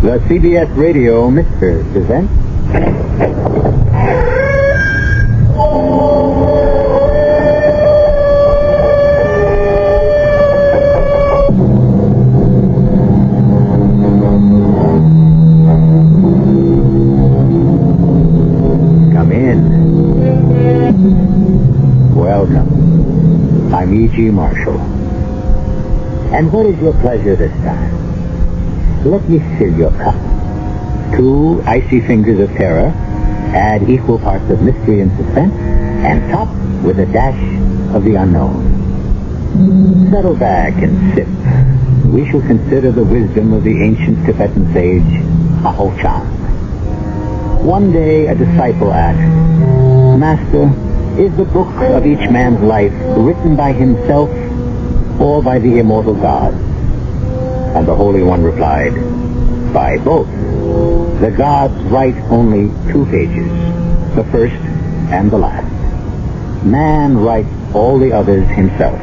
The CBS Radio Mister presents... Come in. Welcome. I'm E.G. Marshall. And what is your pleasure this time? Let me fill your cup. 2 icy fingers of terror, add equal parts of mystery and suspense, and top with a dash of the unknown. Settle back and sip. We shall consider the wisdom of the ancient Tibetan sage, Aho Chan. One day a disciple asked, Master, is the book of each man's life written by himself or by the immortal God? And the Holy One replied, by both. The gods write only 2 pages, the first and the last. Man writes all the others himself.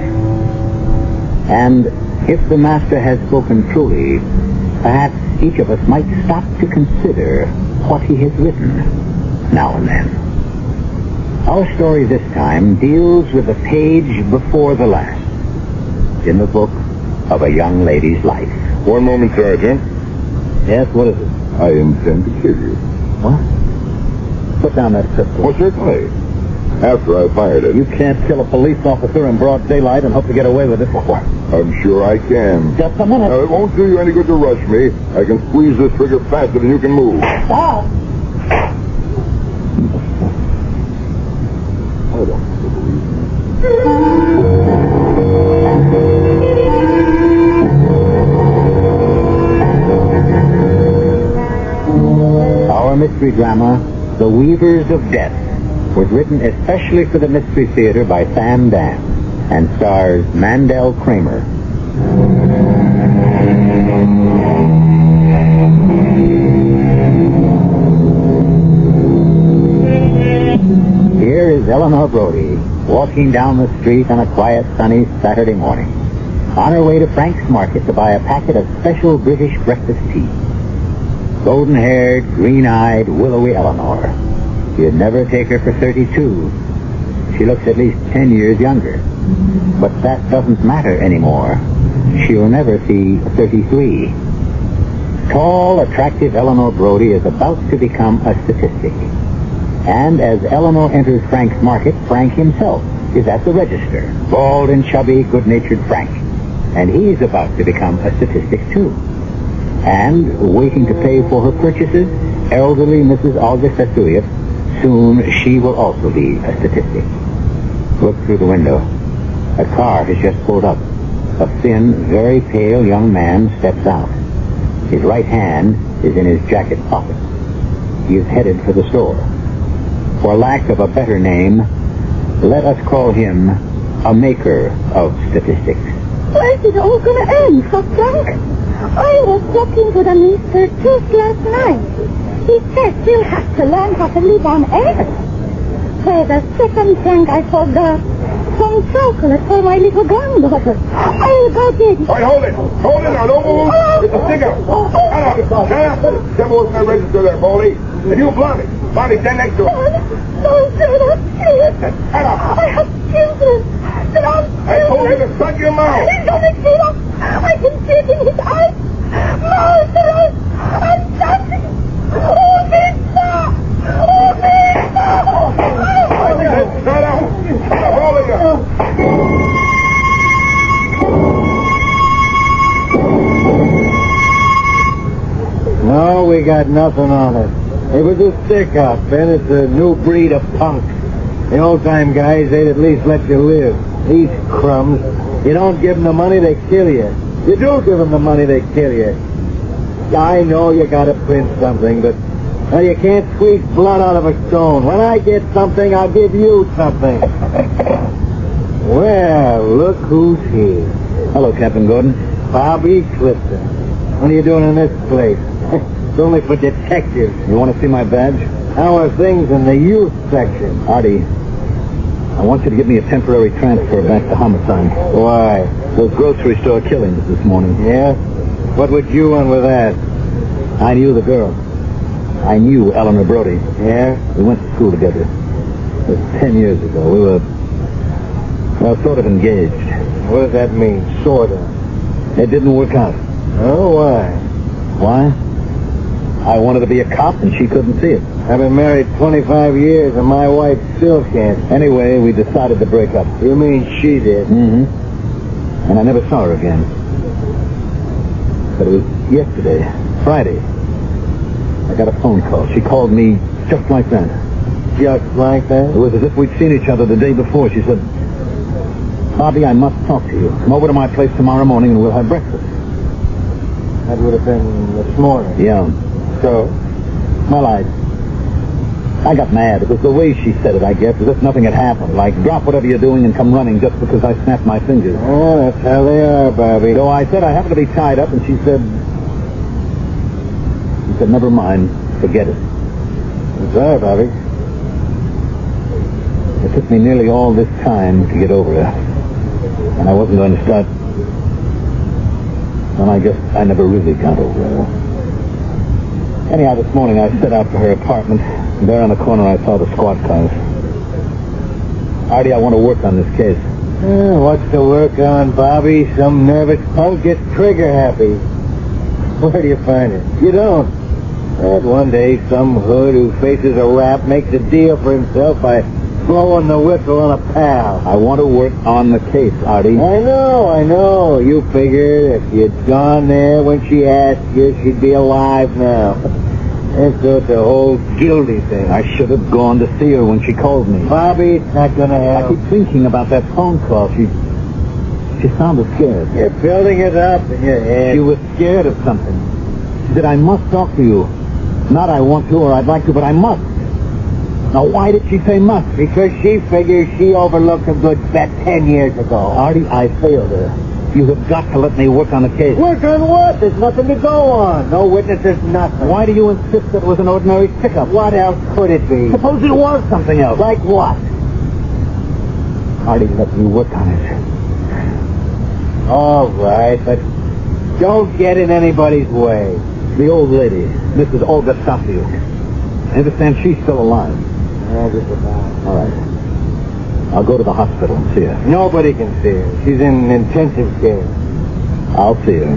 And if the Master has spoken truly, perhaps each of us might stop to consider what he has written now and then. Our story this time deals with the page before the last in the book of a young lady's life. One moment, Sergeant. Yes, what is it? I intend to kill you. What? Put down that pistol. Well, certainly. After I fired it. You can't kill a police officer in broad daylight and hope to get away with it. I'm sure I can. Just a minute. Now, it won't do you any good to rush me. I can squeeze this trigger faster than you can move. Stop! I don't believe me. Our mystery drama, The Weavers of Death, was written especially for the Mystery Theater by Sam Dan and stars Mandel Kramer. Here is Eleanor Brody walking down the street on a quiet, sunny Saturday morning, on her way to Frank's Market to buy a packet of special British breakfast tea. Golden-haired, green-eyed, willowy Eleanor. You'd never take her for 32. She looks at least 10 years younger. But that doesn't matter anymore. She'll never see 33. Tall, attractive Eleanor Brody is about to become a statistic. And as Eleanor enters Frank's Market, Frank himself is at the register. Bald and chubby, good-natured Frank. And he's about to become a statistic, too. And, waiting to pay for her purchases, elderly Mrs. Augusta Stuyvesant. Soon she will also be a statistic. Look through the window. A car has just pulled up. A thin, very pale young man steps out. His right hand is in his jacket pocket. He is headed for the store. For lack of a better name, let us call him a maker of statistics. Where's it all going to end, Frank? I was talking to the Mr. just last night. He said you'll have to learn how to live on air. For the second drink I forgot some chocolate for my little granddaughter. I'll go get it. All right, hold it. Hold it now. Don't move. It's a stickup. Shut up. Step over to that register there, Baldy. And you, Blondie. Blondie, stand next to him. Don't say that, please. Shut up. I have children. I told you to shut your mouth. He's going to kill us. I can see it in his eyes. Murderers. I'm touching. Oh, Vista! Oh, Vista! I said shut up. Shut up, all of you. No, we got nothing on it. It was a stick-up, and it's a new breed of punk. The old-time guys, they'd at least let you live. These crumbs, you don't give them the money, they kill you. You do give them the money, they kill you. I know you gotta print something, but you can't squeeze blood out of a stone. When I get something, I'll give you something. Well, look who's here. Hello, Captain Gordon. Bobby Clifton. What are you doing in this place? It's only for detectives. You want to see my badge? How are things in the youth section? Artie, I want you to give me a temporary transfer back to homicide. Why? Those grocery store killings this morning. Yeah? What would you want with that? I knew the girl. I knew Eleanor Brody. Yeah? We went to school together. It was 10 years ago. We were, well, sort of engaged. What does that mean, sort of? It didn't work out. Oh, why? Why? I wanted to be a cop, and she couldn't see it. I've been married 25 years, and my wife still can't. Anyway, we decided to break up. You mean she did? Mm-hmm. And I never saw her again. But it was yesterday, Friday. I got a phone call. She called me just like that. Just like that? It was as if we'd seen each other the day before. She said, Bobby, I must talk to you. Come over to my place tomorrow morning and we'll have breakfast. That would have been this morning. Yeah. So? Well, I got mad. It was the way she said it, I guess, as if nothing had happened. Like, drop whatever you're doing and come running just because I snapped my fingers. Oh, that's how they are, Bobby. So I said I happened to be tied up, and she said, never mind, forget it. I'm sorry, Bobby. It took me nearly all this time to get over her. And I wasn't going to start... Well, I guess I never really got over her. Anyhow, this morning I set out for her apartment. And there on the corner I saw the squad cars. Artie, I want to work on this case. What's to work on, Bobby? Some nervous punk gets trigger happy. Where do you find it? You don't. And one day some hood who faces a rap makes a deal for himself by blowing the whistle on a pal. I want to work on the case, Artie. I know. You figured if you'd gone there when she asked you, she'd be alive now. And so it's a whole guilty thing. I should have gone to see her when she called me. Bobby, it's not going to help. I keep thinking about that phone call. She sounded scared. You're building it up in your head. She was scared of something. She said, I must talk to you. Not I want to or I'd like to, but I must. Now, why did she say must? Because she figures she overlooked a good bet 10 years ago. Artie, I failed her. You have got to let me work on the case. Work on what? There's nothing to go on. No witnesses, nothing. Why do you insist that it was an ordinary pickup? What else could it be? Suppose it was something else. Like what? Artie, let me work on it. All right, but don't get in anybody's way. The old lady, Mrs. Olga Stasiuk. I understand she's still alive. Just about. All right. I'll go to the hospital and see her. Nobody can see her. She's in intensive care. I'll see her.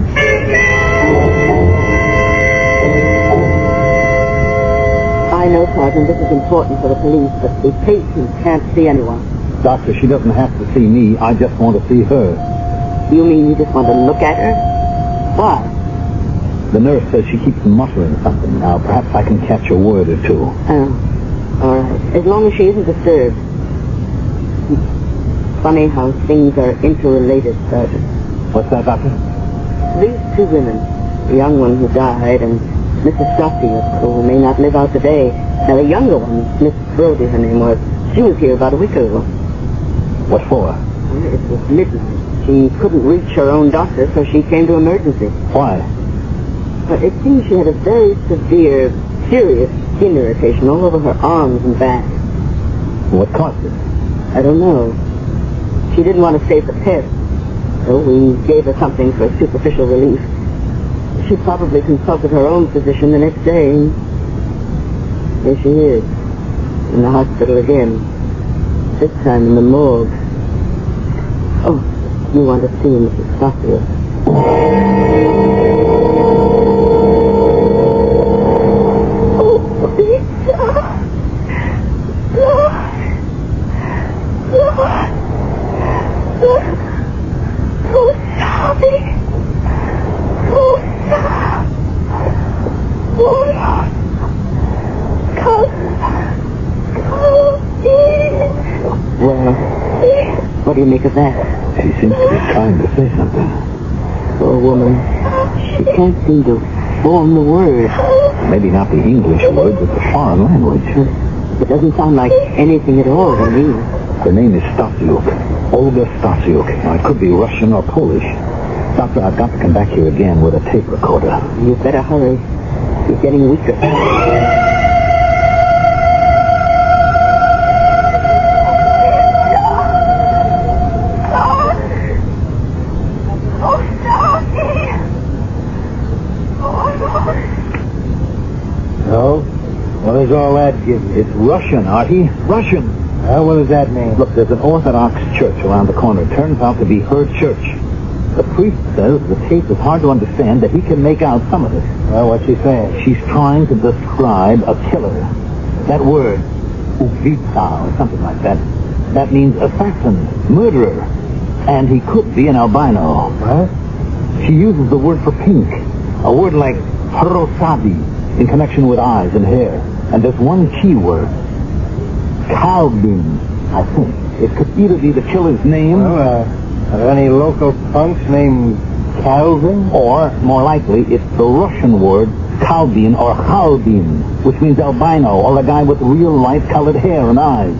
I know, Sergeant, this is important for the police, but the patient can't see anyone. Doctor, she doesn't have to see me. I just want to see her. You mean you just want to look at her? Why? The nurse says she keeps muttering something. Now, perhaps I can catch a word or two. Oh, all right. As long as she isn't disturbed. Funny how things are interrelated, Sergeant. What's that, Doctor? These two women, the young one who died and Mrs. Stasiuk, who may not live out the day. Now, the younger one, Miss Brody, her name was, she was here about a week ago. What for? It was midnight. She couldn't reach her own doctor, so she came to emergency. Why? But it seems she had a very severe, serious skin irritation all over her arms and back. What caused it? I don't know. She didn't want to save the test, so we gave her something for superficial relief. She probably consulted her own physician the next day. Here she is, in the hospital again. This time in the morgue. Oh, you want to see Mrs. Stasiuk? Well, what do you make of that? She seems to be trying to say something. Poor woman. She can't seem to form the word. Maybe not the English word, but the foreign language. It doesn't sound like anything at all to me. Her name is Stasiuk. Olga Stasiuk. Now, it could be Russian or Polish. Doctor, I've got to come back here again with a tape recorder. You better hurry. She's getting weaker. does all that give you? It's Russian, Artie. Russian. What does that mean? Look, there's an Orthodox church around the corner. Turns out to be her church. The priest says the tape is hard to understand, but he can make out some of it. Well, what's she saying? She's trying to describe a killer. That word, ubita, or something like that, that means assassin, murderer. And he could be an albino. What? She uses the word for pink, a word like rosadi, in connection with eyes and hair. And there's one key word, Calvin, I think. It could either be the killer's name... Well, are there any local punks named Calvin? Or, more likely, it's the Russian word Kalbin or Halbin, which means albino, or a guy with real light-colored hair and eyes.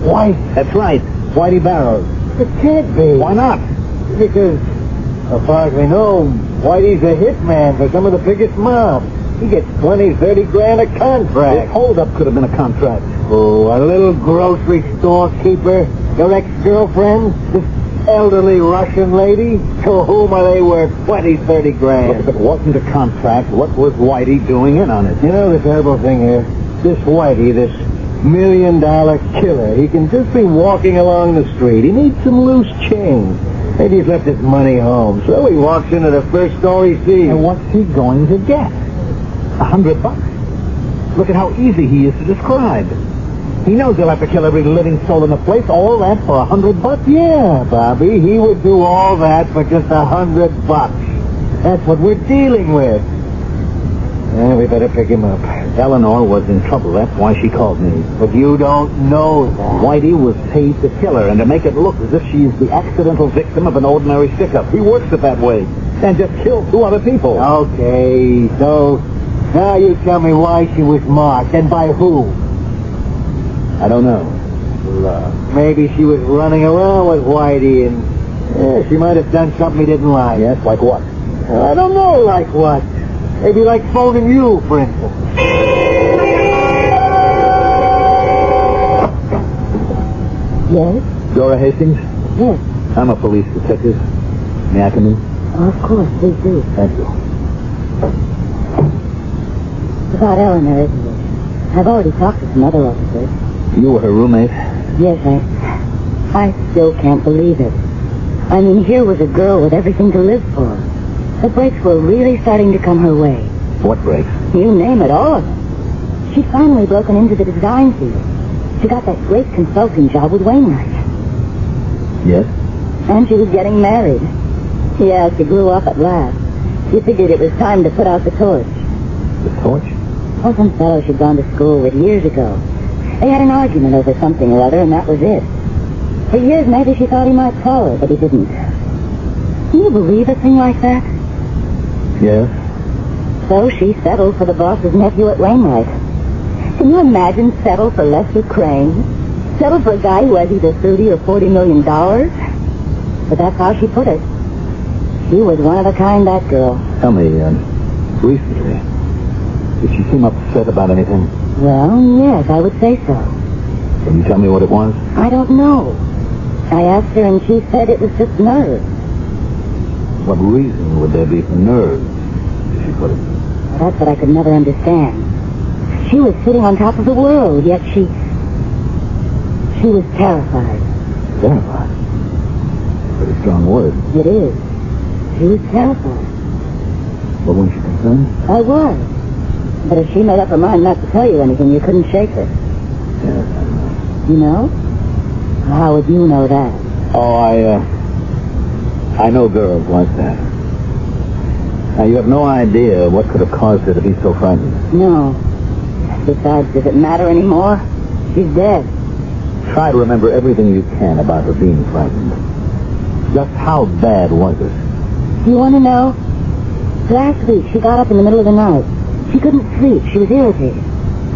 White. That's right, Whitey Barrows. It can't be. Why not? Because, as far as we know, Whitey's a hitman for some of the biggest mobs. He gets 20, 30 grand a contract. This holdup could have been a contract. Oh, a little grocery store keeper, your ex-girlfriend, this elderly Russian lady, to whom are they worth 20, 30 grand? Look, if it wasn't a contract, what was Whitey doing in on it? You know the terrible thing here? This Whitey, this $1 million killer, he can just be walking along the street. He needs some loose change. Maybe he's left his money home, so he walks into the first store he sees. And what's he going to get? $100? Look at how easy he is to describe. He knows he'll have to kill every living soul in the place, all that for $100? Yeah, Bobby, he would do all that for just $100. That's what we're dealing with. Yeah, we better pick him up. Eleanor was in trouble. That's why she called me. But you don't know that. Whitey was paid to kill her and to make it look as if she's the accidental victim of an ordinary stickup. He works it that way. And just killed 2 other people. Okay, so now you tell me why she was marked and by who? I don't know. Maybe she was running around with Whitey and she might have done something he didn't like. Yes, like what? I don't know, like what? Maybe like phoning you, for instance. Yes? Dora Hastings? Yes. I'm a police detective. May I come in? Of course, please do. Thank you. It's about Eleanor, isn't it? I've already talked to some other officers. You were her roommate? Yes, I still can't believe it. I mean, here was a girl with everything to live for. The breaks were really starting to come her way. What breaks? You name it, all of them. She'd finally broken into the design field. She got that great consulting job with Wainwright. Yes? And she was getting married. Yeah, she grew up at last. She figured it was time to put out the torch. The torch? Oh, some fellow she'd gone to school with years ago. They had an argument over something or other, and that was it. For years, maybe she thought he might call her, but he didn't. Can you believe a thing like that? Yes. So she settled for the boss's nephew at Wainwright. Can you imagine settle for Lester Crane? Settle for a guy who has either $30 or $40 million? But that's how she put it. She was one of a kind, that girl. Tell me, recently, did she seem upset about anything? Well, yes, I would say so. Can you tell me what it was? I don't know. I asked her and she said it was just nerves. What reason would there be for nerves, as she put it? That's what I could never understand. She was sitting on top of the world, yet she was terrified. Terrified? Pretty strong word. It is. She was terrified. Well, weren't you concerned? I was. But if she made up her mind not to tell you anything, you couldn't shake her. Yes, I know. You know? How would you know that? Oh, I know girls like that. Now, you have no idea what could have caused her to be so frightened. No. Besides, does it matter anymore? She's dead. Try to remember everything you can about her being frightened. Just how bad was it? Do you want to know? Last week, she got up in the middle of the night. She couldn't sleep. She was irritated.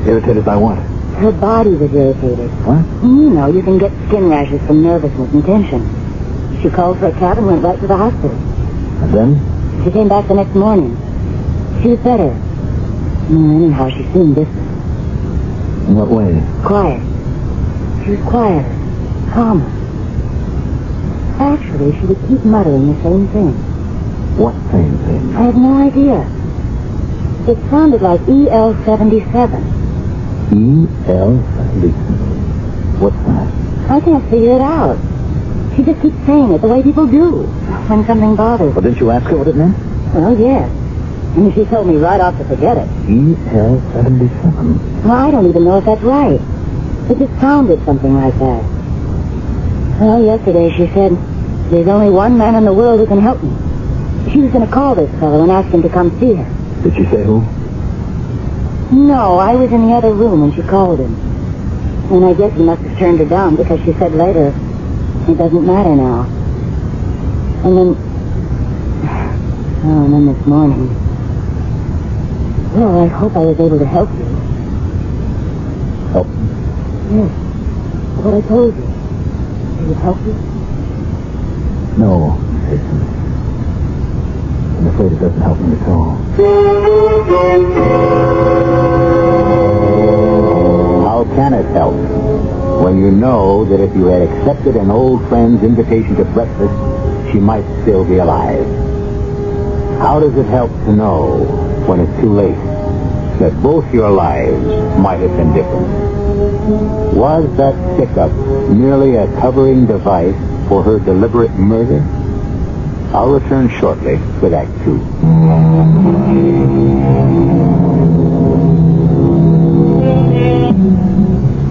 Irritated by what? Her body was irritated. What? You know, you can get skin rashes from nervousness and tension. She called for a cab and went right to the hospital. And then? She came back the next morning. She was better. Anyhow, she seemed different. In what way? Quiet. She was quieter. Calmer. Actually, she would keep muttering the same thing. What same thing? I have no idea. It sounded like EL-77. E.L.70. What's that? I can't figure it out. She just keeps saying it the way people do when something bothers Well, them. didn't you ask her what it meant? Well, yes. And she told me right off to forget it. E.L.77. Well, I don't even know if that's right. It just sounded something like that. Well, yesterday she said, there's only one man in the world who can help me. She was going to call this fellow and ask him to come see her. Did she say who? No, I was in the other room when she called him. And I guess he must have turned her down because she said later, it doesn't matter now. And then this morning. Well, I hope I was able to help you. Help? Yes. What I told you. Did it help you? No, Jason. I'm afraid it doesn't help me at all. How can it help when you know that if you had accepted an old friend's invitation to breakfast, she might still be alive? How does it help to know when it's too late that both your lives might have been different? Was that stickup merely a covering device for her deliberate murder? I'll return shortly with Act 2.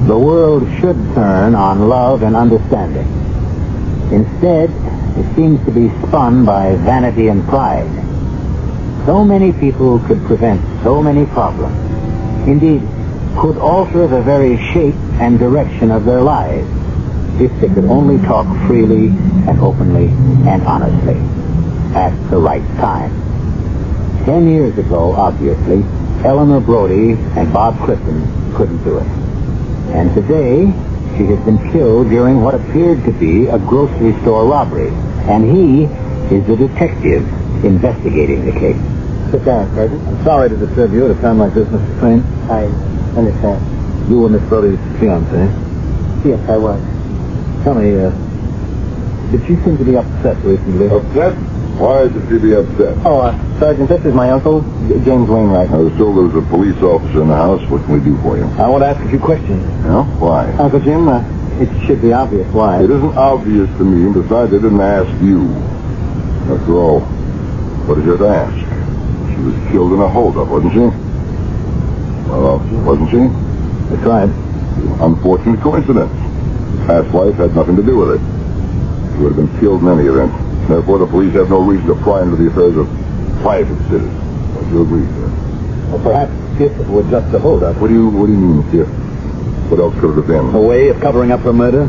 The world should turn on love and understanding. Instead, it seems to be spun by vanity and pride. So many people could prevent so many problems. Indeed, could alter the very shape and direction of their lives if they could only talk freely and openly and honestly at the right time. 10 years ago, obviously, Eleanor Brody and Bob Clifton couldn't do it. And today, she has been killed during what appeared to be a grocery store robbery. And he is the detective investigating the case. Sit down, Sergeant. I'm sorry to disturb you at a time like this, Mr. Crane. I understand. You were Miss Brody's fiancée. Yes, I was. Tell me, did she seem to be upset recently? Upset? Why should she be upset? Oh, Sergeant, this is my uncle, James Wainwright. I was told there was a police officer in the house. What can we do for you? I want to ask a few questions. No? Why? Uncle Jim, It should be obvious why. It isn't obvious to me, and besides, I didn't ask you. After all, what is there to ask? She was killed in a holdup, wasn't she? Well, wasn't she? That's right. Unfortunate coincidence. Past life had nothing to do with it. She would have been killed in any event. Therefore, the police have no reason to pry into the affairs of private citizens. Don't you agree, sir? Well, perhaps if it were just a holdup. What do you mean, sir? What else could it have been? A way of covering up her murder?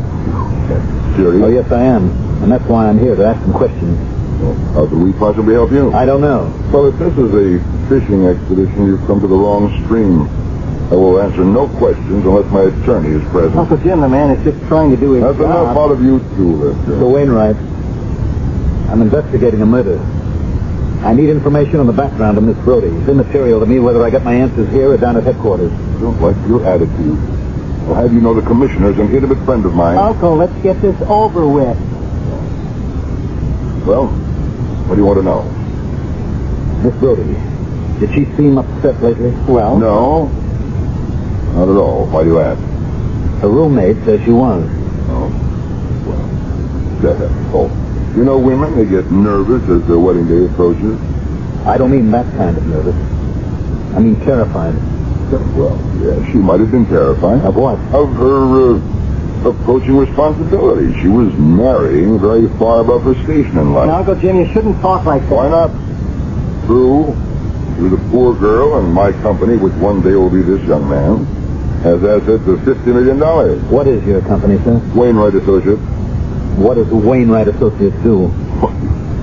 Serious? Oh, yes, I am. And that's why I'm here, to ask some questions. Well, how can we possibly help you? I don't know. Well, if this is a fishing expedition, you've come to the wrong stream. I will answer no questions unless my attorney is present. Uncle Jim, the man is just trying to do his That's job. enough out of you two, Lester. Mr. Wainwright, I'm investigating a murder. I need information on the background of Miss Brody. It's immaterial to me whether I get my answers here or down at headquarters. I don't like your attitude. I'll have you know the commissioner's an intimate friend of mine. Uncle, let's get this over with. Well, what do you want to know? Miss Brody, did she seem upset lately? Well, No, not at all. Why do you ask? Her roommate says she was. Oh, well, that oh. You know women, they get nervous as their wedding day approaches. I don't mean that kind of nervous. I mean terrified. Well, yeah, she might have been terrified. Of what? Of her approaching responsibility. She was marrying very far above her station in life. now, Uncle Jim, you shouldn't talk like that. Why not? True, she was a poor girl, and my company, which one day will be this young man, has assets of $50 million. What is your company, sir? Wainwright Associates. What does Wainwright Associates do?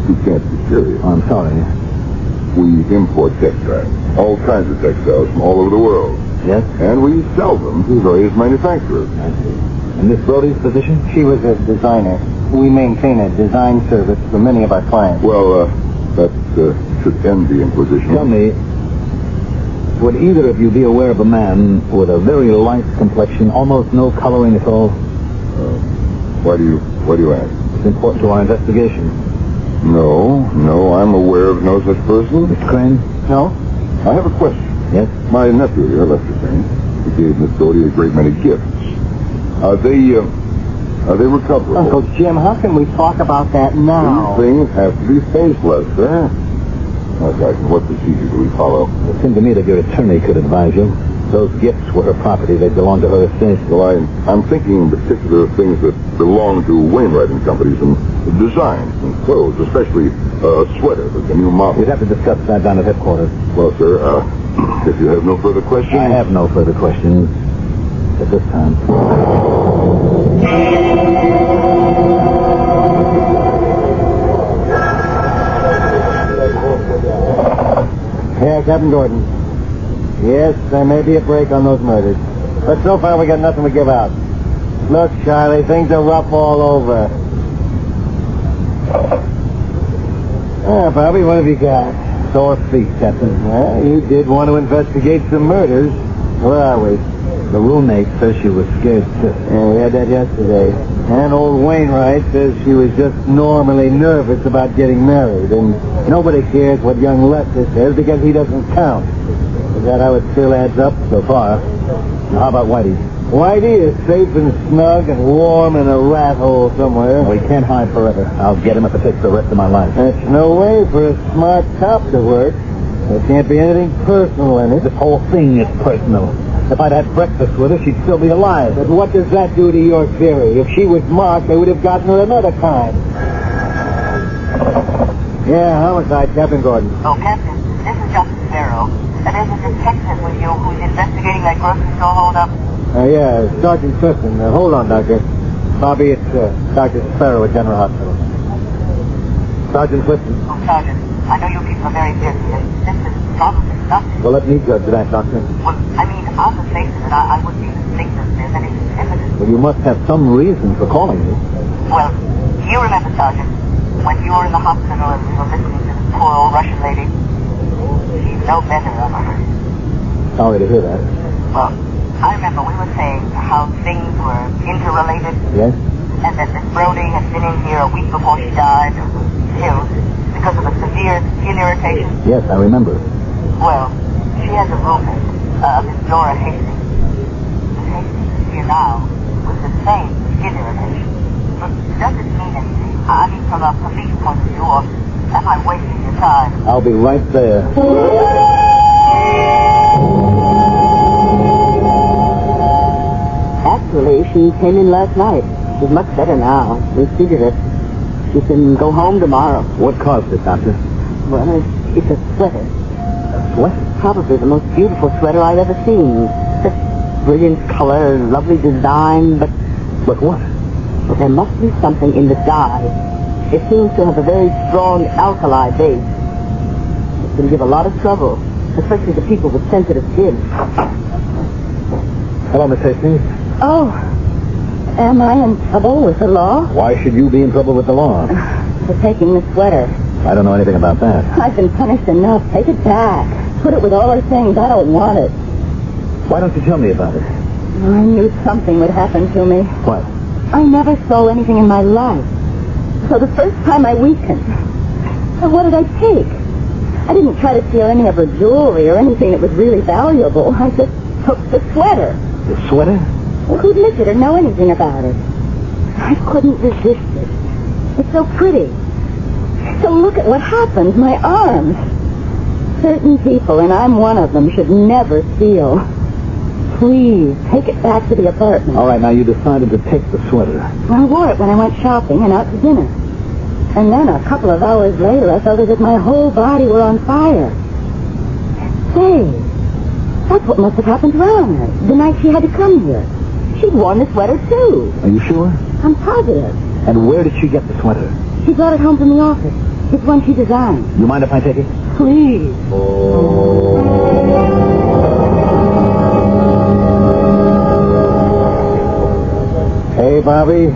You can't be serious. Oh, I'm sorry. We import textiles, all kinds of textiles from all over the world, Yes? and we sell them to various manufacturers. I see. And Miss Brody's position? She was a designer. We maintain a design service for many of our clients. Well, that should end the inquisition. Tell me, would either of you be aware of a man with a very light complexion, almost no coloring at all? Why do you ask? It's important to our investigation. No, I'm aware of no such person. Mr. Crane? No? I have a question. Yes? My nephew here, Lester Crane, We gave Miss Brody a great many gifts. Are they recoverable? Uncle Jim, how can we talk about that now? These things have to be faceless, sir. Now, Sergeant, what procedure do we follow? It seemed to me that your attorney could advise you. Those gifts were her property. They belong to her estate. Well, I'm thinking in particular of things that belong to Wainwright and Company, some designs and clothes, especially a sweater that's a new model. You'd have to discuss that down at headquarters. Well, sir, if you have no further questions... I have no further questions at this time. Yeah, Captain Gordon. Yes, there may be a break on those murders. But so far we got nothing to give out. Look, Charlie, things are rough all over. Bobby, what have you got? Sore feet, Captain. Well, you did want to investigate some murders. Where are we? The roommate says she was scared stiff. Yeah, we had that yesterday. And old Wainwright says she was just normally nervous about getting married. And nobody cares what young Lester says because he doesn't count. Is that how it still adds up? So far. Now, how about Whitey? Whitey is safe and snug and warm in a rat hole somewhere. We can't hide forever. I'll get him if it takes the rest of my life. That's no way for a smart cop to work. There can't be anything personal in it. This whole thing is personal. If I'd had breakfast with her, she'd still be alive. But what does that do to your theory? If she was marked, they would have gotten her another time. Yeah, homicide, Captain Gordon. Oh, Captain, this is Justice Sparrow. There's a detective with you who's investigating that grocery store holdup. Yeah, Sergeant Clifton. Hold on, Doctor. Bobby, it's Dr. Sparrow at General Hospital. Sergeant Clifton. Oh, Sergeant, I know you people are very busy, and this is probably nothing. Well, let me judge that, Doctor. Well, I mean, on the face of it, I wouldn't even think that there's any evidence. Well, you must have some reason for calling me. Well, you remember, Sergeant, when you were in the hospital and we were listening to the poor old Russian lady? She's no better of her. Sorry to hear that. Well, I remember we were saying how things were interrelated. Yes? And that Miss Brody had been in here a week before she died, or was killed, because of a severe skin irritation. Yes, I remember. Well, she has a roommate, Miss Dora Hastings. Miss Hastings is here now with the same skin irritation. But does it mean anything? I mean, from a police point of view, or am I wasting your time? I'll be right there. Actually, she came in last night. She's much better now. We treated her. She can go home tomorrow. What caused it, Doctor? Well, it's a sweater. A sweater? Probably the most beautiful sweater I've ever seen. Just brilliant color, lovely design, but... But what? Well, there must be something in the dye. It seems to have a very strong alkali base. It can give a lot of trouble, especially to people with sensitive skin. Hello, Miss Hastings. Oh, am I in trouble with the law? Why should you be in trouble with the law? For taking the sweater. I don't know anything about that. I've been punished enough. Take it back. Put it with all her things. I don't want it. Why don't you tell me about it? I knew something would happen to me. What? I never stole anything in my life. So the first time I weakened. So what did I take? I didn't try to steal any of her jewelry or anything that was really valuable. I just took the sweater. The sweater? Well, who'd look at her, know anything about it? I couldn't resist it. It's so pretty. So look at what happened. My arms. Certain people, and I'm one of them, should never steal. Please, take it back to the apartment. All right, now you decided to take the sweater. I wore it when I went shopping and out to dinner. And then a couple of hours later, I felt as if my whole body were on fire. Say, that's what must have happened to Eleanor the night she had to come here. She'd worn the sweater, too. Are you sure? I'm positive. And where did she get the sweater? She brought it home from the office. It's one she designed. You mind if I take it? Please. Hey, Bobby.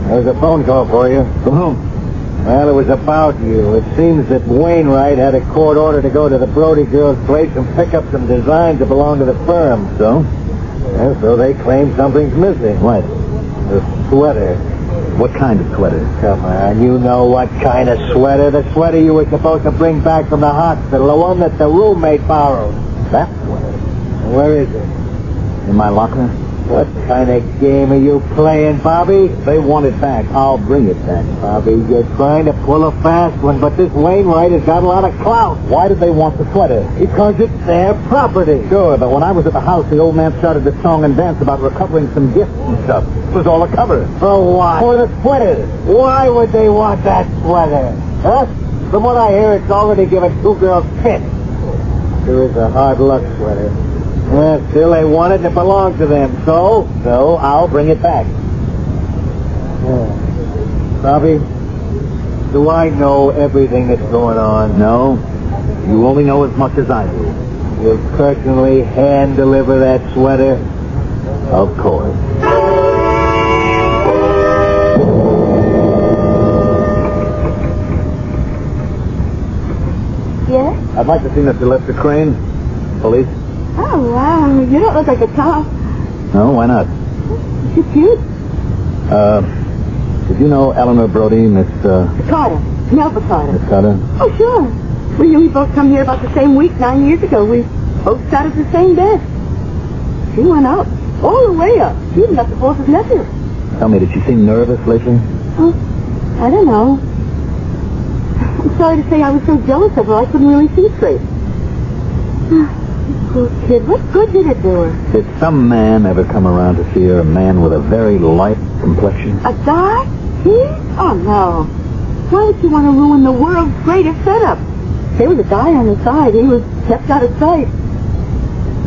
There's a phone call for you. From whom? Well, it was about you. It seems that Wainwright had a court order to go to the Brody girl's place and pick up some designs that belong to the firm. So? Yeah, so they claim something's missing. What? The sweater. What kind of sweater? Come on, you know what kind of sweater. The sweater you were supposed to bring back from the hospital. The one that the roommate borrowed. That sweater? Where is it? In my locker. What kind of game are you playing, Bobby? They want it back. I'll bring it back. Bobby, you're trying to pull a fast one, but this Wainwright has got a lot of clout. Why did they want the sweater? Because it's their property. Sure, but when I was at the house, the old man started this song and dance about recovering some gifts and stuff. It was all a cover. For what? For the sweater. Why would they want that sweater? Huh? From what I hear, it's already given 2 girls fits. There is a hard luck sweater. Still, they want it and it belongs to them, so I'll bring it back. Bobby, do I know everything that's going on? No, you only know as much as I do. You'll personally hand-deliver that sweater? Of course. Yes? I'd like to see Mr. Lester Crane. Police? Oh, wow. You don't look like a cop. No, why not? You're cute. Did you know Eleanor Brody, Miss Carter. Melba Carter. Carter? Oh, sure. We both come here about the same week 9 years ago. We both sat at the same desk. She went up. All the way up. She even got the boss's nephew. Tell me, did she seem nervous lately? Oh, I don't know. I'm sorry to say I was so jealous of her I couldn't really see straight. Poor kid. What good did it do her? Did some man ever come around to see her, a man with a very light complexion? A guy? He? Oh, no. Why would you want to ruin the world's greatest setup? There was a guy on the side. He was kept out of sight.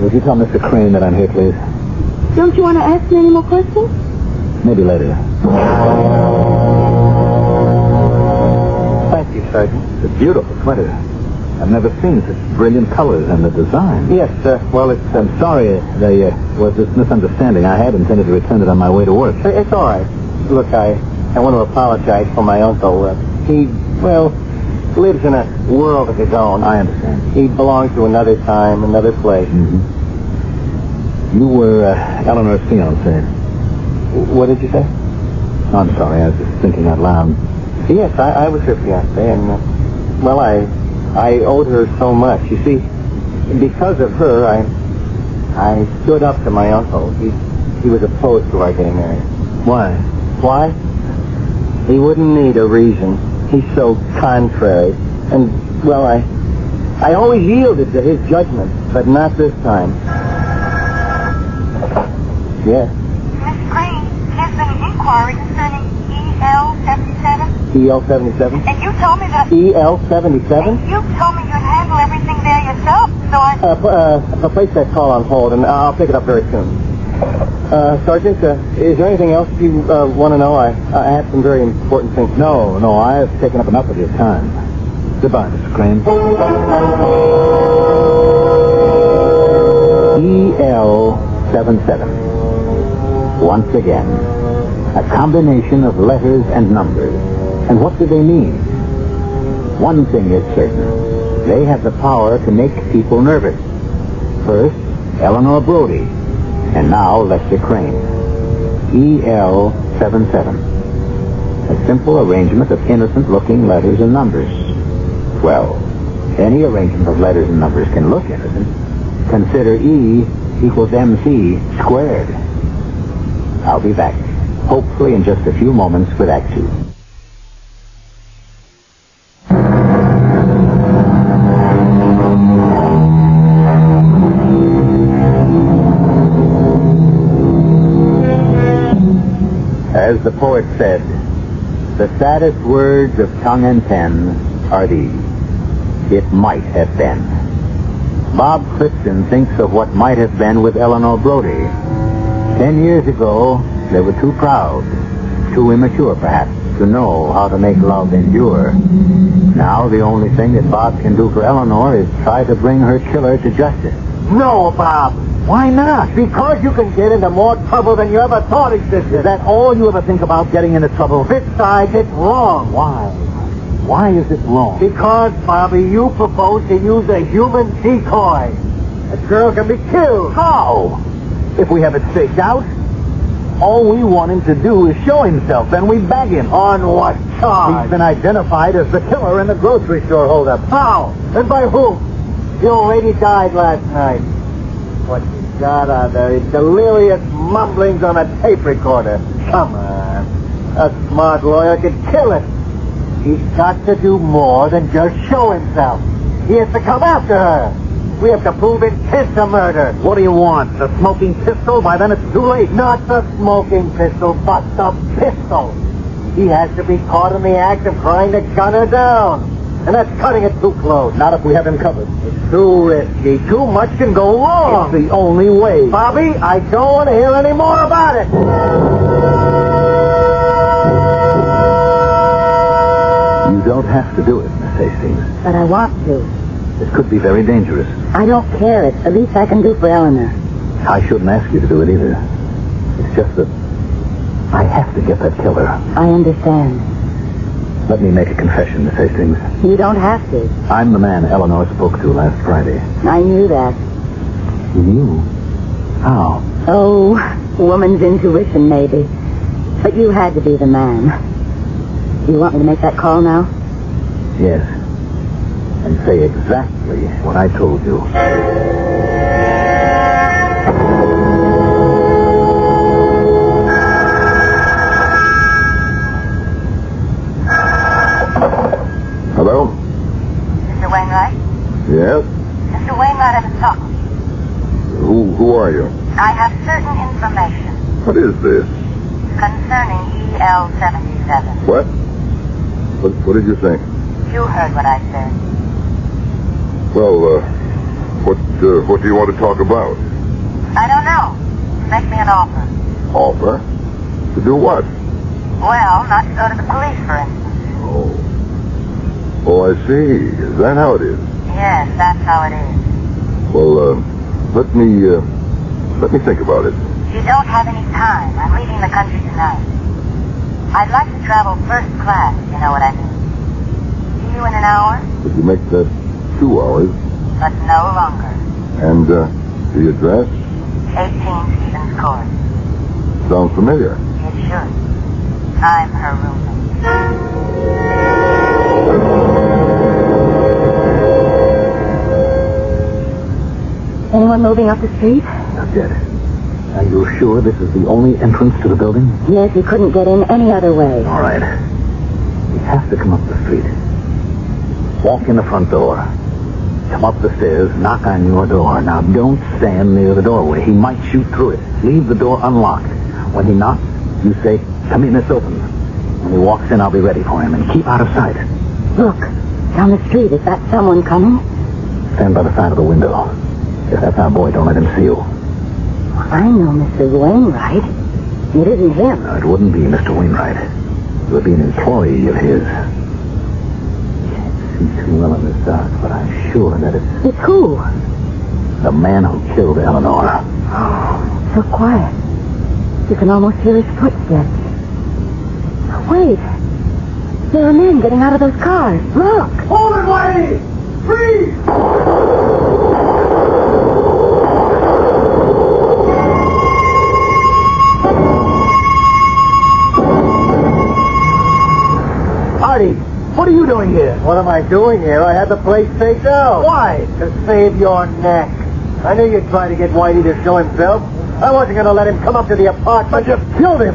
Would you tell Mr. Crane that I'm here, please? Don't you want to ask me any more questions? Maybe later. Thank you, Sergeant. It's a beautiful sweater. I've never seen such brilliant colors and the design. Yes, well, it's... I'm sorry there was this misunderstanding. I had intended to return it on my way to work. It's all right. Look, I want to apologize for my uncle. He lives in a world of his own. I understand. He belongs to another time, another place. Mm-hmm. You were Eleanor's fiancée. What did you say? I'm sorry, I was just thinking out loud. Yes, I was her fiancée, and, well, I owed her so much. You see, because of her, I stood up to my uncle. He was opposed to our getting married. Why? Why? He wouldn't need a reason. He's so contrary. And, well, I always yielded to his judgment, but not this time. Yes. Miss Green, there's an inquiry concerning EL-77. EL-77? And you told me that... EL-77? You told me you'd handle everything there yourself, so I... Place that call on hold, and I'll pick it up very soon. Sergeant, is there anything else you want to know? I have some very important things. No, I have taken up enough of your time. Goodbye, Mr. Crane. EL-77. Once again, a combination of letters and numbers. And what do they mean? One thing is certain. They have the power to make people nervous. First, Eleanor Brody, and now Lester Crane. EL-77. A simple arrangement of innocent-looking letters and numbers. Well, any arrangement of letters and numbers can look innocent. Consider E equals MC squared. I'll be back, hopefully in just a few moments with Act 2. As the poet said, the saddest words of tongue and pen are these: it might have been. Bob Clifton thinks of what might have been with Eleanor Brody. 10 years ago, they were too proud, too immature perhaps, to know how to make love endure. Now the only thing that Bob can do for Eleanor is try to bring her killer to justice. No, Bob. Why not? Because you can get into more trouble than you ever thought existed. Is that all you ever think about, getting into trouble? Besides, it's wrong. Why? Why is it wrong? Because, Bobby, you propose to use a human decoy. That girl can be killed. How? If we have it staked out, all we want him to do is show himself, then we bag him. On what charge? He's been identified as the killer in the grocery store holdup. How? And by whom? The old lady died last night. What God, are there delirious mumblings on a tape recorder? Come on. A smart lawyer could kill it. He's got to do more than just show himself. He has to come after her. We have to prove intent to murder. What do you want? The smoking pistol? By then it's too late. Not the smoking pistol, but the pistol. He has to be caught in the act of trying to gun her down. And that's cutting it too close. Not if we have him covered. It's too risky. Too much can go wrong. It's the only way. Bobby, I don't want to hear any more about it. You don't have to do it, Miss Hastings. But I want to. It could be very dangerous. I don't care. It's the least I can do for Eleanor. I shouldn't ask you to do it either. It's just that I have to get that killer. I understand. Let me make a confession, Miss Hastings. You don't have to. I'm the man Eleanor spoke to last Friday. I knew that. You? How? Oh, woman's intuition, maybe. But you had to be the man. You want me to make that call now? Yes. And say exactly what I told you. Hello? Mr. Wainwright? Yes? Mr. Wainwright, I have a talk. Who are you? I have certain information What is this? concerning EL-77. What? What did you think? You heard what I said. Well, what do you want to talk about? I don't know. Make me an offer. Offer? To do what? Well, not to go to the police, for instance. Oh, I see. Is that how it is? Yes, that's how it is. Well, let me think about it. You don't have any time. I'm leaving the country tonight. I'd like to travel first class, if you know what I mean. See you in an hour, Could you make that 2 hours? but no longer. And, the address? 18 Stevens Court. Sounds familiar. It should. I'm her roommate. Anyone moving up the street? Not yet. Are you sure this is the only entrance to the building? Yes, he couldn't get in any other way. All right. We have to come up the street. Walk in the front door. Come up the stairs, knock on your door. Now, don't stand near the doorway. He might shoot through it. Leave the door unlocked. When he knocks, you say, "Come in, it's open." When he walks in, I'll be ready for him. And keep out of sight. Look, down the street. Is that someone coming? Stand by the side of the window. If that's our boy, don't let him see you. I know Mr. Wainwright. It isn't him. No, it wouldn't be Mr. Wainwright. It would be an employee of his. Can't see too well in this dark, but I'm sure that it's It's who? the man who killed Eleanor. So quiet. You can almost hear his footsteps. Wait. There are men getting out of those cars. Look. Hold it, Whitey! Freeze! Artie, what are you doing here? What am I doing here? I had the place staked out. Why? To save your neck. I knew you'd try to get Whitey to show himself. I wasn't going to let him come up to the apartment. But you killed him.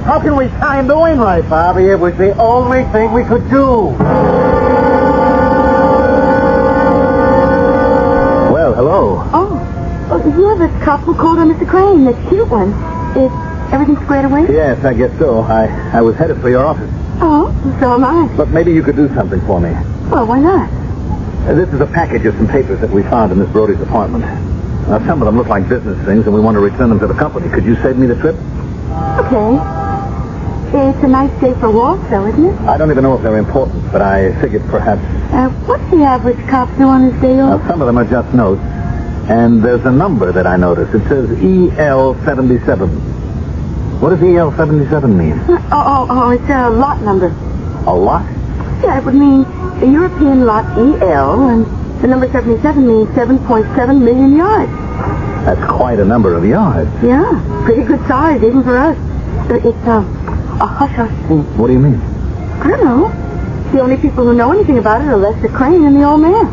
How can we tie him to Wainwright? Bobby, it was the only thing we could do. Well, hello. Oh, you're the cop who called on Mr. Crane, the cute one. Is everything squared away? Yes, I guess so. I was headed for your office. Oh, so am I. But maybe you could do something for me. Well, why not? This is a package of some papers that we found in Miss Brody's apartment. Now, some of them look like business things, and we want to return them to the company. Could you save me the trip? Okay. It's a nice day for walks, though, isn't it? I don't even know if they're important, but I figured perhaps... What's the average cop do on his day off? Now, some of them are just notes, and there's a number that I noticed. It says EL-77. What does EL-77 mean? Oh, it's a lot number. A lot? Yeah, it would mean the European lot EL, and the number 77 means 7.7 million yards. That's quite a number of yards. Yeah, pretty good size, even for us. It's a hush-hush thing. What do you mean? I don't know. The only people who know anything about it are Lester Crane and the old man.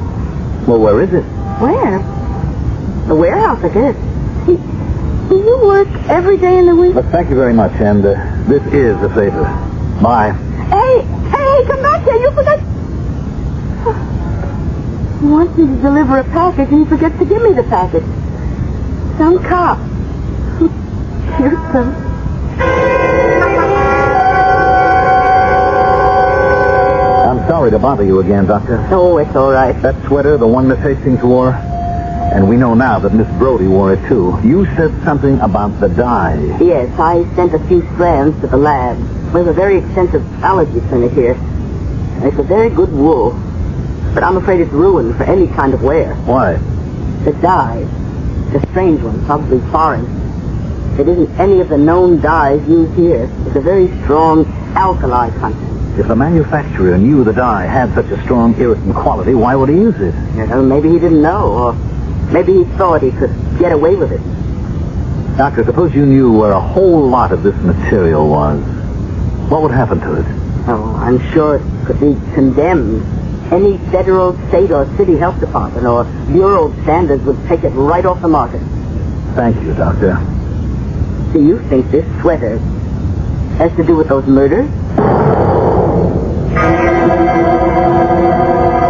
Well, where is it? Where? The warehouse, I guess. Do you work every day in the week? But thank you very much, and this is a favor. Bye. Hey, come back here. You forgot... He wants me to deliver a package, and he forgets to give me the package. Some cop. Cute, though. I'm sorry to bother you again, Doctor. Oh, it's all right. That sweater, the one Miss Hastings wore, and we know now that Miss Brody wore it, too. You said something about the dye. Yes, I sent a few strands to the lab. We have a very extensive allergy clinic here. It's a very good wool, but I'm afraid it's ruined for any kind of wear. Why? The dye, it's a strange one, probably foreign. It isn't any of the known dyes used here. It's a very strong alkali content. If the manufacturer knew the dye had such a strong irritant quality, why would he use it? You know, maybe he didn't know, or maybe he thought he could get away with it. Doctor, suppose you knew where a whole lot of this material was. What would happen to it? Oh, I'm sure it could be condemned. Any federal, state, or city health department or Bureau of Standards would take it right off the market. Thank you, Doctor. Do you think this sweater has to do with those murders?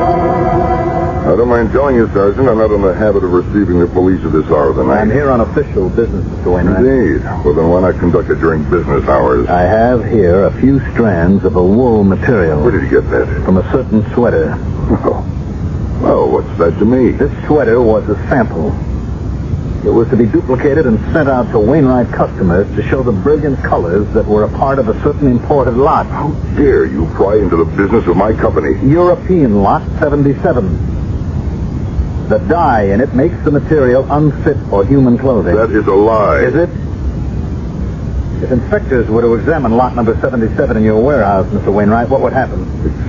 I don't mind telling you, Sergeant, I'm not in the habit of receiving the police at this hour of the night. I'm here on official business, Mr. Wainwright. Indeed. Well, then why not conduct it during business hours? I have here a few strands of a wool material. Where did you get that? From a certain sweater. Well, what's that to me? This sweater was a sample. It was to be duplicated and sent out to Wainwright customers to show the brilliant colors that were a part of a certain imported lot. How dare you pry into the business of my company? European lot 77. The dye in it makes the material unfit for human clothing. That is a lie. Is it? If inspectors were to examine lot number 77 in your warehouse, Mr. Wainwright, what would happen?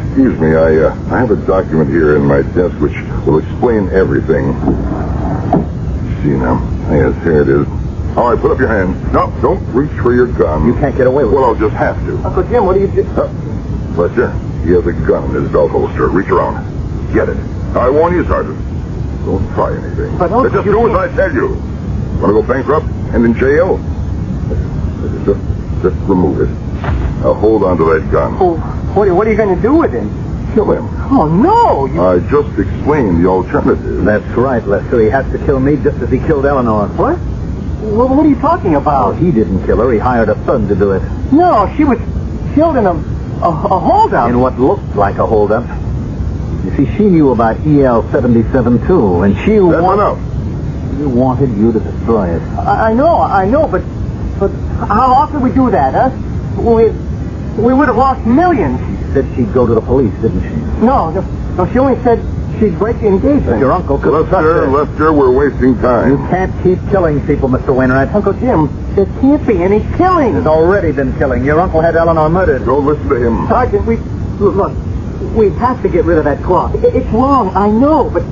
Excuse me, I have a document here in my desk which will explain everything. See now. Yes, here it is. All right, put up your hand. No, don't reach for your gun. You can't get away with Well, it. I'll just have to. Uncle Jim, what do you do? Lester, he has a gun in his belt holster. Reach around. Get it. I warn you, Sergeant. Don't try anything. But Uncle, just do as I tell you. Want to go bankrupt and in jail? Just remove it. Now hold on to that gun. Oh, what are you going to do with him? Kill him. Oh, no! I just explained the alternative. That's right, Lester. He has to kill me just as he killed Eleanor. What? What are you talking Oh, about? he didn't kill her. He hired a thug to do it. No, she was killed in a holdup. In what looked like a holdup. You see, she knew about EL 77 too, and she That's enough. You wanted you to destroy it. I know, but how often we do that, huh? We would have lost millions. She said she'd go to the police, didn't she? No, she only said she'd break the engagement. But your uncle could trust her. Lester, we're wasting time. You can't keep killing people, Mr. Wainwright. Uncle Jim, there can't be any killing. There's already been killing. Your uncle had Eleanor murdered. Don't listen to him. Sergeant, look, we have to get rid of that cloth. It's wrong, I know, but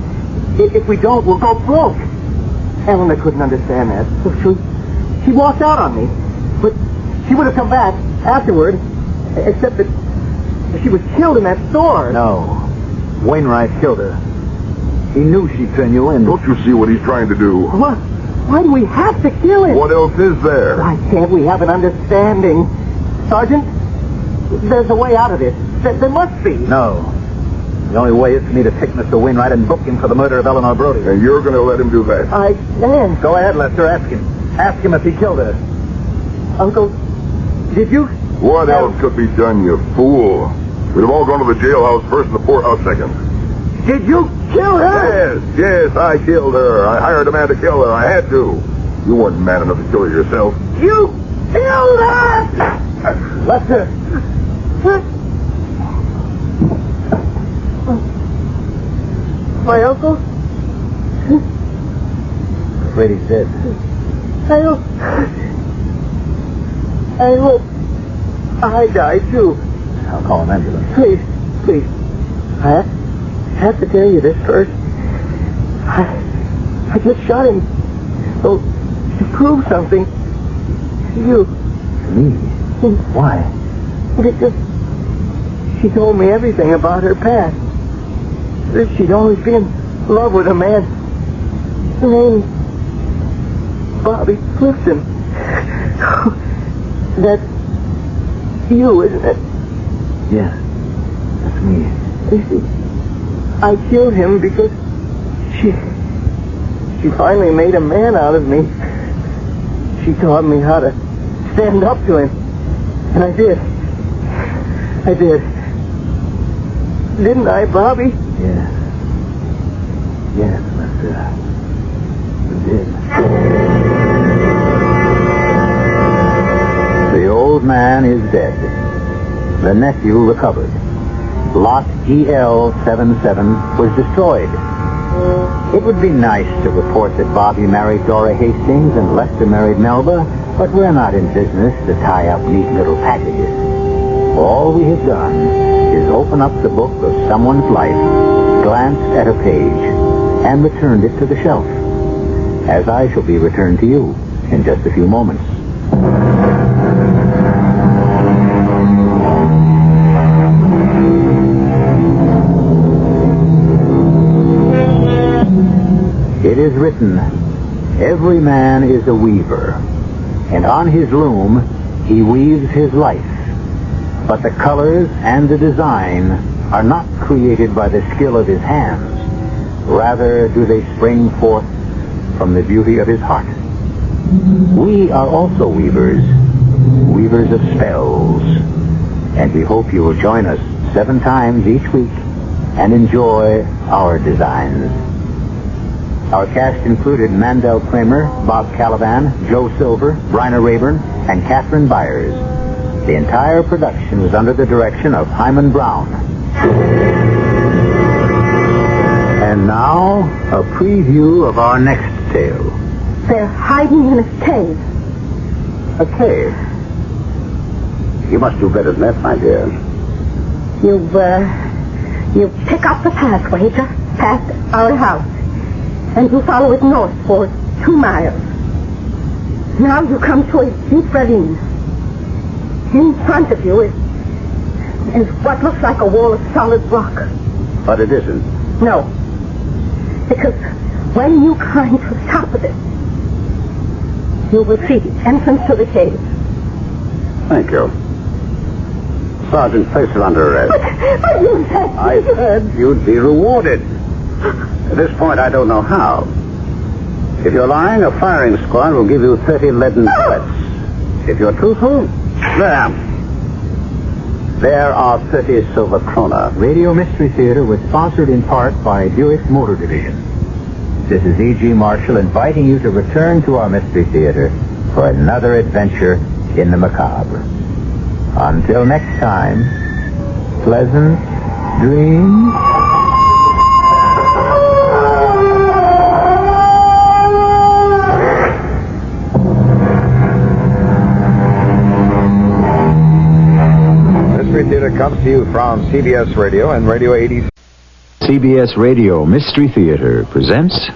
if we don't, we'll go broke. Eleanor couldn't understand that. So she walked out on me, but she would have come back afterward, except that she was killed in that store. No. Wainwright killed her. He knew she'd turn you in. Don't you see what he's trying to do? What? Why do we have to kill him? What else is there? Why can't we have an understanding? Sergeant, there's a way out of this. There must be. No. The only way is for me to take Mr. Wainwright and book him for the murder of Eleanor Brody. And you're going to let him do that? I can't. Go ahead, Lester. Ask him. Ask him if he killed her. Uncle, did you? What else could be done, you fool? We'd have all gone to the jailhouse first and the poorhouse second. Did you kill her? Yes, I killed her. I hired a man to kill her. I had to. You weren't man enough to kill her yourself. You killed her! Lester! My uncle? I'm afraid he's dead. I hope I die too. I'll call an ambulance. Please. I have to tell you this first. I just shot him. Oh, to prove something to you. To me? Why? Because she told me everything about her past. That she'd always been in love with a man named Bobby Clifton. That's you, isn't it? Yeah, that's me. You see, I killed him because she finally made a man out of me. She taught me how to stand up to him. And I did. Didn't I, Bobby? Yeah. Yes, Lester. You did. The old man is dead. The nephew recovered. Lot EL-77 was destroyed. It would be nice to report that Bobby married Dora Hastings and Lester married Melba, but we're not in business to tie up neat little packages. All we have done is open up the book of someone's life, glanced at a page, and returned it to the shelf, as I shall be returned to you in just a few moments. It is written, every man is a weaver, and on his loom he weaves his life. But the colors and the design are not created by the skill of his hands. Rather do they spring forth from the beauty of his heart. We are also weavers of spells, and we hope you will join us 7 times each week and enjoy our designs. Our cast included Mandel Kramer, Bob Caliban, Joe Silver, Bryna Rayburn, and Catherine Byers. The entire production was under the direction of Hyman Brown. And now, a preview of our next tale. They're hiding in a cave. A cave. You must do better than that, my dear. You pick up the pathway just past our house, and you follow it north for 2 miles. Now you come to a deep ravine. In front of you is what looks like a wall of solid rock. But it isn't. No. Because when you climb to the top of it, you will see the entrance to the cave. Thank you. Sergeant, place her under arrest. But you said... I said you'd be rewarded. At this point, I don't know how. If you're lying, a firing squad will give you 30 leaden bullets. If you're truthful, there are 30 silver krona. Radio Mystery Theater was sponsored in part by Buick Motor Division. This is E.G. Marshall inviting you to return to our Mystery Theater for another adventure in the macabre. Until next time, pleasant dreams. Mystery Theater comes to you from CBS Radio and Radio 80. CBS Radio Mystery Theater presents...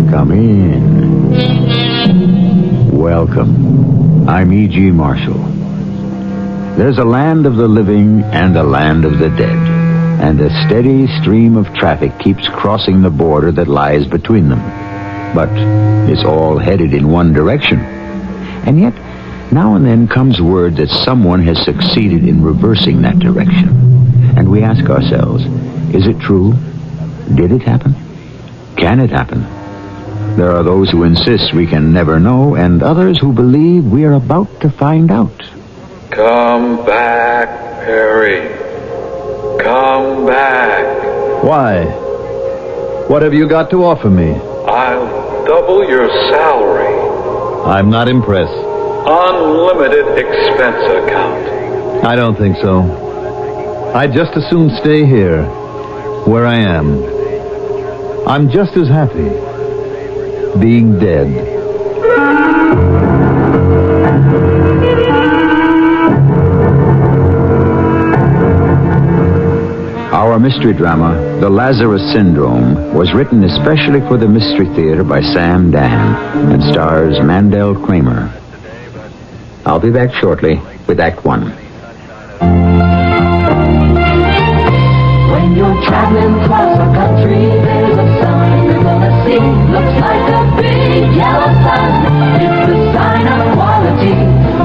Come in. Welcome. I'm E.G. Marshall. There's a land of the living and a land of the dead, and a steady stream of traffic keeps crossing the border that lies between them. But it's all headed in one direction. And yet, now and then comes word that someone has succeeded in reversing that direction. And we ask ourselves, is it true? Did it happen? Can it happen? There are those who insist we can never know, and others who believe we are about to find out. Come back, Perry. Come back. Why? What have you got to offer me? I'll double your salary. I'm not impressed. Unlimited expense account. I don't think so. I'd just as soon stay here, where I am. I'm just as happy being dead. Our mystery drama, The Lazarus Syndrome, was written especially for the Mystery Theater by Sam Dan and stars Mandel Kramer. I'll be back shortly with Act One. When you're traveling across the country, there's a sign you're gonna see. Looks like a big yellow sun. It's the sign of quality.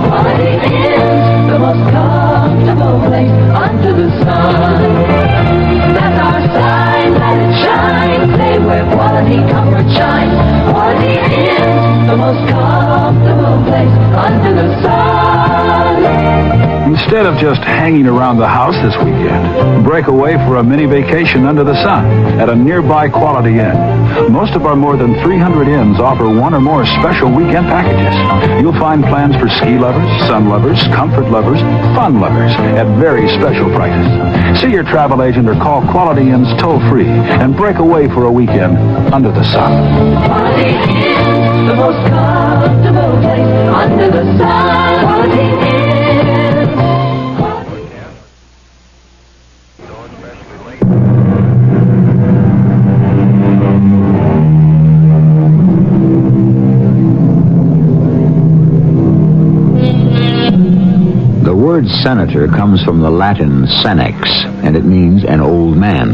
Quality is the most comfortable place under the sun. That's our sign, let it shine. Say where quality comfort shines. Quality is the most comfortable place under the sun. Instead of just hanging around the house this weekend, break away for a mini vacation under the sun at a nearby Quality Inn. Most of our more than 300 inns offer one or more special weekend packages. You'll find plans for ski lovers, sun lovers, comfort lovers, fun lovers at very special prices. See your travel agent or call Quality Inns toll-free and break away for a weekend under the sun. Quality is the most comfortable place under the sun. Quality is. The word senator comes from the Latin senex, and it means an old man.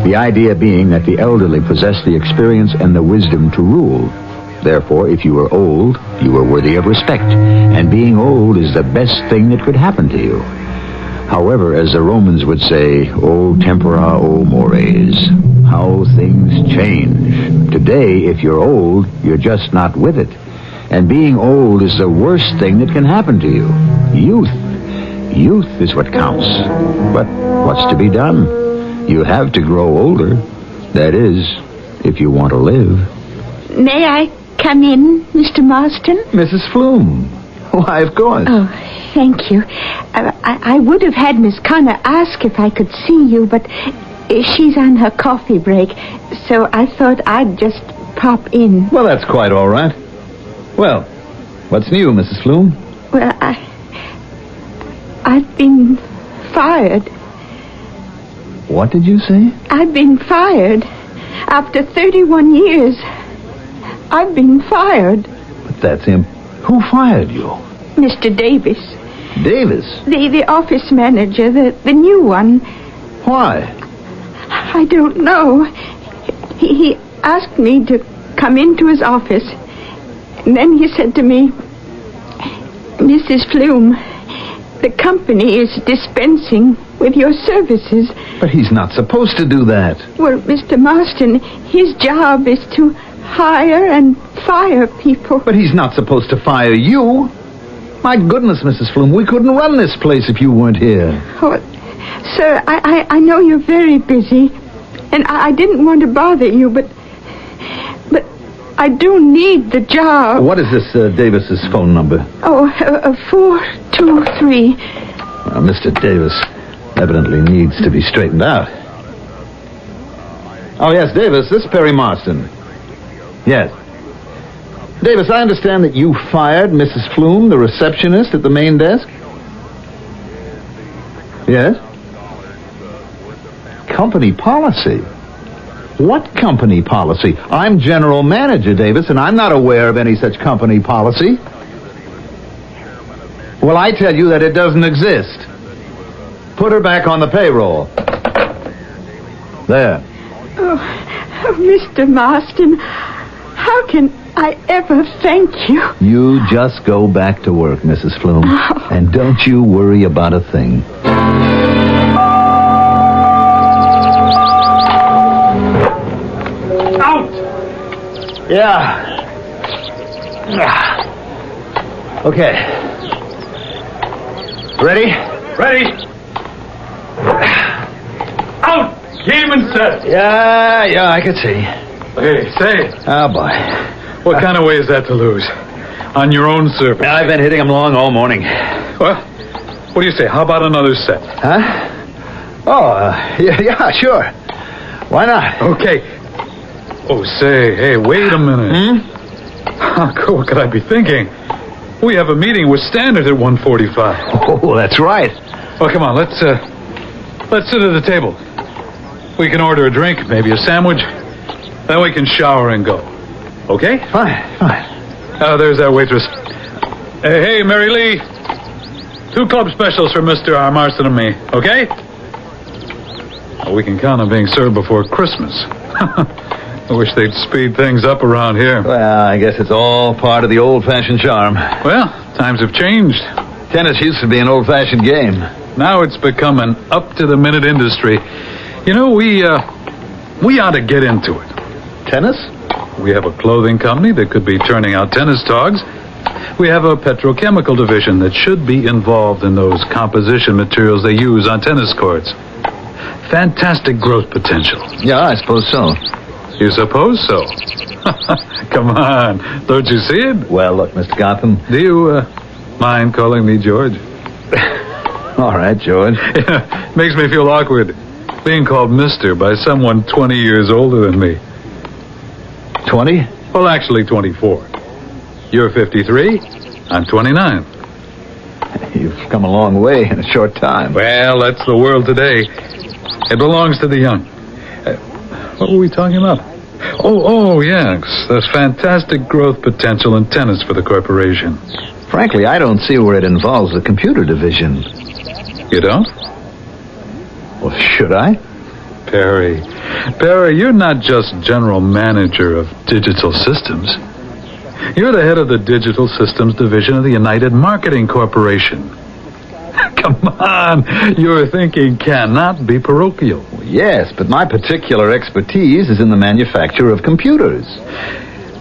The idea being that the elderly possess the experience and the wisdom to rule. Therefore, if you were old, you were worthy of respect, and being old is the best thing that could happen to you. However, as the Romans would say, o tempora, o mores, how things change. Today, if you're old, you're just not with it. And being old is the worst thing that can happen to you. Youth is what counts. But what's to be done? You have to grow older. That is, if you want to live. May I come in, Mr. Marston? Mrs. Flume. Why, of course. Oh, thank you. I would have had Miss Connor ask if I could see you, but she's on her coffee break, so I thought I'd just pop in. Well, that's quite all right. Well, what's new, Mrs. Flume? Well, I've been fired. What did you say? I've been fired. After 31 years, I've been fired. But that's him. Who fired you? Mr. Davis. Davis? The office manager, the new one. Why? I don't know. He asked me to come into his office. And then he said to me, Mrs. Flume, the company is dispensing with your services. But he's not supposed to do that. Well, Mr. Marston, his job is to hire and fire people. But he's not supposed to fire you. My goodness, Mrs. Flume, we couldn't run this place if you weren't here. Oh, sir, I know you're very busy, and I didn't want to bother you, but I do need the job. What is this Davis's phone number? 423. Mr. Davis evidently needs to be straightened out. Oh, yes, Davis, this is Perry Marston. Yes. Davis, I understand that you fired Mrs. Flume, the receptionist at the main desk? Yes? Company policy? What company policy? I'm general manager, Davis, and I'm not aware of any such company policy. Well, I tell you that it doesn't exist. Put her back on the payroll. There. Oh, Mr. Marston, how can I ever thank you? You just go back to work, Mrs. Flume, and don't you worry about a thing. Out! Yeah. Okay. Ready? Ready? Out! Game and set. Yeah, I could see. Hey, say, Oh, boy. what kind of way is that to lose? On your own surface. I've been hitting them long all morning. Well, what do you say? How about another set? Huh? Oh, yeah, sure. Why not? Okay. Oh, say, hey, wait a minute. What could I be thinking? We have a meeting with Standard at 1:45. Oh, that's right. Well, come on, let's sit at the table. We can order a drink, maybe a sandwich. Then we can shower and go. Okay? Fine. Oh, there's that waitress. Hey, Mary Lee. 2 club specials for Mr. R. Marston and me, okay? We can count on being served before Christmas. I wish they'd speed things up around here. Well, I guess it's all part of the old-fashioned charm. Well, times have changed. Tennis used to be an old-fashioned game. Now it's become an up-to-the-minute industry. You know, we ought to get into it. Tennis? We have a clothing company that could be turning out tennis togs. We have a petrochemical division that should be involved in those composition materials they use on tennis courts. Fantastic growth potential. Yeah, I suppose so. You suppose so? Come on, don't you see it? Well, look, Mr. Gotham. Do you mind calling me George? All right, George. Yeah, makes me feel awkward being called Mister by someone 20 years older than me. 20? Well, actually 24. You're 53, I'm 29. You've come a long way in a short time. Well, that's the world today. It belongs to the young. What were we talking about? Oh, yes. There's fantastic growth potential in tennis for the corporation. Frankly, I don't see where it involves the computer division. You don't? Well, should I? Perry, you're not just general manager of digital systems. You're the head of the digital systems division of the United Marketing Corporation. Come on, your thinking cannot be parochial. Well, yes, but my particular expertise is in the manufacture of computers.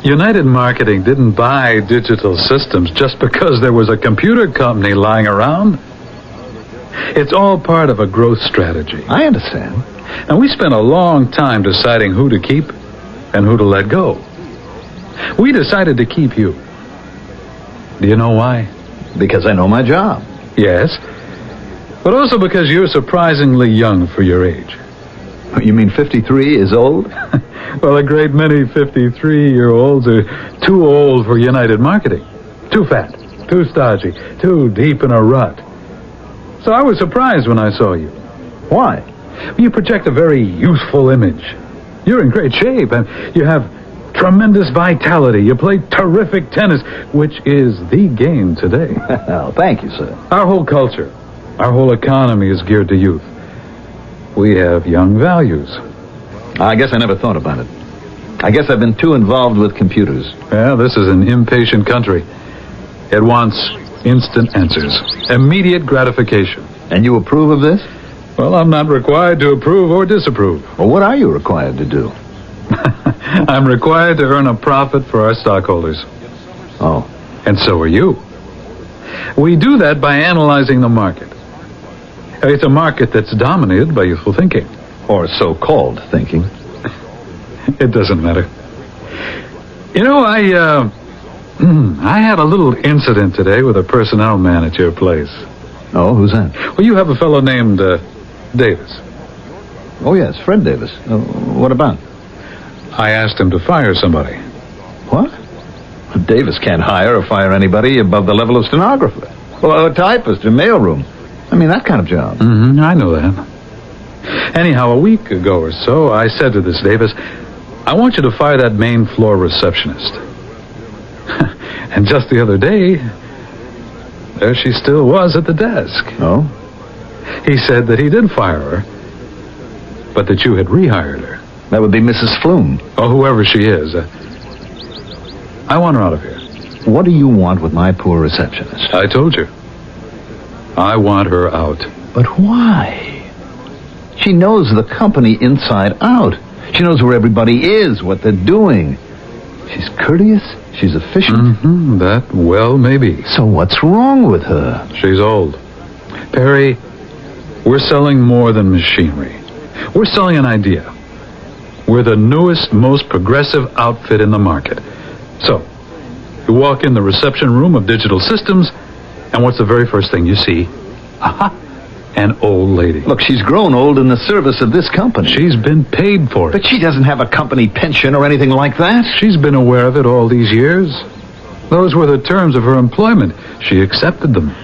United Marketing didn't buy digital systems just because there was a computer company lying around. It's all part of a growth strategy. I understand. And we spent a long time deciding who to keep and who to let go. We decided to keep you. Do you know why? Because I know my job. Yes, but also because you're surprisingly young for your age. You mean 53 is old? Well, a great many 53-year-olds are too old for United Marketing. Too fat, too stodgy, too deep in a rut. So I was surprised when I saw you. Why? You project a very youthful image. You're in great shape, and you have tremendous vitality. You play terrific tennis, which is the game today. Well, thank you, sir. Our whole culture, our whole economy is geared to youth. We have young values. I guess I never thought about it. I guess I've been too involved with computers. Yeah, this is an impatient country. It wants instant answers, immediate gratification. And you approve of this? Well, I'm not required to approve or disapprove. Well, what are you required to do? I'm required to earn a profit for our stockholders. Oh. And so are you. We do that by analyzing the market. It's a market that's dominated by youthful thinking. Or so-called thinking. It doesn't matter. You know, I had a little incident today with a personnel man at your place. Oh, who's that? Well, you have a fellow named Davis. Oh, yes, Fred Davis. What about? I asked him to fire somebody. What? Davis can't hire or fire anybody above the level of stenographer. Well, a typist, a mailroom. I mean, that kind of job. Mm-hmm, I know that. Anyhow, a week ago or so, I said to this Davis, I want you to fire that main floor receptionist. And just the other day, there she still was at the desk. Oh? He said that he did fire her, but that you had rehired her. That would be Mrs. Flume. Or whoever she is. I want her out of here. What do you want with my poor receptionist? I told you. I want her out. But why? She knows the company inside out. She knows where everybody is, what they're doing. She's courteous. She's efficient. Mm-hmm, that well may be. So what's wrong with her? She's old. Perry, we're selling more than machinery. We're selling an idea. We're the newest, most progressive outfit in the market. So, you walk in the reception room of Digital Systems, and what's the very first thing you see? Aha! An old lady. Look, she's grown old in the service of this company. She's been paid for it. But she doesn't have a company pension or anything like that. She's been aware of it all these years. Those were the terms of her employment. She accepted them.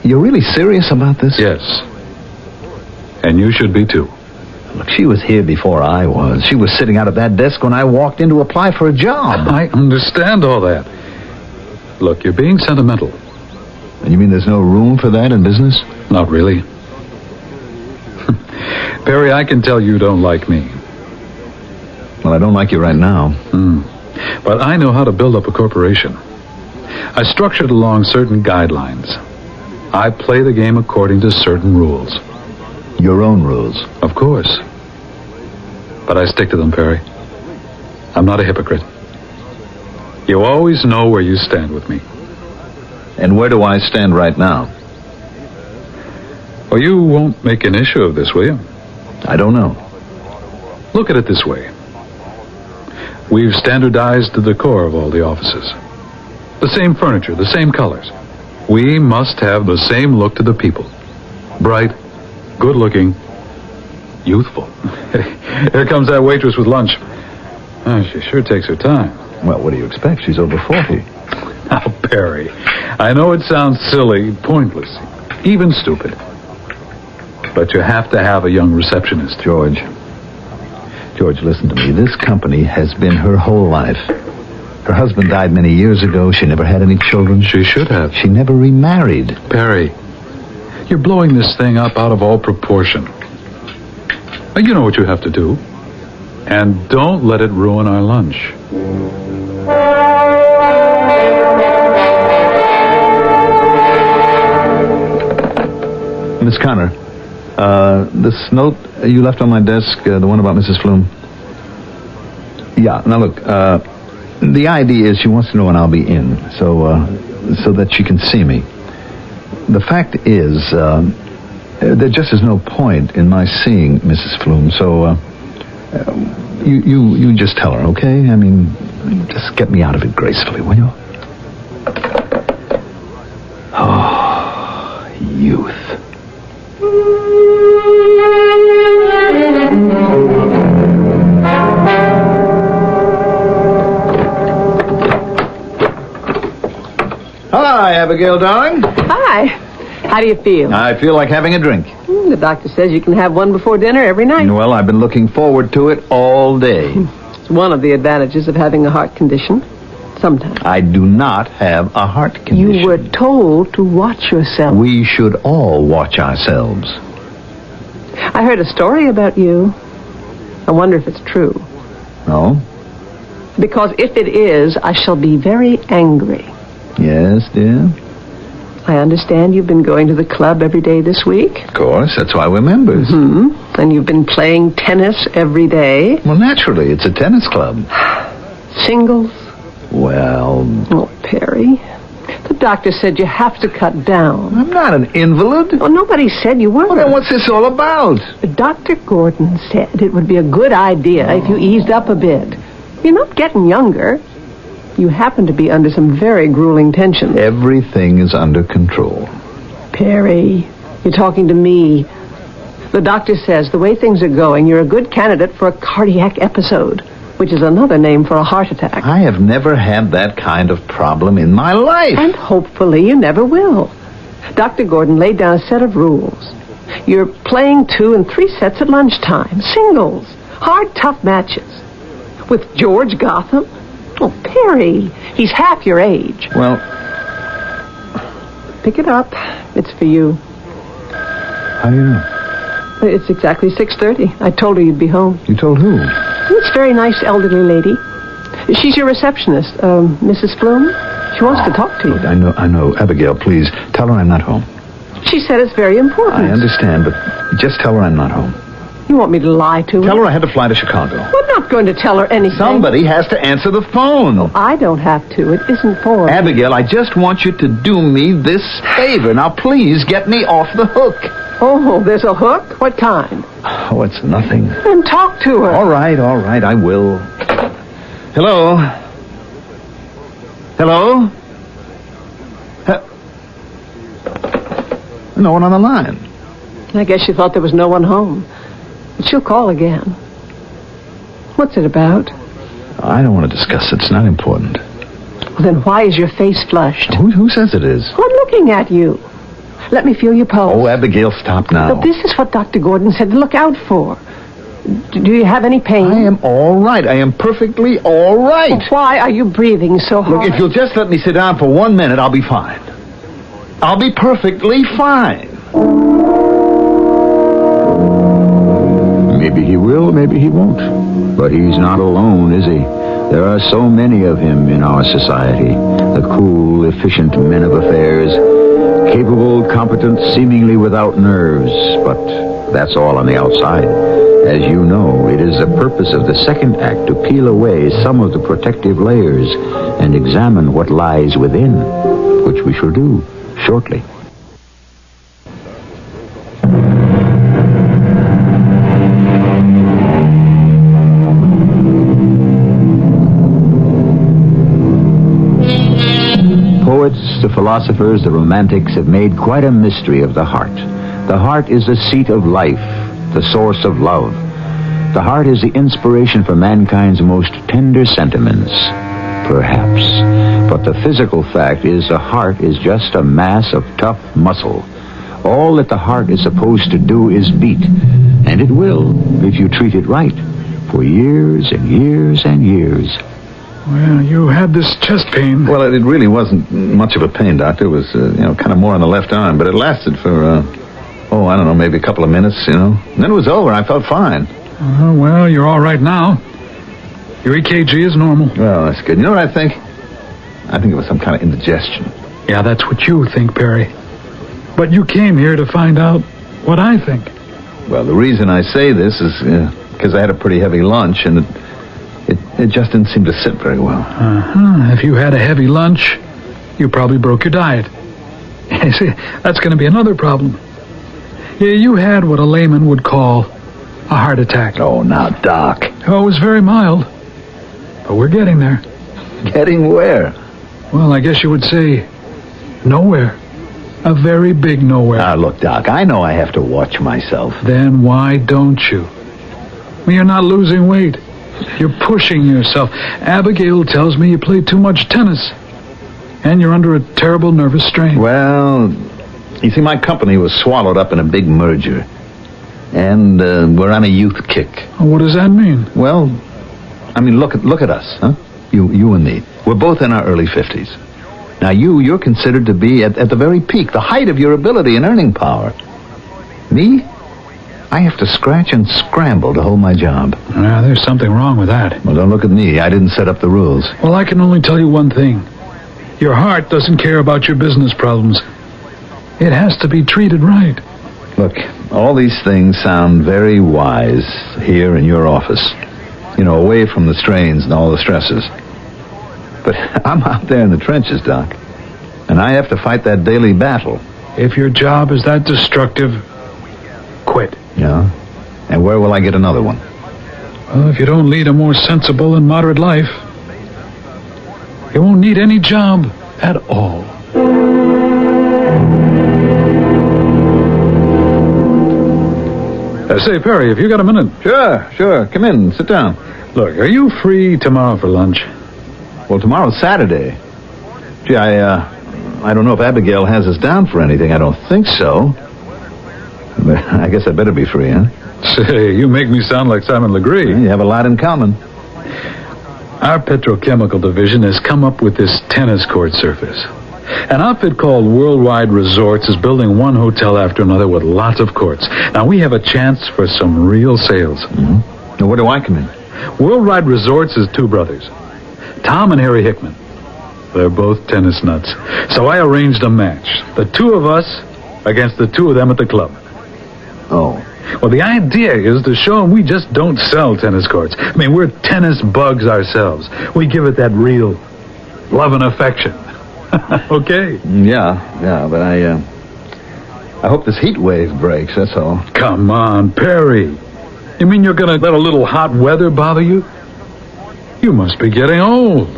You're really serious about this? Yes. And you should be, too. Look, she was here before I was. She was sitting out at that desk when I walked in to apply for a job. I understand all that. Look, you're being sentimental. And you mean there's no room for that in business? Not really. Perry, I can tell you don't like me. Well, I don't like you right now. But I know how to build up a corporation. I structure it along certain guidelines. I play the game according to certain rules. Your own rules? Of course. But I stick to them, Perry. I'm not a hypocrite. You always know where you stand with me. And where do I stand right now? Well, you won't make an issue of this, will you? I don't know. Look at it this way. We've standardized the decor of all the offices. The same furniture, the same colors. We must have the same look to the people. Bright, good-looking, youthful. Here comes that waitress with lunch. Oh, she sure takes her time. Well, what do you expect? She's over 40. Now, Perry, I know it sounds silly, pointless, even stupid. But you have to have a young receptionist. George, listen to me. This company has been her whole life. Her husband died many years ago. She never had any children. She should have. She never remarried. Perry, you're blowing this thing up out of all proportion. You know what you have to do. And don't let it ruin our lunch. Miss Connor, this note you left on my desk, the one about Mrs. Flume. Yeah, now look, the idea is she wants to know when I'll be in, so that she can see me. The fact is, there just is no point in my seeing Mrs. Flume, so you just tell her, okay? I mean, just get me out of it gracefully, will you? Oh, youth. Hi, Abigail, darling. Hi. How do you feel? I feel like having a drink. The doctor says you can have one before dinner every night. Well, I've been looking forward to it all day. It's one of the advantages of having a heart condition. Sometimes. I do not have a heart condition. You were told to watch yourself. We should all watch ourselves. I heard a story about you. I wonder if it's true. No? Because if it is, I shall be very angry. Yes, dear? I understand you've been going to the club every day this week. Of course, that's why we're members. Mm-hmm. And you've been playing tennis every day. Well, naturally, it's a tennis club. Singles? Well... Oh, Perry, the doctor said you have to cut down. I'm not an invalid. Well, nobody said you were. Well, then what's this all about? Dr. Gordon said it would be a good idea if you eased up a bit. You're not getting younger. You happen to be under some very grueling tension. Everything is under control. Perry, you're talking to me. The doctor says the way things are going, you're a good candidate for a cardiac episode, which is another name for a heart attack. I have never had that kind of problem in my life. And hopefully you never will. Dr. Gordon laid down a set of rules. You're playing 2 and 3 sets at lunchtime. Singles. Hard, tough matches. With George Gotham? Oh, Perry, he's half your age. Well... Pick it up. It's for you. How do you know? It's exactly 6:30. I told her you'd be home. You told who? This very nice elderly lady. She's your receptionist, Mrs. Flume. She wants to talk to you. I know. Abigail, please, tell her I'm not home. She said it's very important. I understand, but just tell her I'm not home. You want me to lie to her? Tell her I had to fly to Chicago. I'm not going to tell her anything. Somebody has to answer the phone. No, I don't have to. It isn't for her. Abigail, I just want you to do me this favor. Now, please get me off the hook. Oh, there's a hook? What kind? Oh, it's nothing. Then talk to her. All right, I will. Hello? Hello? No one on the line. I guess she thought there was no one home. But she'll call again. What's it about? I don't want to discuss it. It's not important. Well, then why is your face flushed? Who says it is? I'm looking at you. Let me feel your pulse. Oh, Abigail, stop now. But this is what Dr. Gordon said to look out for. Do you have any pain? I am all right. I am perfectly all right. Well, why are you breathing so hard? Look, if you'll just let me sit down for 1 minute, I'll be fine. I'll be perfectly fine. Maybe he will, maybe he won't. But he's not alone, is he? There are so many of him in our society. The cool, efficient men of affairs. Capable, competent, seemingly without nerves. But that's all on the outside. As you know, it is the purpose of the second act to peel away some of the protective layers and examine what lies within, which we shall do shortly. Poets, the philosophers, the romantics have made quite a mystery of the heart. The heart is the seat of life, the source of love. The heart is the inspiration for mankind's most tender sentiments, perhaps. But the physical fact is the heart is just a mass of tough muscle. All that the heart is supposed to do is beat, and it will, if you treat it right, for years and years and years. Well, you had this chest pain. Well, it really wasn't much of a pain, Doctor. It was, kind of more on the left arm, but it lasted for, I don't know, maybe a couple of minutes, And then it was over. I felt fine. Well, you're all right now. Your EKG is normal. Well, that's good. You know what I think? I think it was some kind of indigestion. Yeah, that's what you think, Perry. But you came here to find out what I think. Well, the reason I say this is because I had a pretty heavy lunch, and it just didn't seem to sit very well. If you had a heavy lunch, you probably broke your diet. You see, that's going to be another problem. Yeah, you had what a layman would call a heart attack. Oh, now, Doc. Oh, it was very mild. But we're getting there. Getting where? Well, I guess you would say nowhere. A very big nowhere. Now, look, Doc, I know I have to watch myself. Then why don't you? Well, you're not losing weight. You're pushing yourself. Abigail tells me you play too much tennis. And you're under a terrible nervous strain. Well, you see, my company was swallowed up in a big merger. And we're on a youth kick. What does that mean? Well, I mean, look at us, huh? You and me. We're both in our early 50s. Now, you're considered to be at the very peak, the height of your ability and earning power. Me? I have to scratch and scramble to hold my job. There's something wrong with that. Well, don't look at me. I didn't set up the rules. Well, I can only tell you one thing. Your heart doesn't care about your business problems. It has to be treated right. Look, all these things sound very wise here in your office. Away from the strains and all the stresses. But I'm out there in the trenches, Doc. And I have to fight that daily battle. If your job is that destructive, quit. Yeah? And where will I get another one? Well, if you don't lead a more sensible and moderate life, you won't need any job at all. Say, Perry, have you got a minute? Sure. Come in. Sit down. Look, are you free tomorrow for lunch? Well, tomorrow's Saturday. Gee, I don't know if Abigail has us down for anything. I don't think so. But I guess I better be free, huh? Say, you make me sound like Simon Legree. You have a lot in common. Our petrochemical division has come up with this tennis court surface. An outfit called Worldwide Resorts is building one hotel after another with lots of courts. Now, we have a chance for some real sales. Mm-hmm. Now, where do I come in? Worldwide Resorts is two brothers, Tom and Harry Hickman. They're both tennis nuts. So I arranged a match. The two of us against the two of them at the club. Oh. Well, the idea is to show them we just don't sell tennis courts. I mean, we're tennis bugs ourselves. We give it that real love and affection. Okay. Yeah, but I hope this heat wave breaks, that's all. Come on, Perry. You mean you're going to let a little hot weather bother you? You must be getting old.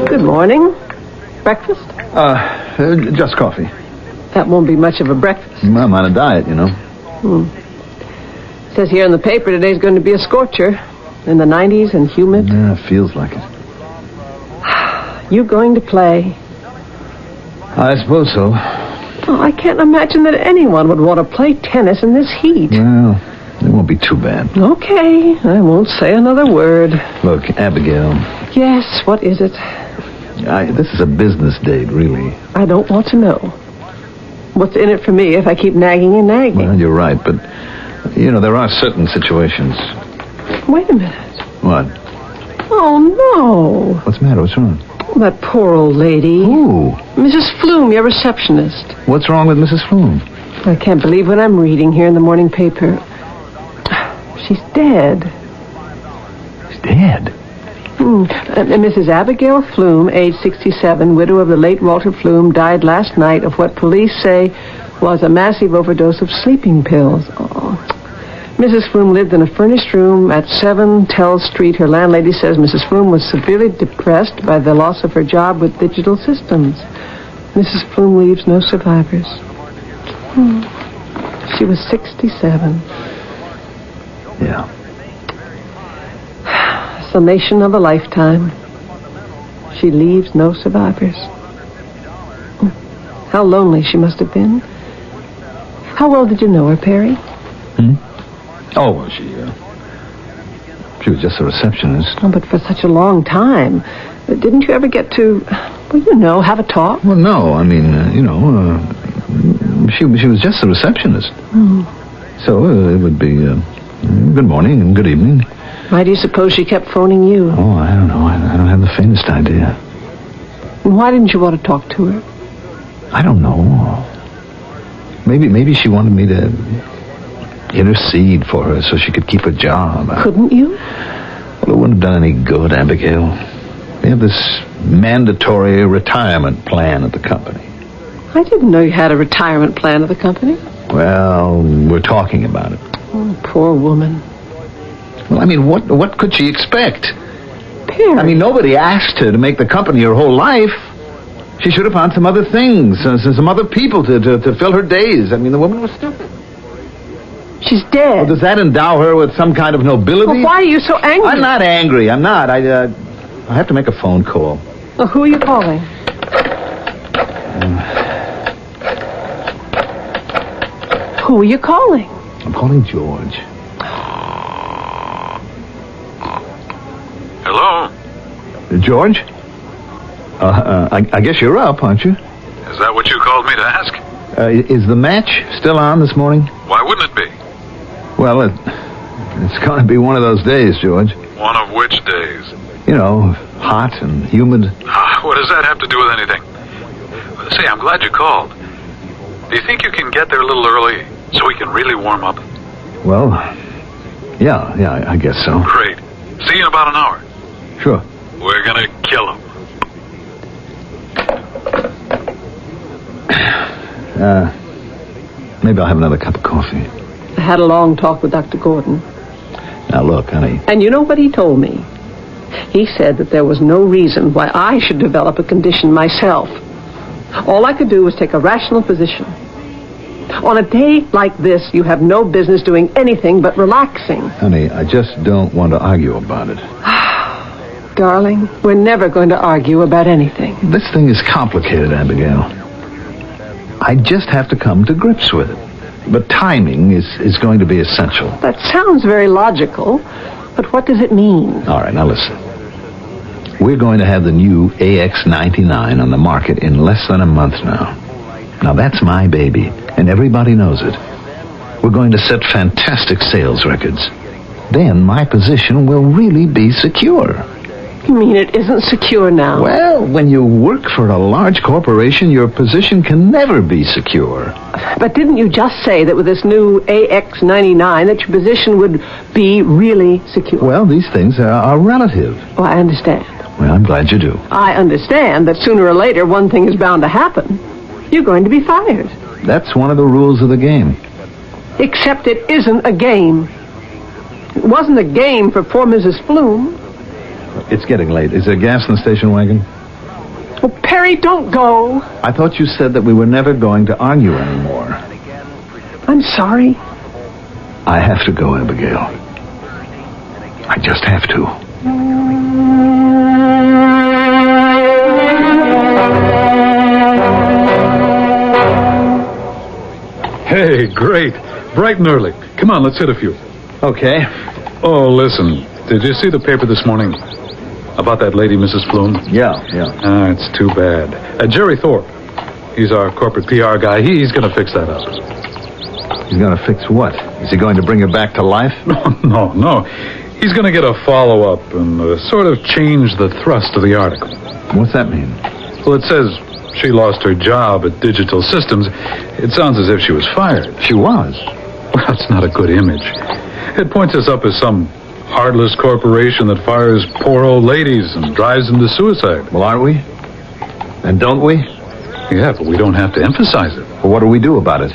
Good morning. Breakfast? Just coffee. That won't be much of a breakfast. I'm on a diet, It says here in the paper today's going to be a scorcher. In the 90s and humid. Yeah, it feels like it. You going to play? I suppose so. Oh, I can't imagine that anyone would want to play tennis in this heat. Well, it won't be too bad. Okay, I won't say another word. Look, Abigail. Yes, what is it? This is a business date, really. I don't want to know. What's in it for me if I keep nagging and nagging? Well, you're right, but, there are certain situations. Wait a minute. What? Oh, no. What's the matter? What's wrong? Oh, that poor old lady. Who? Mrs. Flume, your receptionist. What's wrong with Mrs. Flume? I can't believe what I'm reading here in the morning paper. She's dead. She's dead? Mrs. Abigail Flume, age 67, widow of the late Walter Flume, died last night of what police say was a massive overdose of sleeping pills. Oh. Mrs. Flume lived in a furnished room at 7 Tell Street. Her landlady says Mrs. Flume was severely depressed by the loss of her job with digital systems. Mrs. Flume leaves no survivors. She was 67. Yeah. Summation of a lifetime. She leaves no survivors. How lonely she must have been. How well did you know her, Perry? Oh, well, she was just a receptionist. Oh, but for such a long time. Didn't you ever get to, have a talk? Well, no, I mean, she was just a receptionist. So it would be good morning and good evening. Why do you suppose she kept phoning you? Oh, I don't know. I don't have the faintest idea. And why didn't you want to talk to her? I don't know. Maybe she wanted me to intercede for her so she could keep her job. Couldn't you? Well, it wouldn't have done any good, Abigail. We have this mandatory retirement plan at the company. I didn't know you had a retirement plan at the company. Well, we're talking about it. Oh, poor woman. Well, I mean, what could she expect? Perry. I mean, nobody asked her to make the company her whole life. She should have found some other things, some other people to fill her days. I mean, the woman was stupid. She's dead. Well, does that endow her with some kind of nobility? Well, why are you so angry? I'm not angry. I'm not. I have to make a phone call. Well, who are you calling? Who are you calling? I'm calling George. Hello? George? I guess you're up, aren't you? Is that what you called me to ask? Is the match still on this morning? Why wouldn't it be? Well, it's going to be one of those days, George. One of which days? Hot and humid. What does that have to do with anything? Say, I'm glad you called. Do you think you can get there a little early so we can really warm up? Well, yeah, I guess so. Great. See you in about an hour. Sure. We're gonna kill him. Maybe I'll have another cup of coffee. I had a long talk with Dr. Gordon. Now, look, honey. And you know what he told me? He said that there was no reason why I should develop a condition myself. All I could do was take a rational position. On a day like this, you have no business doing anything but relaxing. Honey, I just don't want to argue about it. Darling, we're never going to argue about anything. This thing is complicated, Abigail. I just have to come to grips with it. But timing is going to be essential. That sounds very logical, but what does it mean? All right, now listen. We're going to have the new AX99 on the market in less than a month now. Now, that's my baby, and everybody knows it. We're going to set fantastic sales records. Then my position will really be secure. You mean it isn't secure now? Well, when you work for a large corporation, your position can never be secure. But didn't you just say that with this new AX99 that your position would be really secure? Well, these things are relative. Oh, I understand. Well, I'm glad you do. I understand that sooner or later one thing is bound to happen. You're going to be fired. That's one of the rules of the game. Except it isn't a game. It wasn't a game for poor Mrs. Flume. It's getting late. Is there gas in the station wagon? Oh, Perry, don't go. I thought you said that we were never going to argue anymore. I'm sorry. I have to go, Abigail. I just have to. Hey, great. Bright and early. Come on, let's hit a few. Okay. Oh, listen. Did you see the paper this morning? About that lady, Mrs. Flume? Yeah. Ah, it's too bad. Jerry Thorpe. He's our corporate PR guy. He's going to fix that up. He's going to fix what? Is he going to bring her back to life? No. He's going to get a follow-up and sort of change the thrust of the article. What's that mean? Well, it says she lost her job at Digital Systems. It sounds as if she was fired. She was? Well, it's not a good image. It points us up as some heartless corporation that fires poor old ladies and drives them to suicide. Well, aren't we? And don't we? Yeah, but we don't have to emphasize it. Well, what do we do about it?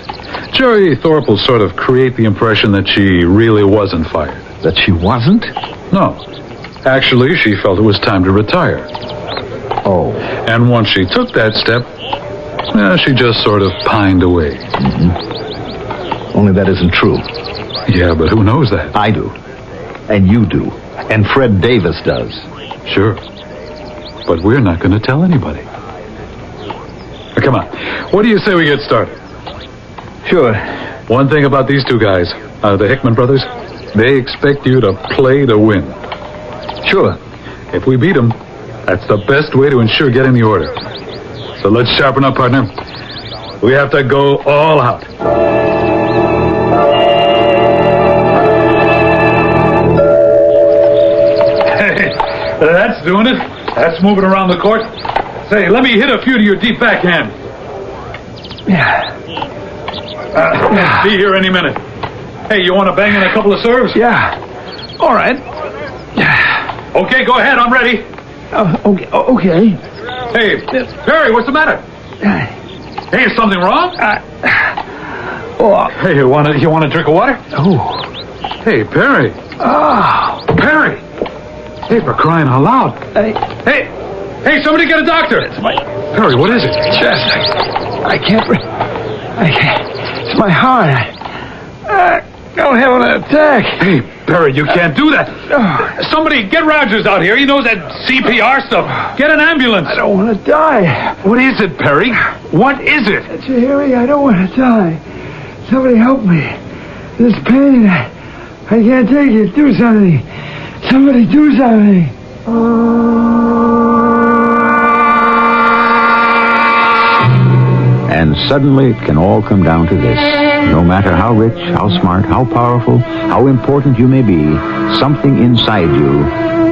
Jerry Thorpe will sort of create the impression that she really wasn't fired. That she wasn't? No. Actually, she felt it was time to retire. Oh. And once she took that step, she just sort of pined away. Mm-hmm. Only that isn't true. Yeah, but who knows that? I do. And you do. And Fred Davis does. Sure. But we're not going to tell anybody. Now, come on. What do you say we get started? Sure. One thing about these two guys, the Hickman brothers, they expect you to play to win. Sure. If we beat them, that's the best way to ensure getting the order. So let's sharpen up, partner. We have to go all out. Hey, that's doing it. That's moving around the court. Say, let me hit a few to your deep backhand. Yeah. Be here any minute. Hey, you want to bang in a couple of serves? Yeah. All right. Okay, go ahead. I'm ready. Okay. Hey, Perry, what's the matter? Hey, is something wrong? Hey, you want a drink of water? Oh. Hey, Perry. Oh. Perry. Hey, for crying out loud. Hey, somebody get a doctor. Perry, what is it? Chest. I can't. It's my heart. I don't have an attack. Hey, Perry, you can't do that. Somebody get Rogers out here. He knows that CPR stuff. Get an ambulance. I don't want to die. What is it, Perry? What is it? Did you hear me? I don't want to die. Somebody help me. This pain, I can't take it. Do something. Somebody do something. And suddenly it can all come down to this. No matter how rich, how smart, how powerful, how important you may be, something inside you,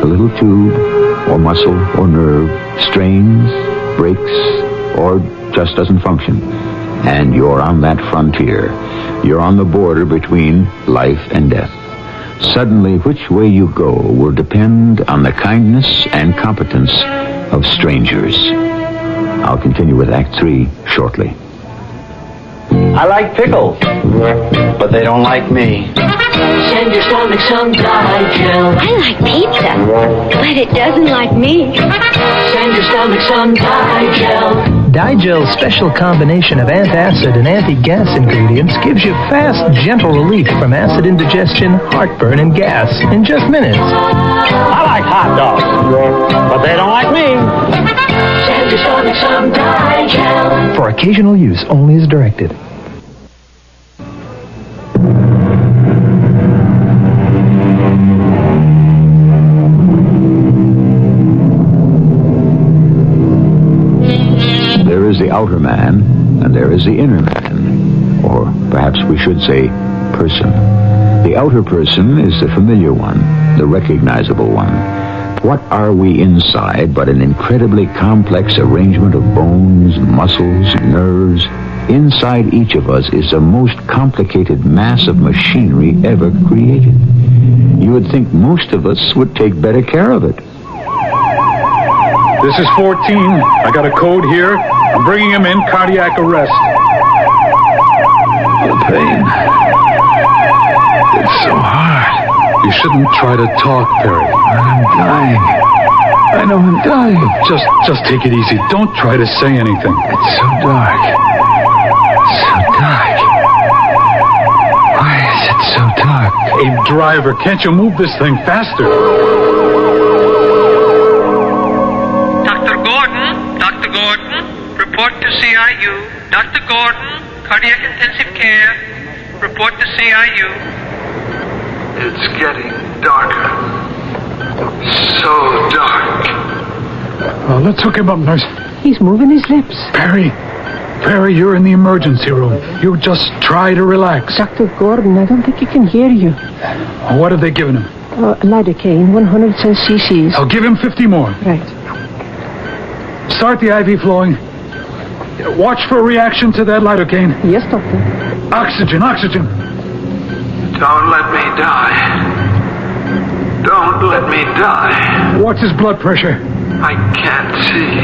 a little tube, or muscle, or nerve, strains, breaks, or just doesn't function. And you're on that frontier. You're on the border between life and death. Suddenly, which way you go will depend on the kindness and competence of strangers. I'll continue with Act 3 shortly. I like pickles, but they don't like me. Send your stomach some Digel. I like pizza, but it doesn't like me. Send your stomach some Digel. Digel's special combination of antacid and anti-gas ingredients gives you fast, gentle relief from acid indigestion, heartburn, and gas in just minutes. I like hot dogs, but they don't like me. Send your stomach some Digel. For occasional use only as directed. There is the outer man, and there is the inner man, or perhaps we should say person. The outer person is the familiar one, the recognizable one. What are we inside but an incredibly complex arrangement of bones, muscles, nerves? Inside each of us is the most complicated mass of machinery ever created. You would think most of us would take better care of it. This is 14. I got a code here. I'm bringing him in, cardiac arrest. The pain. It's so hard. You shouldn't try to talk, Perry. I'm dying. I know I'm dying. Just take it easy. Don't try to say anything. It's so dark. So dark. Why is it so dark? Hey, driver, can't you move this thing faster? Dr. Gordon, report to CIU. Dr. Gordon, cardiac intensive care. Report to CIU. It's getting darker. So dark. Oh, let's hook him up, nurse. He's moving his lips. Perry, you're in the emergency room. You just try to relax. Dr. Gordon, I don't think he can hear you. What have they given him? Lidocaine, 100 cc's. I'll give him 50 more. Right. Start the IV flowing. Watch for a reaction to that lidocaine. Yes, doctor. Oxygen. Don't let me die. Don't let me die. What's his blood pressure? I can't see.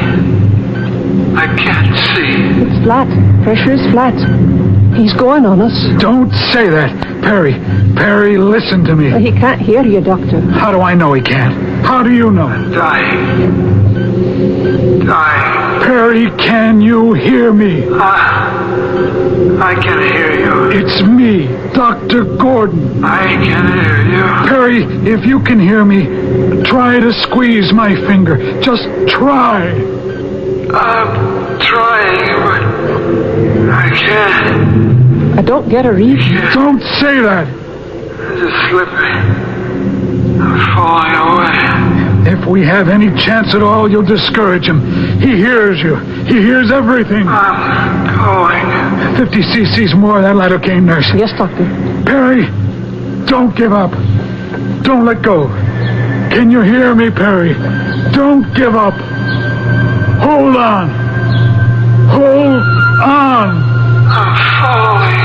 It's flat. Pressure is flat. He's going on us. Don't say that. Perry, listen to me. He can't hear you, doctor. How do I know he can't? How do you know? Dying. Perry, can you hear me? I can hear you. It's me, Dr. Gordon. I can hear you. Perry, if you can hear me, try to squeeze my finger. Just try. I'm trying, but I can't. I don't get a read. Don't say that. I'm just slipping. I'm falling away. If we have any chance at all, you'll discourage him. He hears you. He hears everything. I'm going. 50 cc's more of that lidocaine, nurse. Yes, doctor. Perry, don't give up. Don't let go. Can you hear me, Perry? Don't give up. Hold on. Hold on. I'm falling.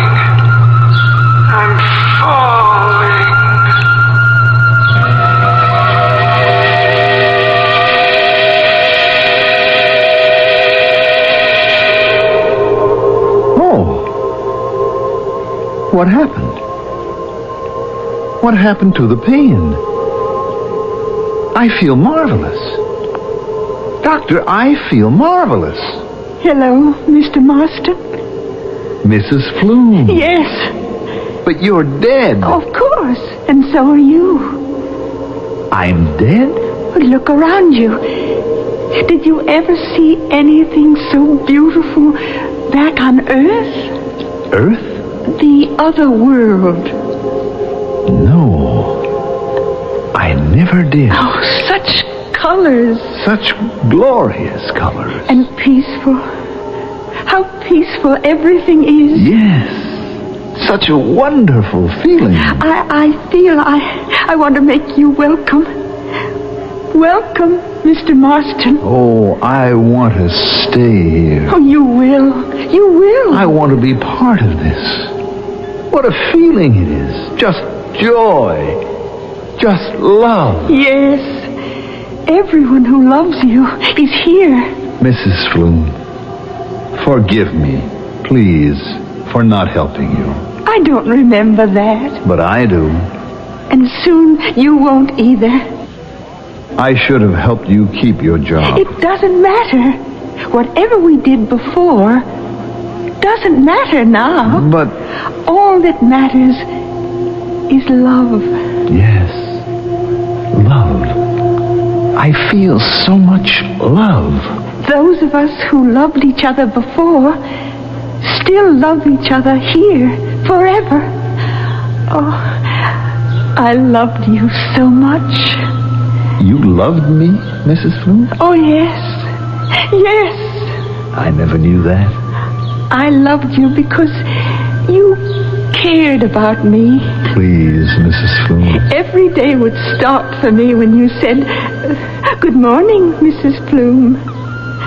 What happened? What happened to the pain? I feel marvelous. Doctor, I feel marvelous. Hello, Mr. Marston. Mrs. Flume. Yes. But you're dead. Of course. And so are you. I'm dead? But look around you. Did you ever see anything so beautiful back on Earth? Earth? The other world. No. I never did. Oh, such colors. Such glorious colors. And peaceful. How peaceful everything is. Yes. Such a wonderful feeling. I feel I want to make you welcome. Welcome, Mr. Marston. Oh, I want to stay here. Oh, you will. You will. I want to be part of this. What a feeling it is. Just joy. Just love. Yes. Everyone who loves you is here. Mrs. Flume, forgive me, please, for not helping you. I don't remember that. But I do. And soon you won't either. I should have helped you keep your job. It doesn't matter. Whatever we did before doesn't matter now. But all that matters is love. Yes, love. I feel so much love. Those of us who loved each other before still love each other here forever. Oh, I loved you so much. You loved me, Mrs. Flume? Oh, yes. Yes. I never knew that. I loved you because you cared about me. Please, Mrs. Flume. Every day would start for me when you said, "Good morning, Mrs. Flume,"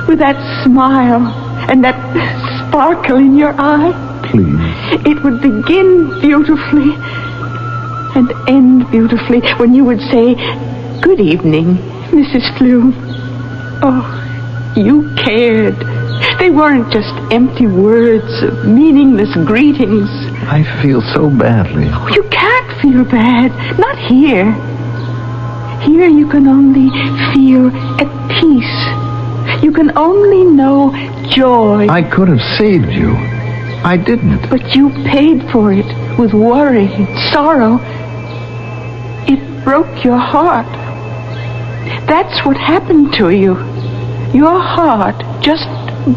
with that smile and that sparkle in your eye. Please. It would begin beautifully and end beautifully when you would say, "Good evening, Mrs. Flume." Oh, you cared. They weren't just empty words of meaningless greetings. I feel so badly. Oh, you can't feel bad. Not here. Here you can only feel at peace. You can only know joy. I could have saved you. I didn't. But you paid for it with worry and sorrow. It broke your heart. That's what happened to you. Your heart just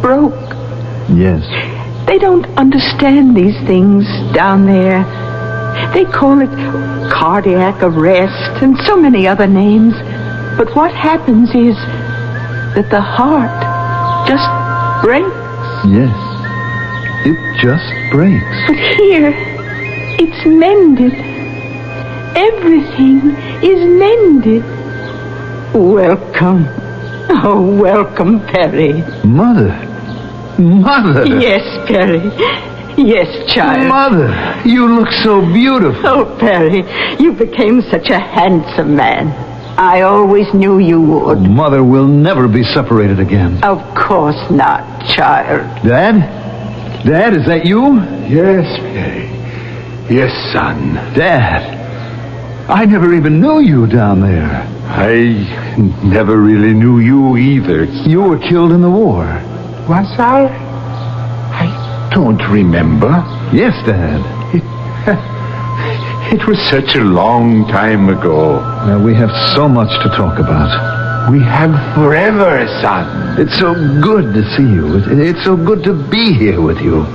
broke. Yes. They don't understand these things down there. They call it cardiac arrest and so many other names. But what happens is that the heart just breaks. Yes. It just breaks. But here, it's mended. Everything is mended. Welcome. Oh, welcome, Perry. Mother. Mother. Yes, Perry. Yes, child. Mother, you look so beautiful. Oh, Perry, you became such a handsome man. I always knew you would. Mother, we'll never be separated again. Of course not, child. Dad? Dad, is that you? Yes, Perry. Yes, son. Dad, I never even knew you down there. I never really knew you either. You were killed in the war. Was I? I don't remember. Yes, Dad. It was such a long time ago. Well, we have so much to talk about. We have forever, son. It's so good to see you. It's so good to be here with you.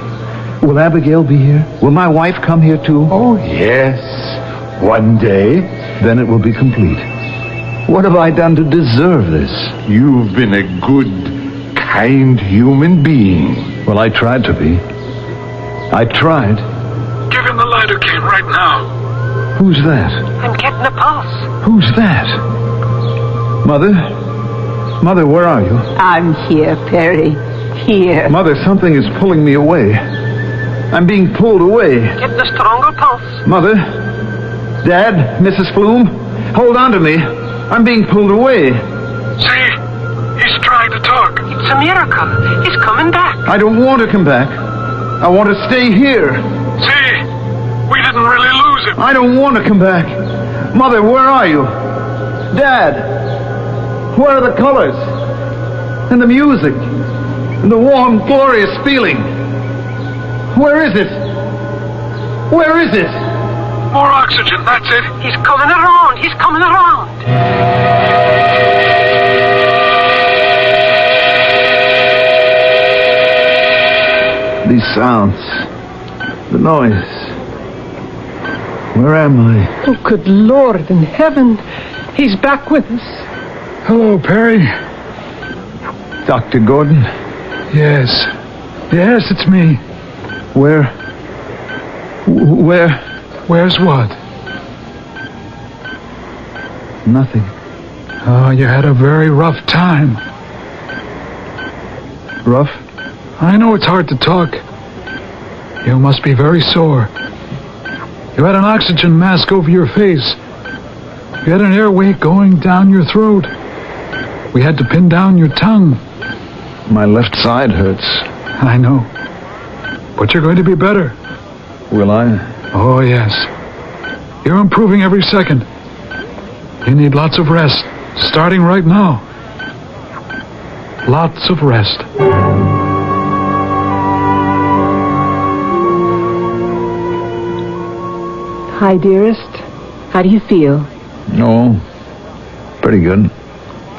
Will Abigail be here? Will my wife come here too? Oh, yes. One day. Then it will be complete. What have I done to deserve this? You've been a good, kind human being. Well, I tried to be. I tried. Give him the lidocaine right now. Who's that? I'm getting a pulse. Who's that? Mother? Mother, where are you? I'm here, Perry. Here. Mother, something is pulling me away. I'm being pulled away. Getting a stronger pulse. Mother? Dad? Mrs. Flume? Hold on to me. I'm being pulled away. See? He's trying to talk. It's a miracle. He's coming back. I don't want to come back. I want to stay here. See? We didn't really lose him. I don't want to come back. Mother, where are you? Dad? Where are the colors? And the music? And the warm, glorious feeling? Where is it? Where is it? More oxygen, that's it. He's coming around. He's coming around. These sounds. The noise. Where am I? Oh, good Lord in heaven. He's back with us. Hello, Perry. Dr. Gordon? Yes. Yes, it's me. Where? Where's what? Nothing. Oh, you had a very rough time. Rough? I know it's hard to talk. You must be very sore. You had an oxygen mask over your face. You had an airway going down your throat. We had to pin down your tongue. My left side hurts. I know. But you're going to be better. Will I? Oh, yes. You're improving every second. You need lots of rest, starting right now. Lots of rest. Hi, dearest. How do you feel? No. Pretty good.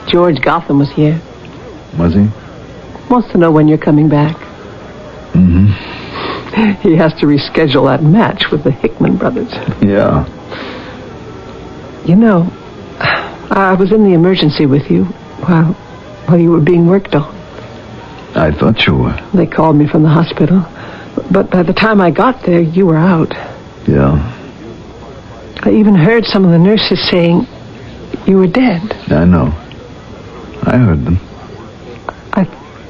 George Gotham was here. Was he? Wants to know when you're coming back. Mm-hmm. He has to reschedule that match with the Hickman brothers. Yeah. You know, I was in the emergency with you while you were being worked on. I thought you were. They called me from the hospital. But by the time I got there, you were out. Yeah. I even heard some of the nurses saying you were dead. I know. I heard them.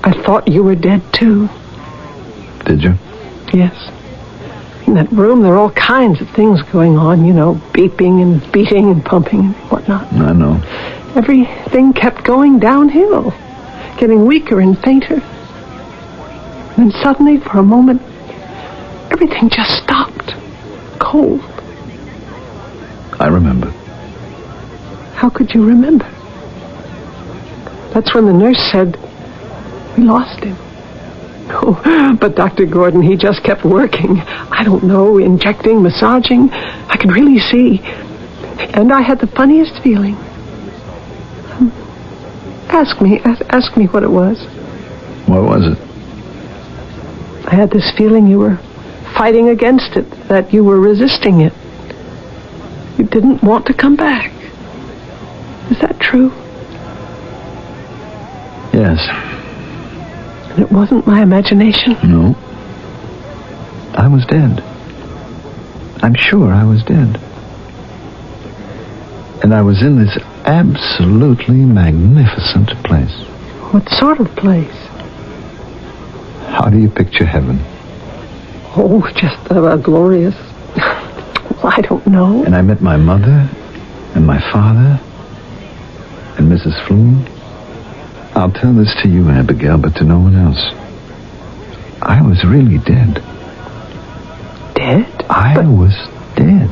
I thought you were dead, too. Did you? Yes. In that room, there are all kinds of things going on, you know, beeping and beating and pumping and whatnot. I know. Everything kept going downhill, getting weaker and fainter. And suddenly, for a moment, everything just stopped. Cold. I remember. How could you remember? That's when the nurse said, we lost him. Oh, but Dr. Gordon, he just kept working. I don't know, injecting, massaging. I could really see. And I had the funniest feeling. Ask me what it was. What was it? I had this feeling you were fighting against it, that you were resisting it. You didn't want to come back. Is that true? Yes. And it wasn't my imagination? No. I was dead. I'm sure I was dead. And I was in this absolutely magnificent place. What sort of place? How do you picture heaven? Oh, just a glorious... I don't know. And I met my mother and my father and Mrs. Flume. I'll tell this to you, Abigail, but to no one else. I was really dead. Dead? I was dead.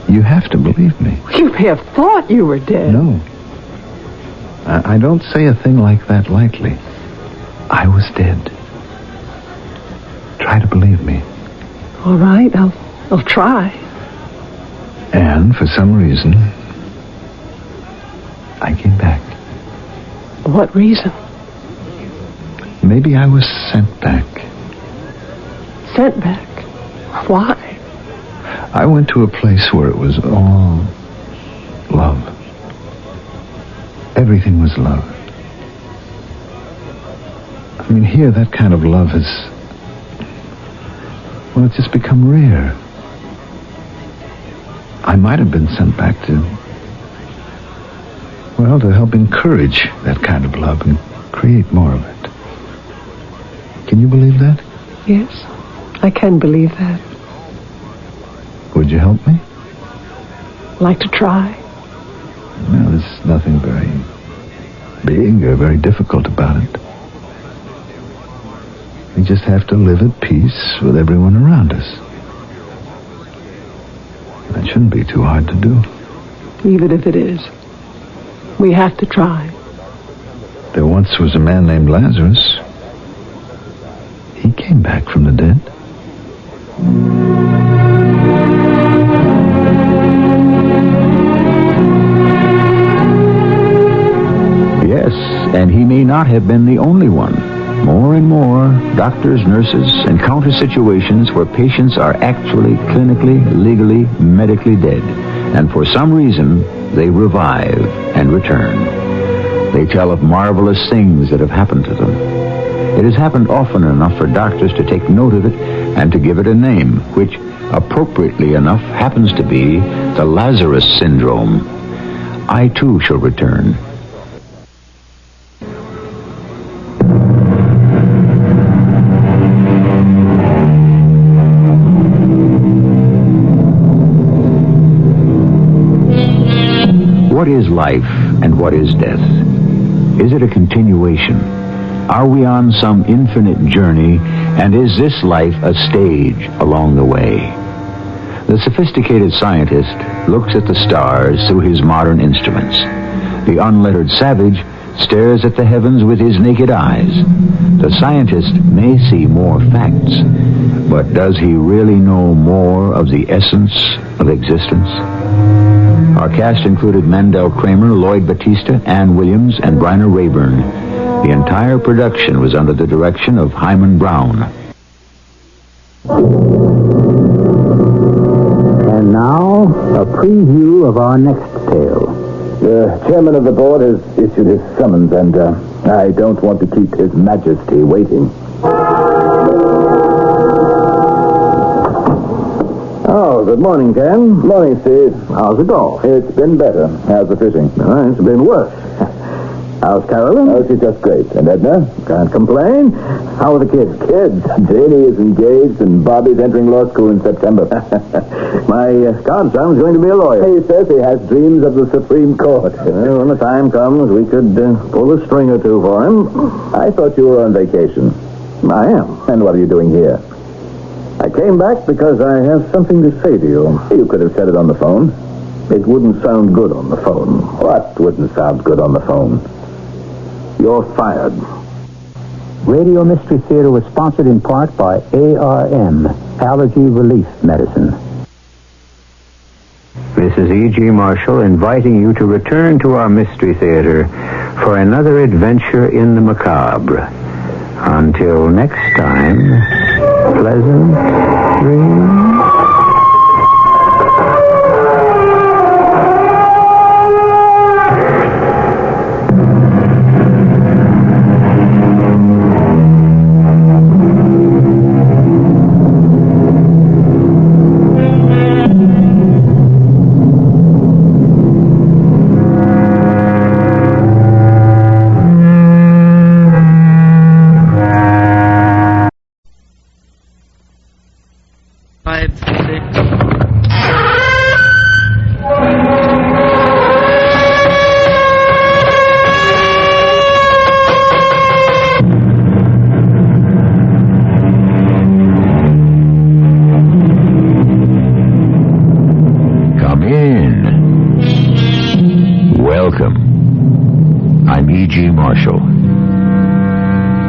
You have to believe me. You may have thought you were dead. No. I don't say a thing like that lightly. I was dead. Try to believe me. All right, I'll try. And for some reason, I came back. What reason? Maybe I was sent back. Sent back? Why? I went to a place where it was all love. Everything was love. I mean, here, that kind of love has... well, it's just become rare. I might have been sent back to... well, to help encourage that kind of love and create more of it. Can you believe that? Yes, I can believe that. Would you help me? Like to try? Well, there's nothing very big or very difficult about it. We just have to live at peace with everyone around us. That shouldn't be too hard to do. Even if it is, we have to try. There once was a man named Lazarus. He came back from the dead. Yes, and he may not have been the only one. More and more, doctors, nurses encounter situations where patients are actually clinically, legally, medically dead. And for some reason, they revive and return. They tell of marvelous things that have happened to them. It has happened often enough for doctors to take note of it and to give it a name, which, appropriately enough, happens to be the Lazarus syndrome. I, too, shall return. What is life and what is death? Is it a continuation? Are we on some infinite journey, and is this life a stage along the way? The sophisticated scientist looks at the stars through his modern instruments. The unlettered savage stares at the heavens with his naked eyes. The scientist may see more facts, but does he really know more of the essence of existence? Our cast included Mandel Kramer, Lloyd Batista, Ann Williams, and Bryna Rayburn. The entire production was under the direction of Hyman Brown. And now, a preview of our next tale. The chairman of the board has issued his summons, and I don't want to keep His Majesty waiting. Oh, good morning, Ken. Morning, Steve. How's it going? It's been better. How's the fishing? It's been worse. How's Carolyn? Oh, she's just great. And Edna? Can't complain. How are the kids? Kids? Janie is engaged, and Bobby's entering law school in September. My godson's going to be a lawyer. He says he has dreams of the Supreme Court. When the time comes, we could pull a string or two for him. I thought you were on vacation. I am. And what are you doing here? I came back because I have something to say to you. You could have said it on the phone. It wouldn't sound good on the phone. What wouldn't sound good on the phone? You're fired. Radio Mystery Theater was sponsored in part by ARM, Allergy Relief Medicine. This is E.G. Marshall inviting you to return to our Mystery Theater for another adventure in the macabre. Until next time, pleasant dreams.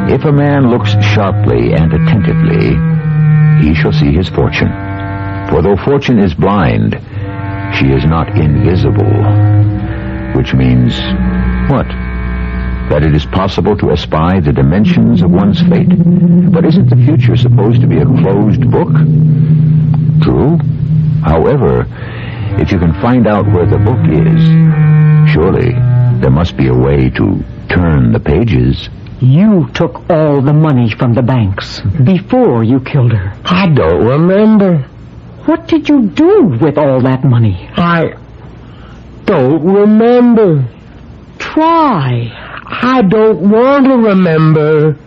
If a man looks sharply and attentively, he shall see his fortune. For though fortune is blind, she is not invisible. Which means, what? That it is possible to espy the dimensions of one's fate. But isn't the future supposed to be a closed book? True. However, if you can find out where the book is, surely there must be a way to turn the pages. You took all the money from the banks before you killed her. I don't remember. What did you do with all that money? I don't remember. Try. I don't want to remember.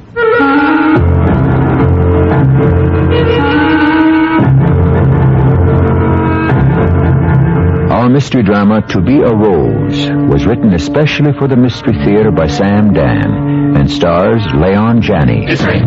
Our mystery drama, To Be a Rose, was written especially for the Mystery Theater by Sam Dan and stars Leon Janney. Yes, sir.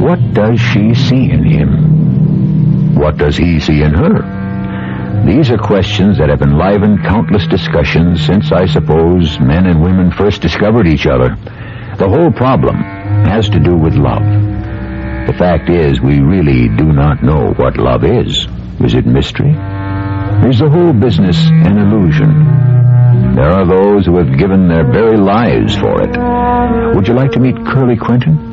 What does she see in him? What does he see in her? These are questions that have enlivened countless discussions since, I suppose, men and women first discovered each other. The whole problem has to do with love. The fact is, we really do not know what love is. Is it mystery? Is the whole business an illusion? There are those who have given their very lives for it. Would you like to meet Curly Quinton?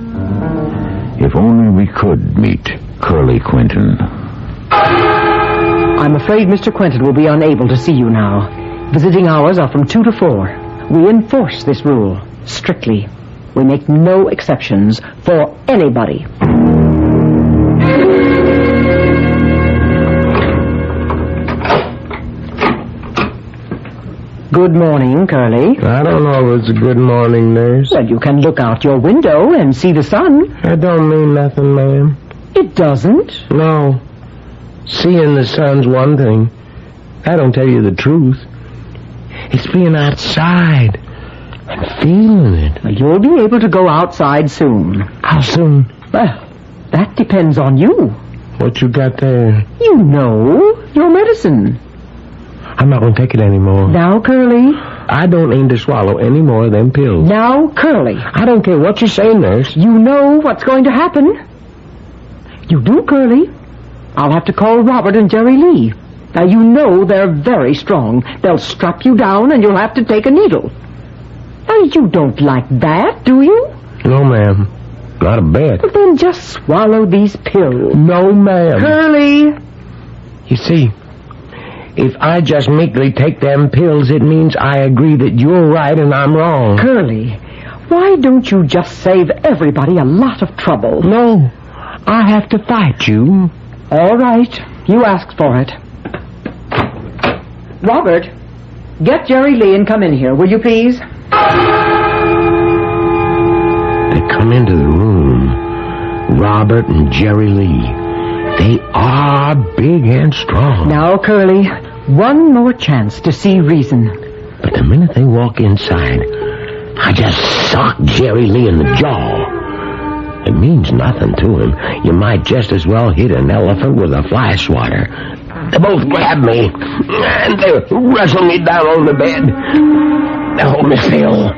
If only we could meet Curly Quinton. I'm afraid Mr. Quinton will be unable to see you now. Visiting hours are from 2 to 4. We enforce this rule strictly. We make no exceptions for anybody. Good morning, Curly. I don't know if it's a good morning, nurse. Well, you can look out your window and see the sun. That don't mean nothing, ma'am. It doesn't? No. Seeing the sun's one thing. I don't tell you the truth. It's being outside and feeling it. Well, you'll be able to go outside soon. How soon? Well, that depends on you. What you got there? You know, your medicine. I'm not going to take it anymore. Now, Curly. I don't aim to swallow any more of them pills. Now, Curly. I don't care what you say, nurse. You know what's going to happen. You do, Curly. I'll have to call Robert and Jerry Lee. Now, you know they're very strong. They'll strap you down and you'll have to take a needle. Now, you don't like that, do you? No, ma'am. Not a bit. But then just swallow these pills. No, ma'am. Curly. You see, if I just meekly take them pills, it means I agree that you're right and I'm wrong. Curly, why don't you just save everybody a lot of trouble? No, I have to fight you. All right, you asked for it. Robert, get Jerry Lee and come in here, will you please? They come into the room. Robert and Jerry Lee. They are big and strong. Now, Curly, one more chance to see reason. But the minute they walk inside, I just sock Jerry Lee in the jaw. It means nothing to him. You might just as well hit an elephant with a fly swatter. They both grab me, and they wrestle me down on the bed. They hold me still.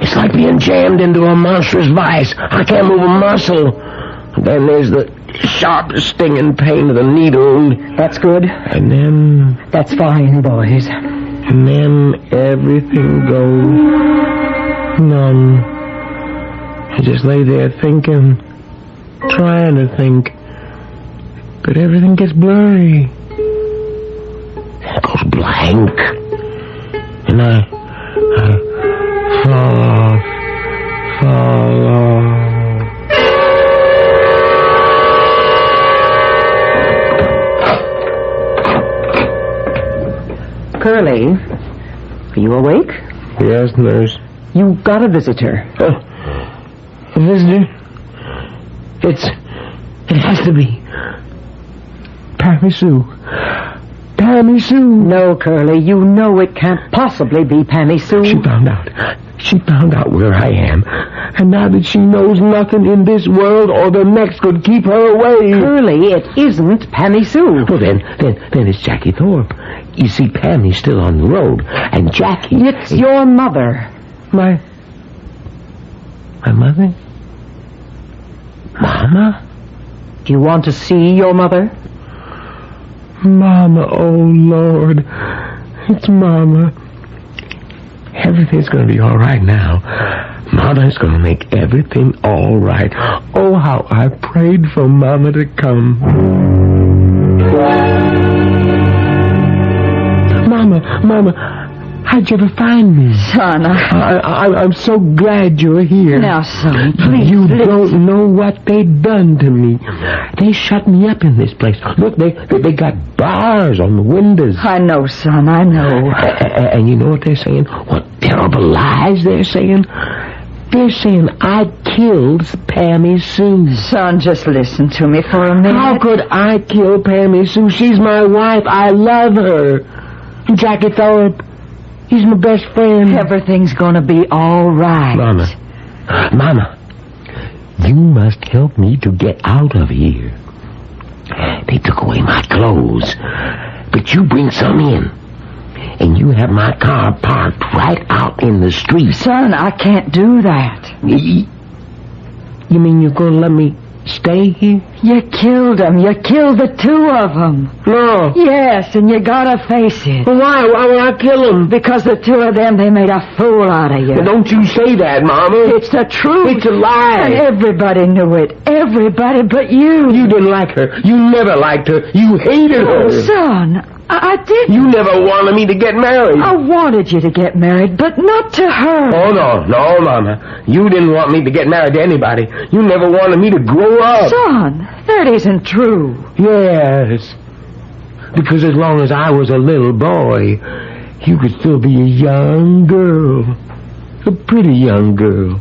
It's like being jammed into a monstrous vice. I can't move a muscle. Then there's the sharp, stinging pain of the needle. That's good. And then... That's fine, boys. And then everything goes numb. I just lay there thinking, trying to think. But everything gets blurry. It goes blank. And I fall off. Curly, are you awake? Yes, nurse. You got a visitor. A visitor? It has to be Pammy Sue. Pammy Sue. No, Curly, you know it can't possibly be Pammy Sue. She found out. She found out where I am. And now that she knows nothing in this world or the next could keep her away. Curly, it isn't Pammy Sue. Well, then it's Jackie Thorpe. You see, Pammy's still on the road. And Jackie... It's your mother. My mother? Mama? Do you want to see your mother? Mama, oh Lord. It's Mama. Everything's going to be all right now. Mama's going to make everything all right. Oh, how I prayed for Mama to come. Mama, how'd you ever find me? Son, I'm so glad you're here. Now, son, please. You don't know what they've done to me. They shut me up in this place. Look, they got bars on the windows. I know, son, I know. And you know what they're saying? What terrible lies they're saying? They're saying I killed Pammy Sue. Son, just listen to me for a minute. How could I kill Pammy Sue? She's my wife. I love her. Jackie Thorpe, he's my best friend. Everything's gonna be all right. Mama, you must help me to get out of here. They took away my clothes, but you bring some in. And you have my car parked right out in the street. Son, I can't do that. You mean you're gonna let me stay here? You killed them. You killed the two of them. No. Yes, and you gotta face it. Well, why? Why would I kill them? Because the two of them, they made a fool out of you. Well, don't you say that, Mama. It's the truth. It's a lie. And everybody knew it. Everybody but you. You didn't like her. You never liked her. You hated her. Oh, son, I didn't. You never wanted me to get married. I wanted you to get married, but not to her. Oh, no, Mama. You didn't want me to get married to anybody. You never wanted me to grow up. Son, that isn't true. Yes. Because as long as I was a little boy, you could still be a young girl. A pretty young girl.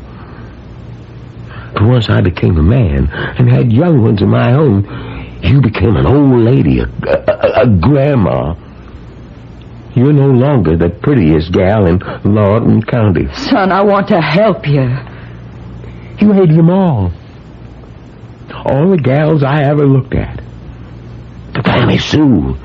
But once I became a man and had young ones of my own, you became an old lady, a grandma. You're no longer the prettiest gal in Lawton County. Son, I want to help you. You hated them all. All the gals I ever looked at. But Pammy Sue,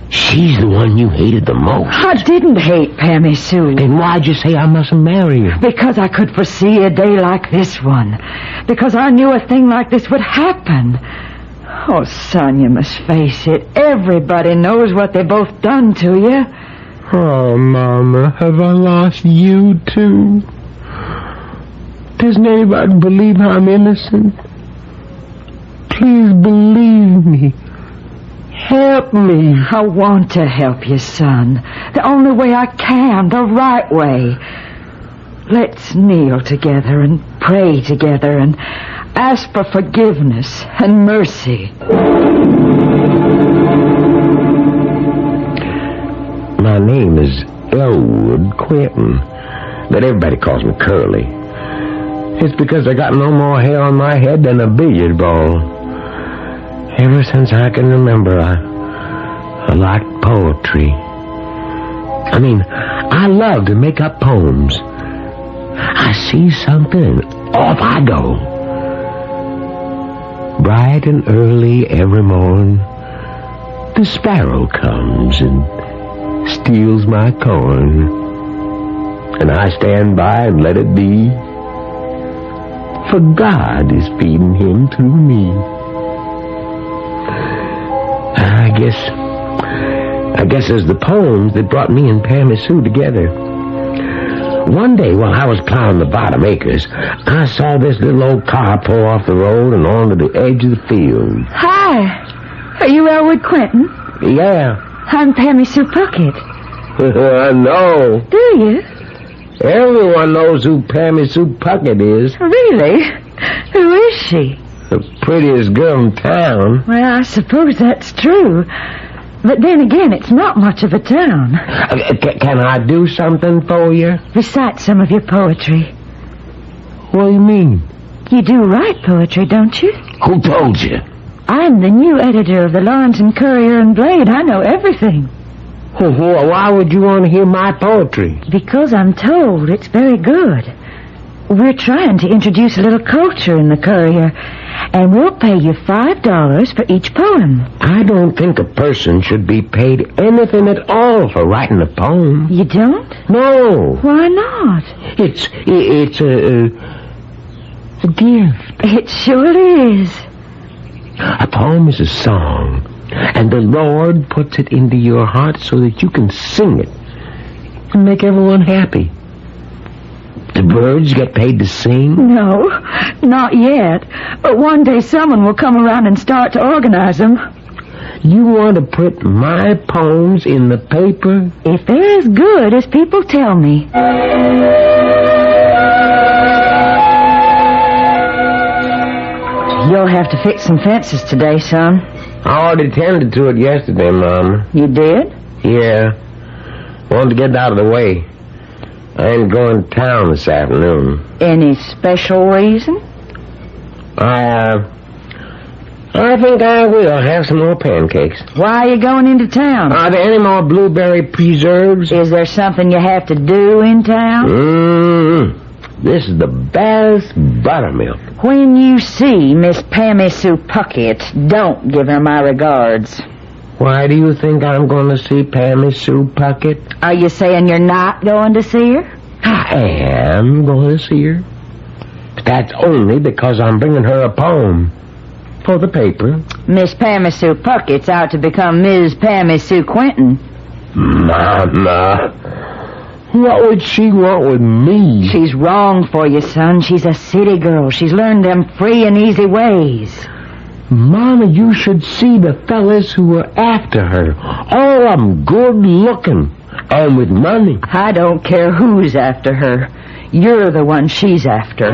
she's the one you hated the most. I didn't hate Pammy Sue. Then why'd you say I mustn't marry her? Because I could foresee a day like this one. Because I knew a thing like this would happen. Oh, son, you must face it. Everybody knows what they both done to you. Oh, Mama, have I lost you, too? Doesn't anybody believe I'm innocent? Please believe me. Help me. I want to help you, son. The only way I can, the right way. Let's kneel together and pray together and ask for forgiveness and mercy. My name is Elwood Quentin, but everybody calls me Curly. It's because I got no more hair on my head than a billiard ball. Ever since I can remember, I liked poetry. I mean, I love to make up poems. I see something and off I go. Bright and early every morn, the sparrow comes and steals my corn. And I stand by and let it be, for God is feeding him through me. I guess it's the poems that brought me and Pammy Sue together. One day while I was plowing the bottom acres, I saw this little old car pull off the road and onto the edge of the field. Hi. Are you Elwood Quentin? Yeah. I'm Pammy Sue Puckett. I know. Do you? Everyone knows who Pammy Sue Puckett is. Really? Who is she? The prettiest girl in town. Well, I suppose that's true. But then again, it's not much of a town. Can I do something for you? Recite some of your poetry. What do you mean? You do write poetry, don't you? Who told you? I'm the new editor of the Lawrence and Courier and Blade. I know everything. Why would you want to hear my poetry? Because I'm told it's very good. We're trying to introduce a little culture in the Courier, and we'll pay you $5 for each poem. I don't think a person should be paid anything at all for writing a poem. You don't? No. Why not? It's a gift. It surely is. A poem is a song, and the Lord puts it into your heart so that you can sing it and make everyone happy. The birds get paid to sing? No, not yet. But one day someone will come around and start to organize them. You want to put my poems in the paper? If they're as good as people tell me. You'll have to fix some fences today, son. I already tended to it yesterday, Mom. You did? Yeah. Wanted to get out of the way. I ain't going to town this afternoon. Any special reason? I think I will have some more pancakes. Why are you going into town? Are there any more blueberry preserves? Is there something you have to do in town? This is the best buttermilk. When you see Miss Pammy Sue Puckett, don't give her my regards. Why do you think I'm going to see Pammy Sue Puckett? Are you saying you're not going to see her? I am going to see her. But that's only because I'm bringing her a poem for the paper. Miss Pammy Sue Puckett's out to become Ms. Pammy Sue Quentin. Mama, what would she want with me? She's wrong for you, son. She's a city girl. She's learned them free and easy ways. Mama, you should see the fellas who are after her. All of them good looking and with money. I don't care who's after her. You're the one she's after.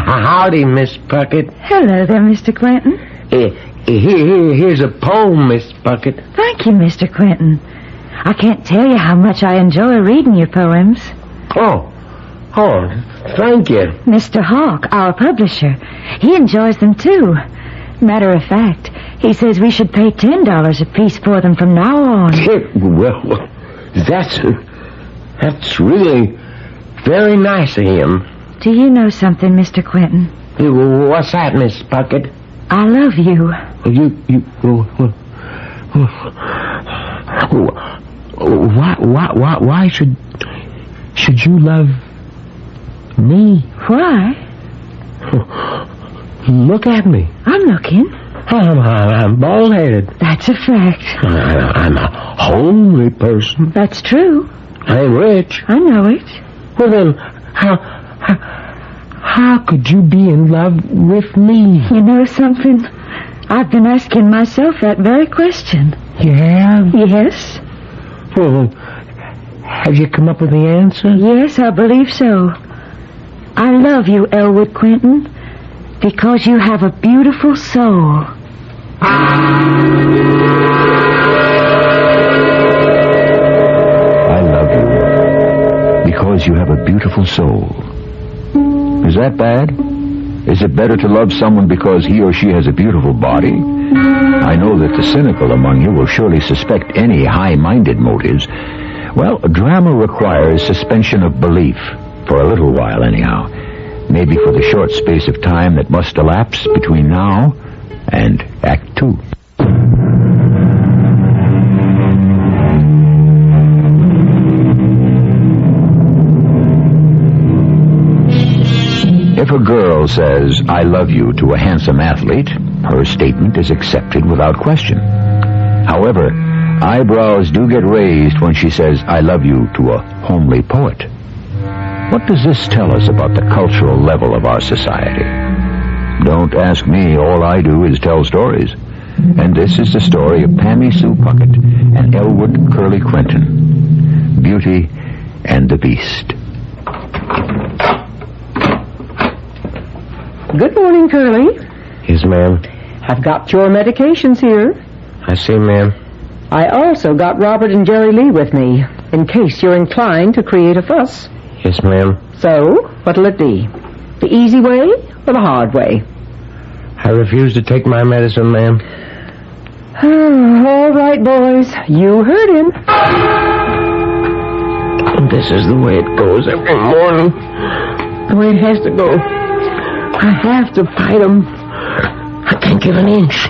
Howdy, Miss Puckett. Hello there, Mr. Quentin. Here's a poem, Miss Puckett. Thank you, Mr. Quentin. I can't tell you how much I enjoy reading your poems. Oh, thank you. Mr. Hawk, our publisher, he enjoys them too. Matter of fact, he says we should pay $10 apiece for them from now on. Well, that's really very nice of him. Do you know something, Mr. Quentin? What's that, Miss Puckett? I love you. Why should you love me? Why? Look at me. I'm looking. I'm bald-headed. That's a fact. I'm a homely person. That's true. I ain't rich. I know it. Well, then, how could you be in love with me? You know something? I've been asking myself that very question. Yeah? Yes. Well, have you come up with the answer? Yes, I believe so. I love you, Elwood Quentin, because you have a beautiful soul. I love you because you have a beautiful soul. Is that bad? Is it better to love someone because he or she has a beautiful body? I know that the cynical among you will surely suspect any high-minded motives. Well, drama requires suspension of belief, for a little while anyhow. Maybe for the short space of time that must elapse between now and Act 2. If a girl says, "I love you" to a handsome athlete, her statement is accepted without question. However, eyebrows do get raised when she says, "I love you" to a homely poet. What does this tell us about the cultural level of our society? Don't ask me. All I do is tell stories. And this is the story of Pammy Sue Puckett and Elwood Curly Quentin, Beauty and the Beast. Good morning, Curly. Yes, ma'am. I've got your medications here. I see, ma'am. I also got Robert and Jerry Lee with me, in case you're inclined to create a fuss. Yes, ma'am. So, what'll it be? The easy way or the hard way? I refuse to take my medicine, ma'am. All right, boys. You heard him. This is the way it goes every morning. The way it has to go. I have to fight them. I can't give an inch.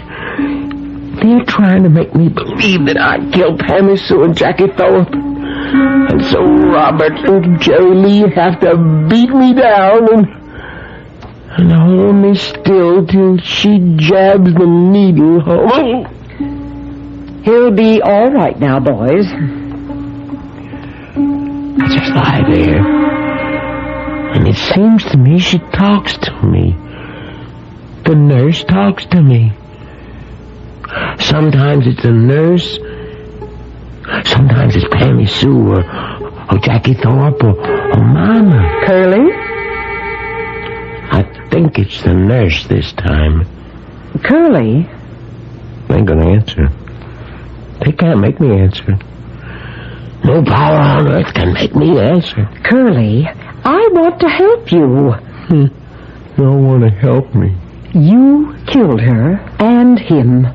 They're trying to make me believe that I killed Pammy Sue and Jackie Thorpe. And so Robert and Jerry Lee have to beat me down and hold me still till she jabs the needle home. He'll be all right now, boys. I just lie there. And it seems to me she talks to me. The nurse talks to me. Sometimes it's a nurse. Sometimes it's Pammy Sue or Jackie Thorpe or Mama. Curly? I think it's the nurse this time. Curly? They ain't gonna answer. They can't make me answer. No power on earth can make me answer. Curly, I want to help you. You don't want to help me. You killed her and him.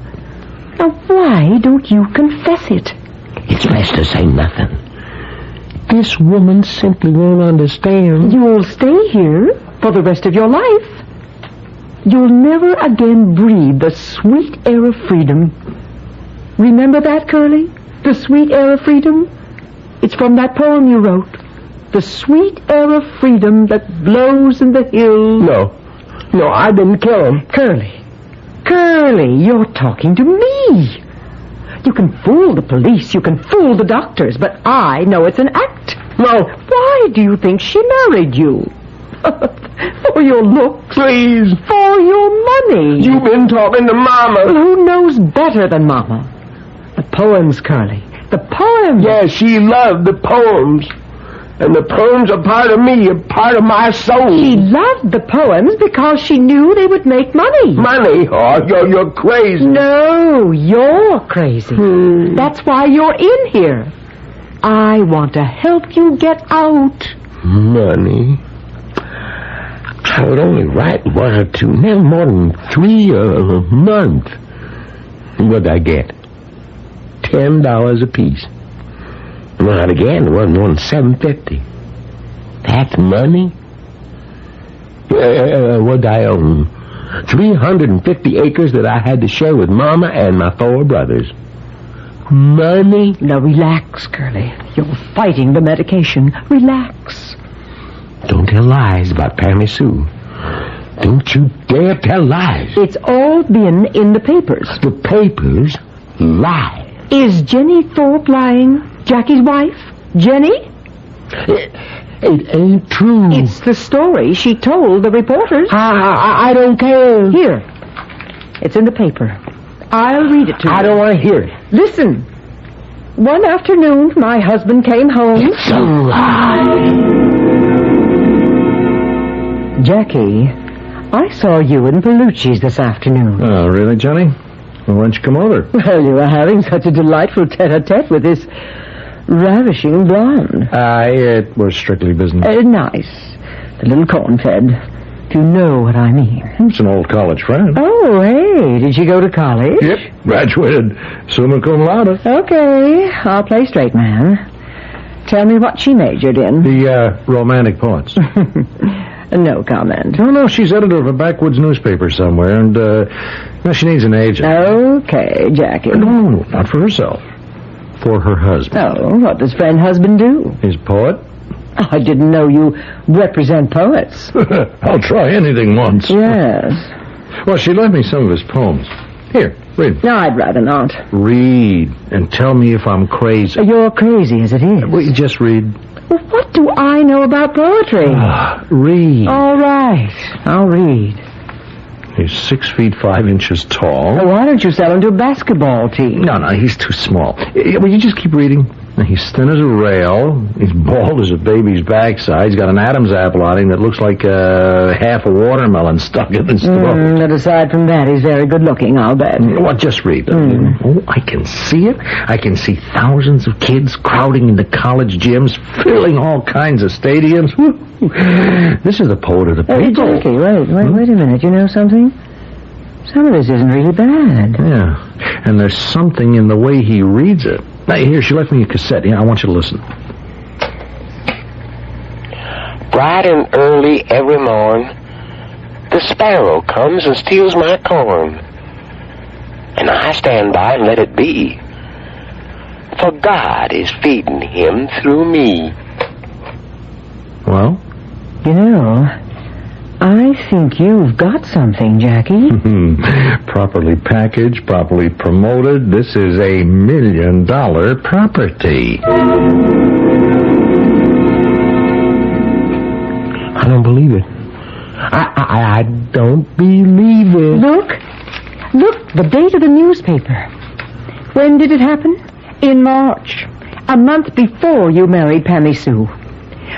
Now, why don't you confess it? It's best to say nothing. This woman simply won't understand. You'll stay here for the rest of your life. You'll never again breathe the sweet air of freedom. Remember that, Curly? The sweet air of freedom? It's from that poem you wrote. The sweet air of freedom that blows in the hills. No, I didn't kill him. Curly, you're talking to me. You can fool the police, you can fool the doctors, but I know it's an act. No. Why do you think she married you? For your looks. Please. For your money. You've been talking to Mama. Who knows better than Mama? The poems, Curly. The poems. Yes, she loved the poems. And the poems are part of me, a part of my soul. She loved the poems because she knew they would make money. Money? Oh, you're crazy. No, you're crazy. That's why you're in here. I want to help you get out. Money? I would only write one or two, never more than 3 a month. What'd I get? $10 apiece. Well, again, it wasn't more than $7.50. That's money? What'd I own? 350 acres that I had to share with Mama and my 4 brothers. Money? Now, relax, Curly. You're fighting the medication. Relax. Don't tell lies about Pammy Sue. Don't you dare tell lies. It's all been in the papers. The papers lie. Is Jenny Thorpe lying? Jackie's wife? Jenny? It ain't true. It's the story she told the reporters. I don't care. Here. It's in the paper. I'll read it to you. I don't want to hear it. Listen. One afternoon, my husband came home. It's a lie. Jackie, I saw you in Bellucci's this afternoon. Oh, really, Johnny? Well, why don't you come over? Well, you were having such a delightful tete-a-tete with this ravishing blonde. It was strictly business. Nice. The little corn-fed. You know what I mean. It's an old college friend. Oh, hey, did she go to college? Yep, graduated summa cum laude. Okay, I'll play straight man. Tell me what she majored in. The romantic poets. No comment. No, she's editor of a backwoods newspaper somewhere, and she needs an agent. Okay, Jackie. No, not for herself. For her husband. Oh, what does friend husband do? He's a poet, I didn't know you represent poets. I'll try anything once. Yes. Well, she left me some of his poems. Here, read. No, I'd rather not. Read, and tell me if I'm crazy. You're crazy as it is. Well, you just read. Well, what do I know about poetry? Read. All right, I'll read. He's 6 feet 5 inches tall. Well, why don't you sell him to a basketball team? No, he's too small. Will you just keep reading? He's thin as a rail. He's bald as a baby's backside. He's got an Adam's apple on him that looks like half a watermelon stuck in his throat. But aside from that, he's very good looking, I'll bet. Well, just read. Oh, I can see it. I can see thousands of kids crowding into college gyms, filling all kinds of stadiums. This is the poet of the people. Hey, Jackie, wait a minute. You know something? Some of this isn't really bad. Yeah, and there's something in the way he reads it. Now, here, she left me a cassette. Yeah, I want you to listen. Bright and early every morn, the sparrow comes and steals my corn. And I stand by and let it be, for God is feeding him through me. Well? You know, I think you've got something, Jackie. Properly packaged, properly promoted. This is $1 million property. I don't believe it. I don't believe it. Look, the date of the newspaper. When did it happen? In March. A month before you married Pammy Sue.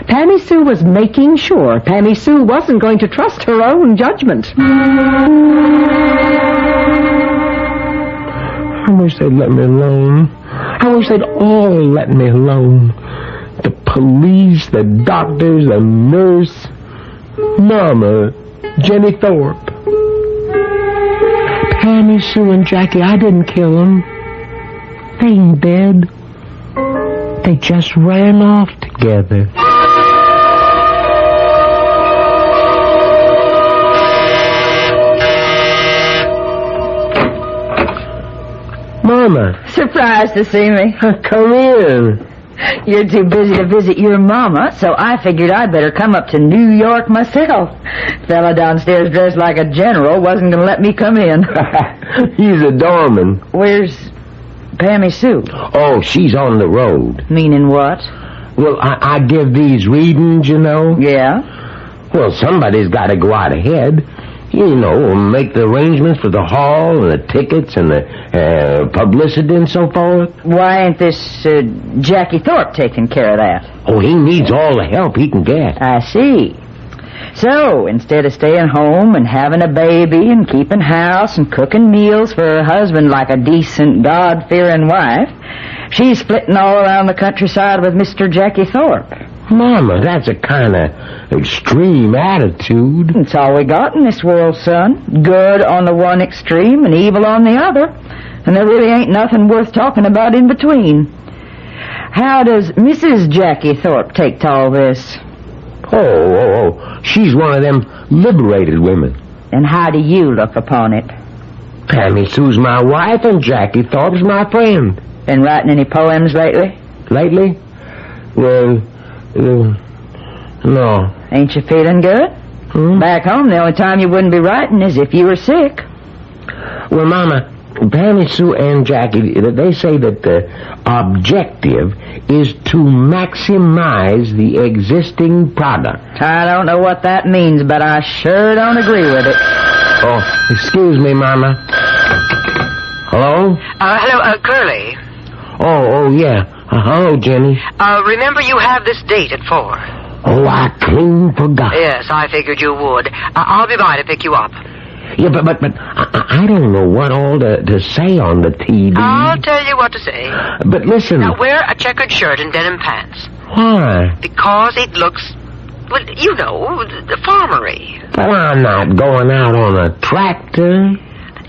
Pammy Sue was making sure Pammy Sue wasn't going to trust her own judgment. I wish they'd let me alone. I wish they'd all let me alone. The police, the doctors, the nurse, Mama, Jenny Thorpe. Pammy Sue and Jackie, I didn't kill them. They ain't dead. They just ran off together. Mama. Surprised to see me. Come in. You're too busy to visit your mama, so I figured I'd better come up to New York myself. Fella downstairs dressed like a general wasn't going to let me come in. He's a doorman. Where's Pammy Sue? Oh, she's on the road. Meaning what? Well, I give these readings, you know. Yeah? Well, somebody's got to go out ahead. You know, make the arrangements for the hall and the tickets and the publicity and so forth. Why ain't this Jackie Thorpe taking care of that? Oh, he needs all the help he can get. I see. So, instead of staying home and having a baby and keeping house and cooking meals for her husband like a decent, God-fearing wife, she's flitting all around the countryside with Mr. Jackie Thorpe. Mama, that's a kind of extreme attitude. It's all we got in this world, son. Good on the one extreme and evil on the other. And there really ain't nothing worth talking about in between. How does Mrs. Jackie Thorpe take to all this? Oh, she's one of them liberated women. And how do you look upon it? Pammy Sue's my wife and Jackie Thorpe's my friend. Been writing any poems lately? Lately? Well, no. Ain't you feeling good? Back home, the only time you wouldn't be writing is if you were sick. Well, Mama, Pammy Sue and Jackie, they say that the objective is to maximize the existing product. I don't know what that means, but I sure don't agree with it. Oh, excuse me, Mama. Hello? Hello, Curly. Oh, yeah. Hello, Jenny. Remember you have this date at 4. Oh, I clean forgot. Yes, I figured you would. I'll be by to pick you up. Yeah, but I don't know what all to say on the TV. I'll tell you what to say. But listen. Now, wear a checkered shirt and denim pants. Why? Because it looks, well, you know, farmery. Well, I'm not going out on a tractor.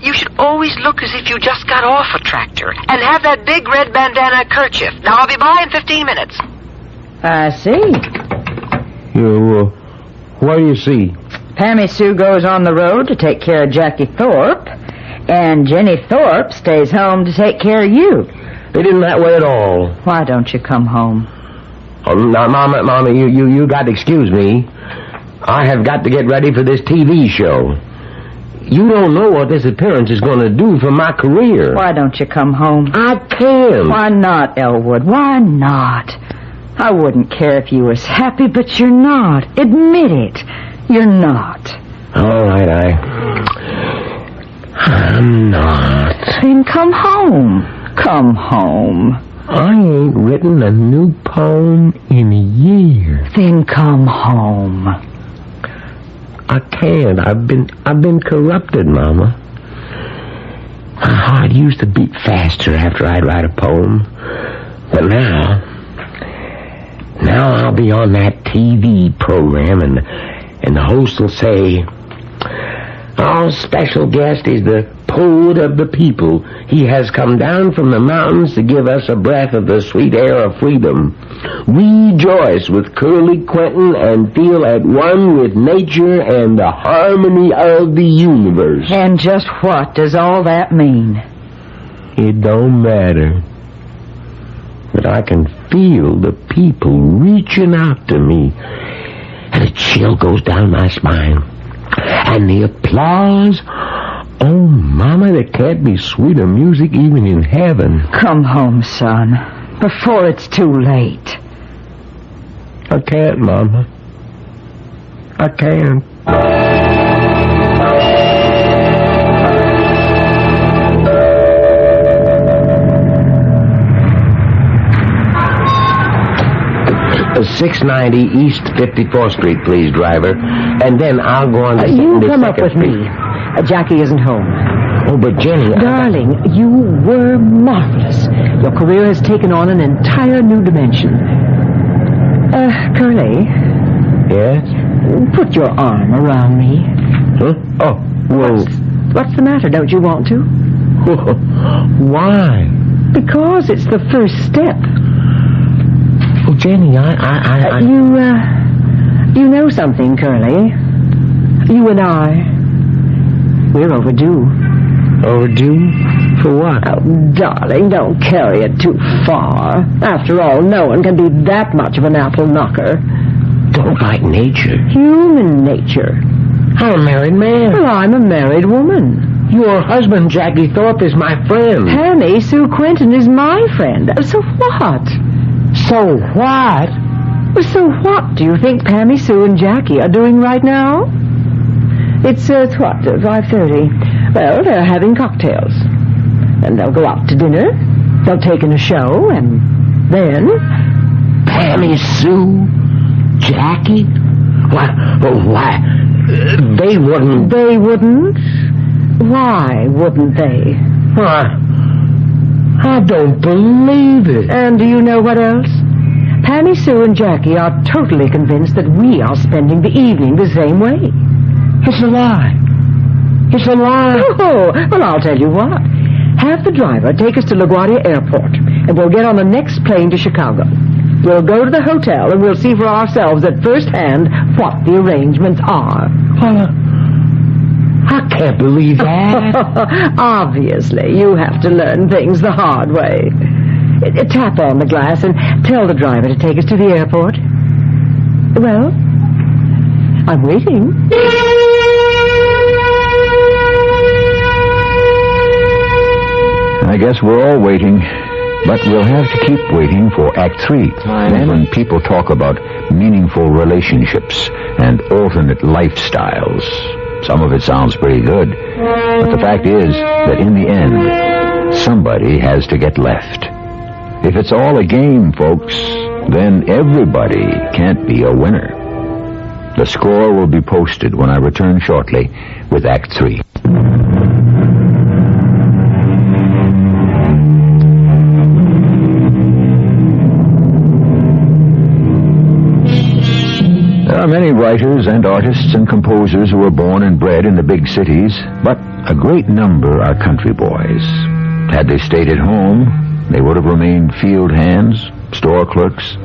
You should always look as if you just got off a tractor. And have that big red bandana kerchief. Now, I'll be by in 15 minutes. I see. What do you see? Pammy Sue goes on the road to take care of Jackie Thorpe, and Jenny Thorpe stays home to take care of you. It isn't that way at all. Why don't you come home? Oh, now, Mama, you got to excuse me. I have got to get ready for this TV show. You don't know what this appearance is going to do for my career. Why don't you come home? I can't. Why not, Elwood? Why not? I wouldn't care if you was happy, but you're not. Admit it. You're not. All right, I'm not. Then come home. Come home. I ain't written a new poem in a year. Then come home. I can't. I've been corrupted, Mama. My heart used to beat faster after I'd write a poem. But now I'll be on that TV program and the host will say, our special guest is the poet of the people. He has come down from the mountains to give us a breath of the sweet air of freedom. Rejoice with Curly Quentin and feel at one with nature and the harmony of the universe. And just what does all that mean? It don't matter. But I can feel the people reaching out to me, and a chill goes down my spine. And the applause, oh, Mama, there can't be sweeter music even in heaven. Come home, son, before it's too late. I can't, Mama. I can't. The 690 East 54th Street, please, driver. And then I'll go on to You come up 72nd with Street. me. Jackie isn't home. Oh, but Jenny... Darling, you were marvelous. Your career has taken on an entire new dimension. Curly. Yes? Put your arm around me. Huh? Oh, whoa. What's the matter? Don't you want to? Why? Because it's the first step. Oh, Jenny, You know something, Curly. You and I, we're overdue. Overdue? For what? Oh, darling, don't carry it too far. After all, no one can be that much of an apple knocker. Don't like nature. Human nature. I'm a married man. Well, I'm a married woman. Your husband, Jackie Thorpe, is my friend. Pammy Sue Quentin is my friend. So what? So what? Well, so what do you think Pammy Sue and Jackie are doing right now? It's, 5:30. Well, they're having cocktails. And they'll go out to dinner. They'll take in a show, and then... Pammy Sue? Jackie? Why? They wouldn't... They wouldn't? Why wouldn't they? Why? I don't believe it. And do you know what else? Pammy Sue and Jackie are totally convinced that we are spending the evening the same way. It's a lie. It's a lie. Oh, well, I'll tell you what. Have the driver take us to LaGuardia Airport, and we'll get on the next plane to Chicago. We'll go to the hotel, and we'll see for ourselves at first hand what the arrangements are. I can't believe that. Obviously, you have to learn things the hard way. Tap on the glass and tell the driver to take us to the airport. Well, I'm waiting. I guess we're all waiting, but we'll have to keep waiting for Act 3. Then when people talk about meaningful relationships and alternate lifestyles, some of it sounds pretty good. But the fact is that in the end, somebody has to get left. If it's all a game, folks, then everybody can't be a winner. The score will be posted when I return shortly with Act 3. There are many writers and artists and composers who were born and bred in the big cities, but a great number are country boys. Had they stayed at home, they would have remained field hands, store clerks.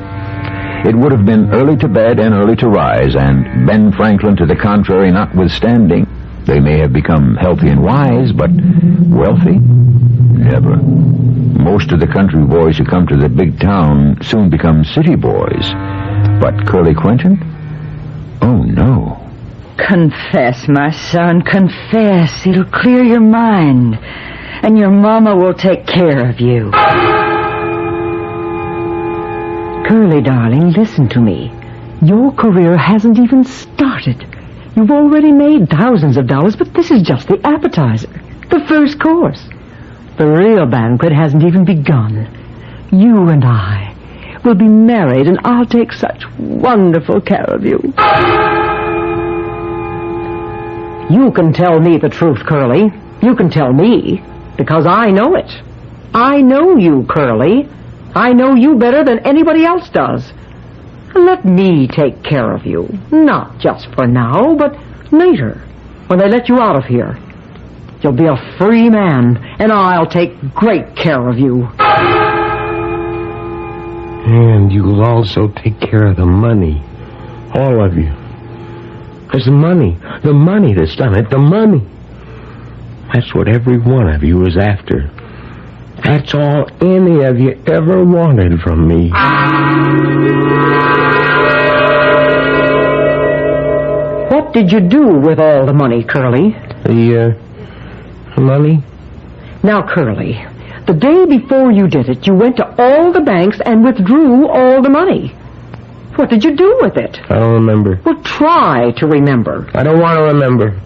It would have been early to bed and early to rise, and Ben Franklin to the contrary notwithstanding. They may have become healthy and wise, but wealthy? Never. Most of the country boys who come to the big town soon become city boys. But Curly Quentin? Oh, no. Confess, my son, confess. It'll clear your mind. And your mama will take care of you. Curly, darling, listen to me. Your career hasn't even started. You've already made thousands of dollars, but this is just the appetizer, the first course. The real banquet hasn't even begun. You and I will be married, and I'll take such wonderful care of you. You can tell me the truth, Curly. You can tell me, because I know it. I know you, Curly. I know you better than anybody else does. Let me take care of you. Not just for now, but later, when they let you out of here. You'll be a free man, and I'll take great care of you. And you'll also take care of the money. All of you. It's the money that's done it, the money. That's what every one of you is after. That's all any of you ever wanted from me. What did you do with all the money, Curly? The money? Now, Curly, the day before you did it, you went to all the banks and withdrew all the money. What did you do with it? I don't remember. Well, try to remember. I don't want to remember.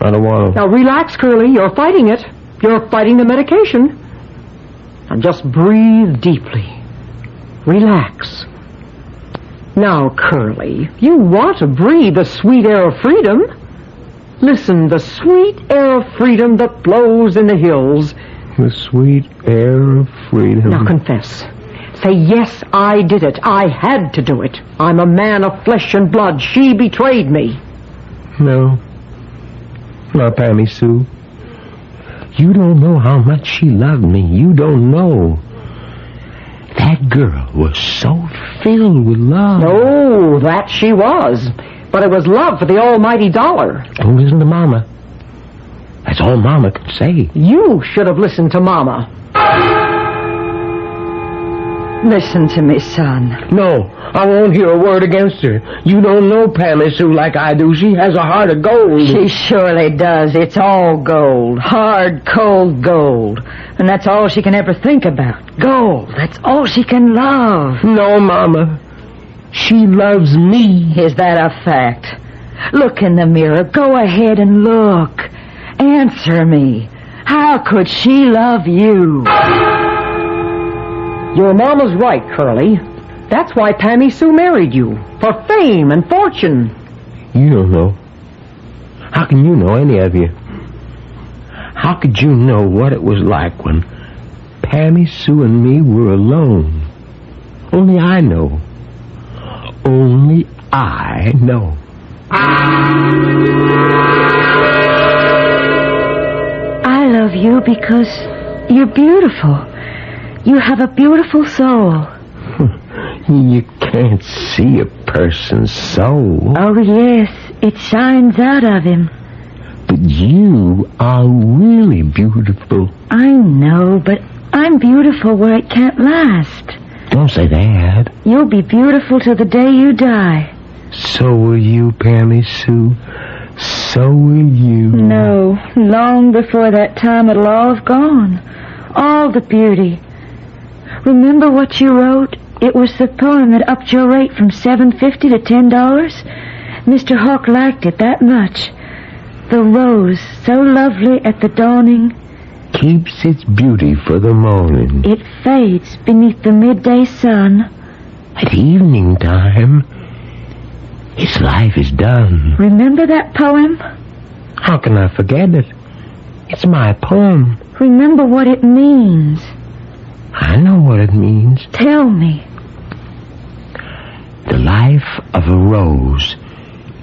I don't want to. Now, relax, Curly. You're fighting it. You're fighting the medication. Now, just breathe deeply. Relax. Now, Curly, you want to breathe the sweet air of freedom. Listen, the sweet air of freedom that blows in the hills. The sweet air of freedom. Now, confess. Say, yes, I did it. I had to do it. I'm a man of flesh and blood. She betrayed me. No. Not Pammy Sue. You don't know how much she loved me. You don't know. That girl was so filled with love. Oh, that she was. But it was love for the almighty dollar. Don't listen to Mama. That's all Mama can say. You should have listened to Mama. Listen to me, son. No, I won't hear a word against her. You don't know Pammy Sue like I do. She has a heart of gold. She surely does. It's all gold. Hard, cold gold. And that's all she can ever think about. Gold. That's all she can love. No, Mama. She loves me. Is that a fact? Look in the mirror. Go ahead and look. Answer me. How could she love you? Your mama's right, Curly. That's why Pammy Sue married you. For fame and fortune. You don't know. How can you know, any of you? How could you know what it was like when Pammy Sue and me were alone? Only I know. Only I know. I love you because you're beautiful. You have a beautiful soul. You can't see a person's soul. Oh, yes. It shines out of him. But you are really beautiful. I know, but I'm beautiful where it can't last. Don't say that. You'll be beautiful till the day you die. So will you, Pammy Sue. So will you. No, long before that time it'll all have gone. All the beauty. Remember what you wrote? It was the poem that upped your rate from $7.50 to $10. Mr. Hawk liked it that much. The rose, so lovely at the dawning, keeps its beauty for the morning. It fades beneath the midday sun. At evening time, its life is done. Remember that poem? How can I forget it? It's my poem. Remember what it means. I know what it means. Tell me. The life of a rose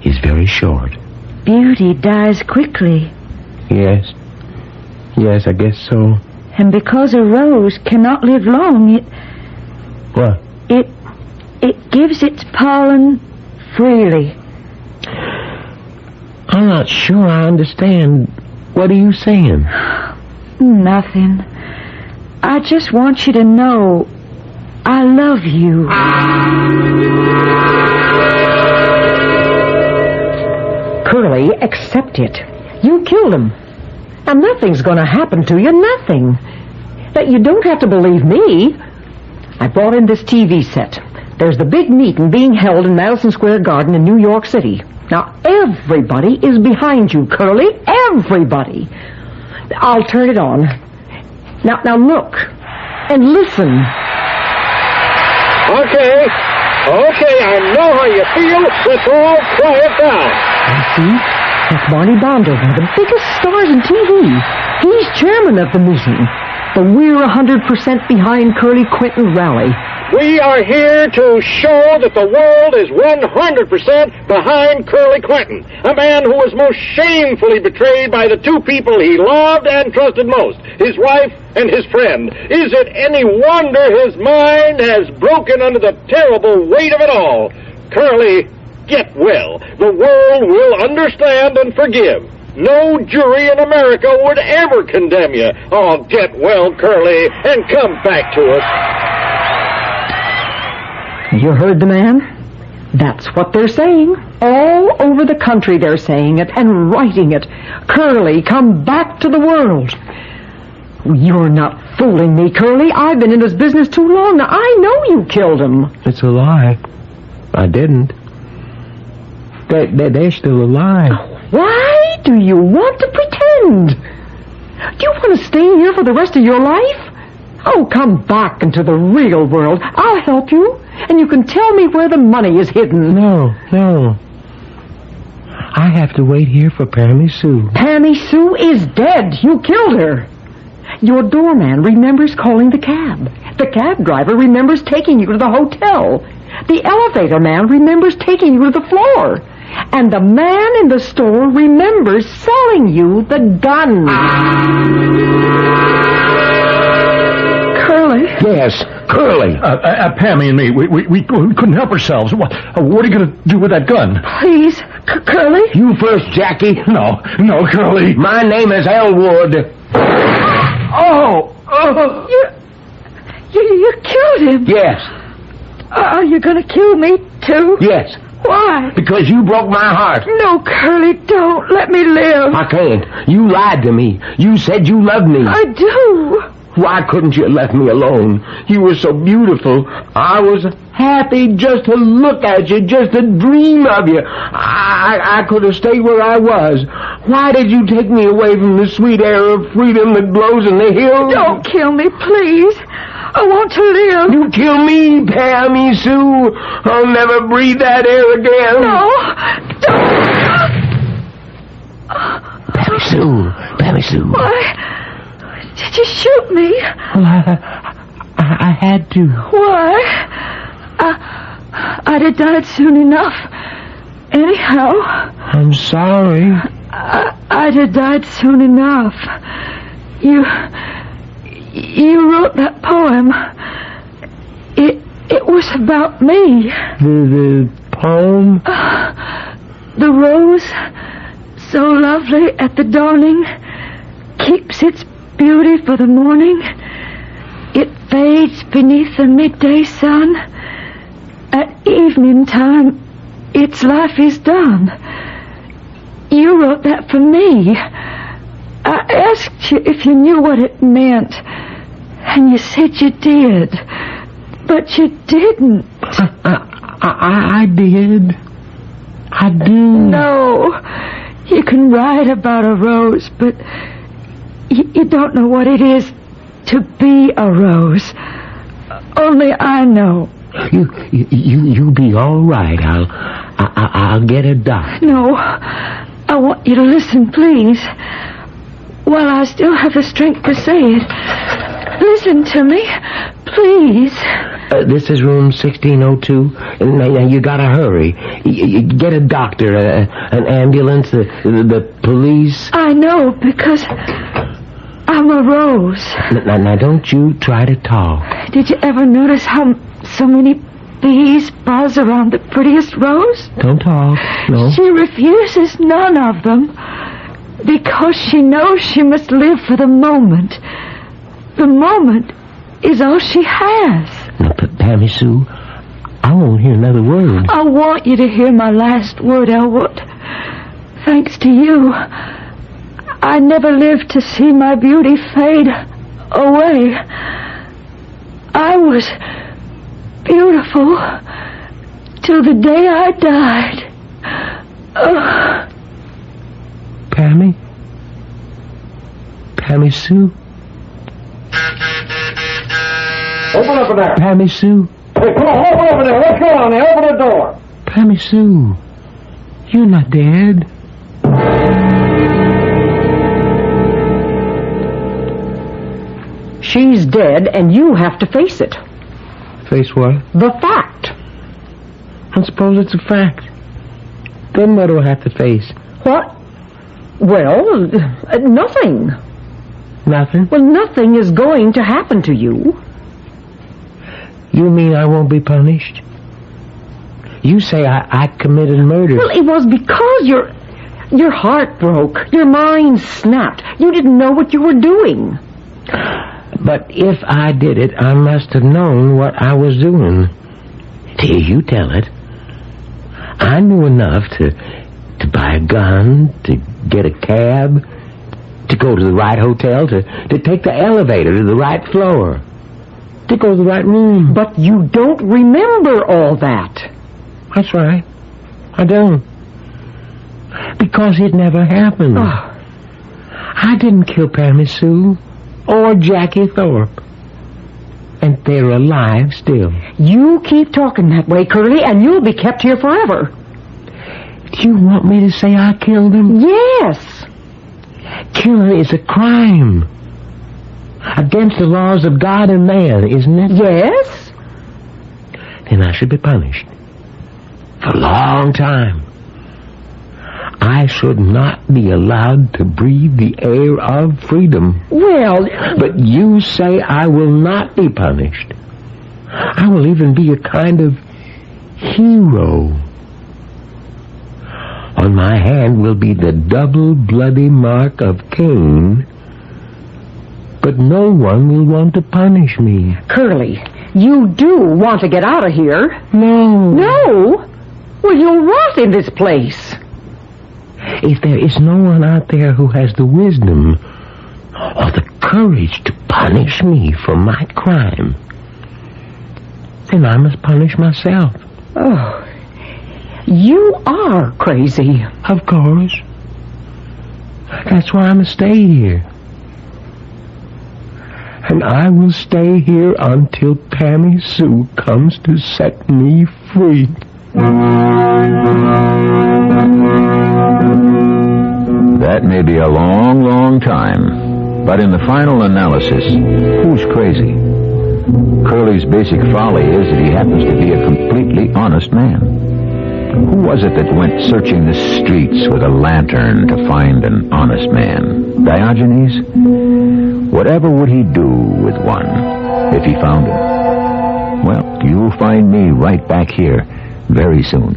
is very short. Beauty dies quickly. Yes. Yes, I guess so. And because a rose cannot live long, What? It gives its pollen freely. I'm not sure I understand. What are you saying? Nothing. I just want you to know I love you. Curly, accept it. You killed him. And nothing's going to happen to you, nothing. But you don't have to believe me. I brought in this TV set. There's the big meeting being held in Madison Square Garden in New York City. Now, everybody is behind you, Curly. Everybody. I'll turn it on. Now look. And listen. Okay, I know how you feel. Let's all quiet down. See? That's Barney Bonder, one of the biggest stars in TV. He's chairman of the meeting. The We're 100% Behind Curly Quinton rally. We are here to show that the world is 100% behind Curly Quinton, a man who was most shamefully betrayed by the two people he loved and trusted most, his wife and his friend. Is it any wonder his mind has broken under the terrible weight of it all? Curly, get well. The world will understand and forgive. No jury in America would ever condemn you. Oh, get well, Curly, and come back to us. You heard the man? That's what they're saying. All over the country they're saying it and writing it. Curly, come back to the world. You're not fooling me, Curly. I've been in this business too long. Now, I know you killed him. It's a lie. I didn't. They're still alive. Why do you want to pretend? Do you want to stay here for the rest of your life? Oh, come back into the real world. I'll help you. And you can tell me where the money is hidden. No. I have to wait here for Pammy Sue. Pammy Sue is dead. You killed her. Your doorman remembers calling the cab. The cab driver remembers taking you to the hotel. The elevator man remembers taking you to the floor. And the man in the store remembers selling you the gun. Curly? Yes, Curly. Pammy and me, we couldn't help ourselves. What are you going to do with that gun? Please, Curly? You first, Jackie. No, Curly. My name is Elwood. You killed him? Yes. Are you going to kill me, too? Yes. Why? Because you broke my heart. No, Curly, don't. Let me live. I can't. You lied to me. You said you loved me. I do. Why couldn't you have left me alone? You were so beautiful. I was happy just to look at you, just to dream of you. I could have stayed where I was. Why did you take me away from the sweet air of freedom that blows in the hills? Don't kill me, please. I want to live. You kill me, Pammy Sue. I'll never breathe that air again. No, don't. Pammy Sue. Why did you shoot me? Well, I had to. Why? I'd have died soon enough. Anyhow. I'm sorry. I'd have died soon enough. You wrote that poem. It was about me. The poem? The rose, so lovely at the dawning, keeps its beauty for the morning. It fades beneath the midday sun. At evening time, its life is done. You wrote that for me. I asked you if you knew what it meant, and you said you did. But you didn't. I did. I do. No. You can write about a rose, but you don't know what it is to be a rose. Only I know. You be all right. I'll get a doctor. No. I want you to listen, please. While I still have the strength to say it. Listen to me, please. This is room 1602. Now you gotta hurry. You get a doctor, an ambulance, the police. I know, because I'm a rose. Now don't you try to talk. Did you ever notice how so many bees buzz around the prettiest rose? Don't talk, no. She refuses none of them. Because she knows she must live for the moment. The moment is all she has. Now, Pammy Sue, I won't hear another word. I want you to hear my last word, Elwood. Thanks to you, I never lived to see my beauty fade away. I was beautiful till the day I died. Pammy? Pammy Sue? Open up in there. Pammy Sue? Hey, come on, open over there. What's going on there? Open the door. Pammy Sue, you're not dead. She's dead, and you have to face it. Face what? The fact. I suppose it's a fact. Then what do I have to face? What? Well, nothing. Nothing? Well, nothing is going to happen to you. You mean I won't be punished? You say I committed murder. Well, it was because your heart broke. Your mind snapped. You didn't know what you were doing. But if I did it, I must have known what I was doing. Till you tell it. I knew enough to buy a gun, to get a cab, to go to the right hotel, to take the elevator to the right floor, to go to the right room. But you don't remember all that. That's right. I don't. Because it never happened. Oh. I didn't kill Pammy Sue or Jackie Thorpe. And they're alive still. You keep talking that way, Curly, and you'll be kept here forever. Do you want me to say I killed them? Yes. Killing is a crime. Against the laws of God and man, isn't it? Yes. Then I should be punished. For a long time. I should not be allowed to breathe the air of freedom. Well... But you say I will not be punished. I will even be a kind of hero. On my hand will be the double bloody mark of Cain, but no one will want to punish me. Curly, you do want to get out of here. No. No? Well, you'll rot in this place. If there is no one out there who has the wisdom or the courage to punish me for my crime, then I must punish myself. Oh, you are crazy. Of course. That's why I must stay here. And I will stay here until Pammy Sue comes to set me free. That may be a long, long time, but in the final analysis, who's crazy? Curly's basic folly is that he happens to be a completely honest man. Who was it that went searching the streets with a lantern to find an honest man? Diogenes? Whatever would he do with one if he found him? Well, you'll find me right back here very soon.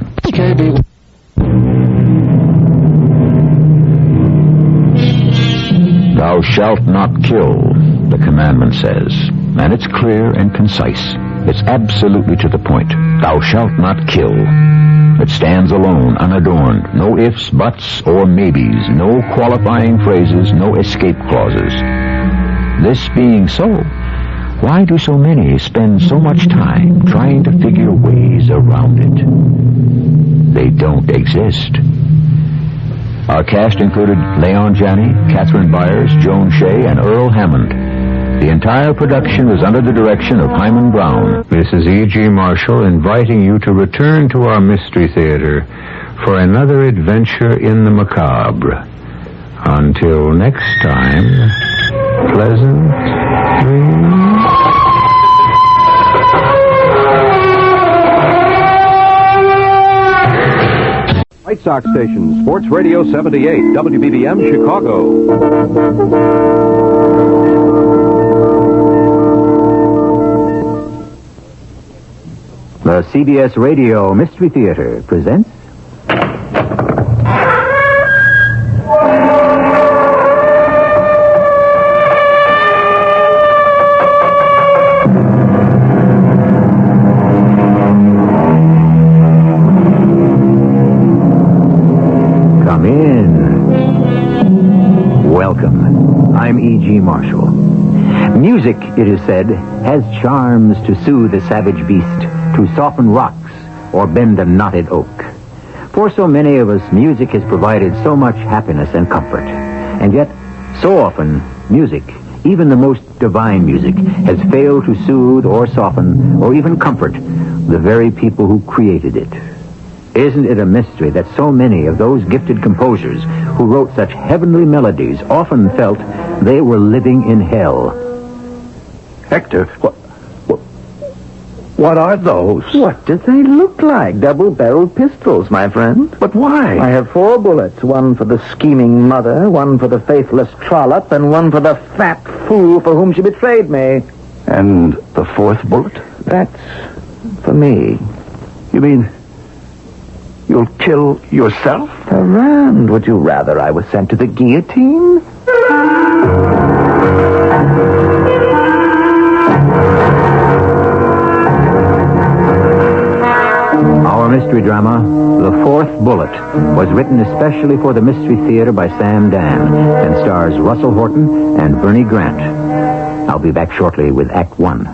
Thou shalt not kill, the commandment says, and it's clear and concise. It's absolutely to the point. Thou shalt not kill. It stands alone, unadorned. No ifs, buts, or maybes. No qualifying phrases, no escape clauses. This being so, why do so many spend so much time trying to figure ways around it? They don't exist. Our cast included Leon Janney, Catherine Byers, Joan Shea, and Earl Hammond. The entire production was under the direction of Hyman Brown. This is E.G. Marshall inviting you to return to our Mystery Theater for another adventure in the macabre. Until next time, pleasant dreams. White Sox Station, Sports Radio 78, WBBM, Chicago. The CBS Radio Mystery Theater presents E.G. Marshall. Music, it is said, has charms to soothe a savage beast, to soften rocks, or bend a knotted oak. For so many of us, music has provided so much happiness and comfort. And yet, so often, music, even the most divine music, has failed to soothe or soften or even comfort the very people who created it. Isn't it a mystery that so many of those gifted composers who wrote such heavenly melodies often felt they were living in hell? Hector, what are those? What do they look like? Double-barreled pistols, my friend. But why? I have 4 bullets. One for the scheming mother, one for the faithless trollop, and one for the fat fool for whom she betrayed me. And the 4th bullet? That's for me. You mean you'll kill yourself? Ferrand, would you rather I was sent to the guillotine? Our mystery drama, The 4th Bullet, was written especially for the Mystery Theater by Sam Dan and stars Russell Horton and Bernie Grant. I'll be back shortly with Act 1.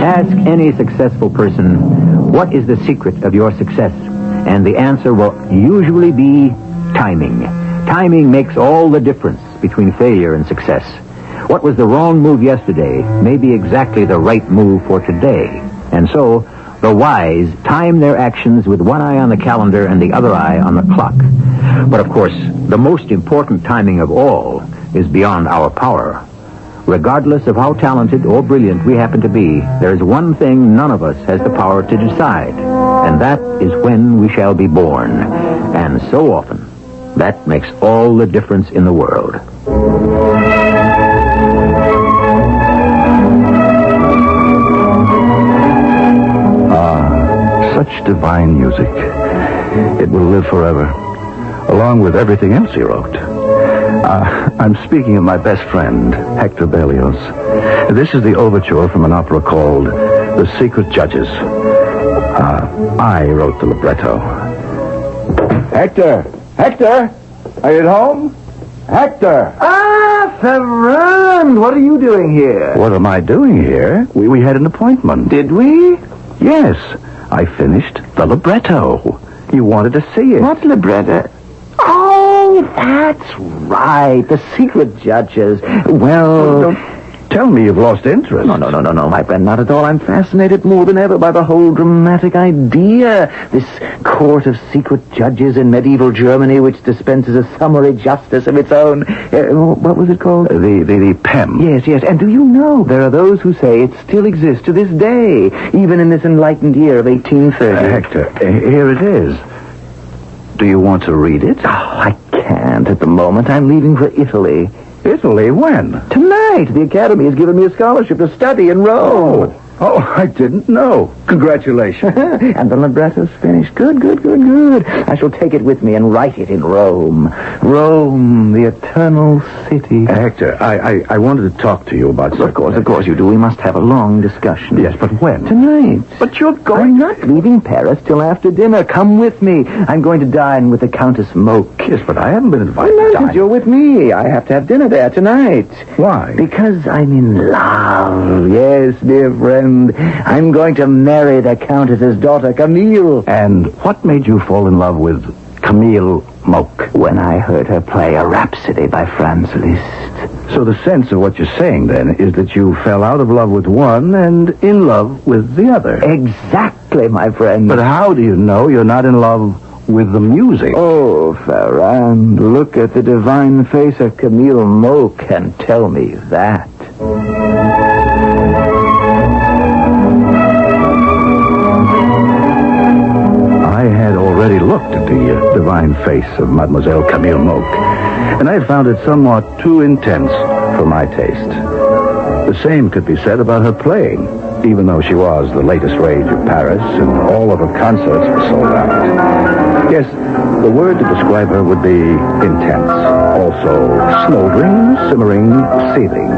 Ask any successful person, what is the secret of your success? And the answer will usually be timing. Timing makes all the difference between failure and success. What was the wrong move yesterday may be exactly the right move for today. And so, the wise time their actions with one eye on the calendar and the other eye on the clock. But of course, the most important timing of all is beyond our power. Regardless of how talented or brilliant we happen to be, there is one thing none of us has the power to decide, and that is when we shall be born. And so often, that makes all the difference in the world. Such divine music. It will live forever, along with everything else he wrote. I'm speaking of my best friend, Hector Berlioz. This is the overture from an opera called The Secret Judges. I wrote the libretto. Hector! Hector! Are you at home? Hector! Ah, Ferrand! What are you doing here? What am I doing here? We had an appointment. Did we? Yes. I finished the libretto. You wanted to see it. What libretto? Oh, that's right. The Secret Judges. Well... Don't tell me you've lost interest. No, my friend, not at all. I'm fascinated more than ever by the whole dramatic idea. This court of secret judges in medieval Germany which dispenses a summary justice of its own. What was it called? The PEM. Yes. And do you know, there are those who say it still exists to this day, even in this enlightened year of 1830. Hector, here it is. Do you want to read it? Oh, I can't at the moment. I'm leaving for Italy. Italy? When? Tonight. The Academy has given me a scholarship to study in Rome. Oh, I didn't know. Congratulations. And the libretto's finished. Good. I shall take it with me and write it in Rome. Rome, the eternal city. Hector, I wanted to talk to you about something. Of course you do. We must have a long discussion. Yes, but when? Tonight. But you're going... I'm not leaving Paris till after dinner. Come with me. I'm going to dine with the Countess Moke. Yes, but I haven't been invited to dine. You're with me. I have to have dinner there tonight. Why? Because I'm in love. Yes, dear friend. I'm going to marry the Countess's daughter, Camille. And what made you fall in love with Camille Moke? When I heard her play a Rhapsody by Franz Liszt. So the sense of what you're saying, then, is that you fell out of love with one and in love with the other. Exactly, my friend. But how do you know you're not in love with the music? Oh, Ferrand, look at the divine face of Camille Moke and tell me that. I had already looked at the divine face of Mademoiselle Camille Moke, and I found it somewhat too intense for my taste. The same could be said about her playing, even though she was the latest rage of Paris and all of her concerts were sold out. Yes, the word to describe her would be intense, also smoldering, simmering, seething.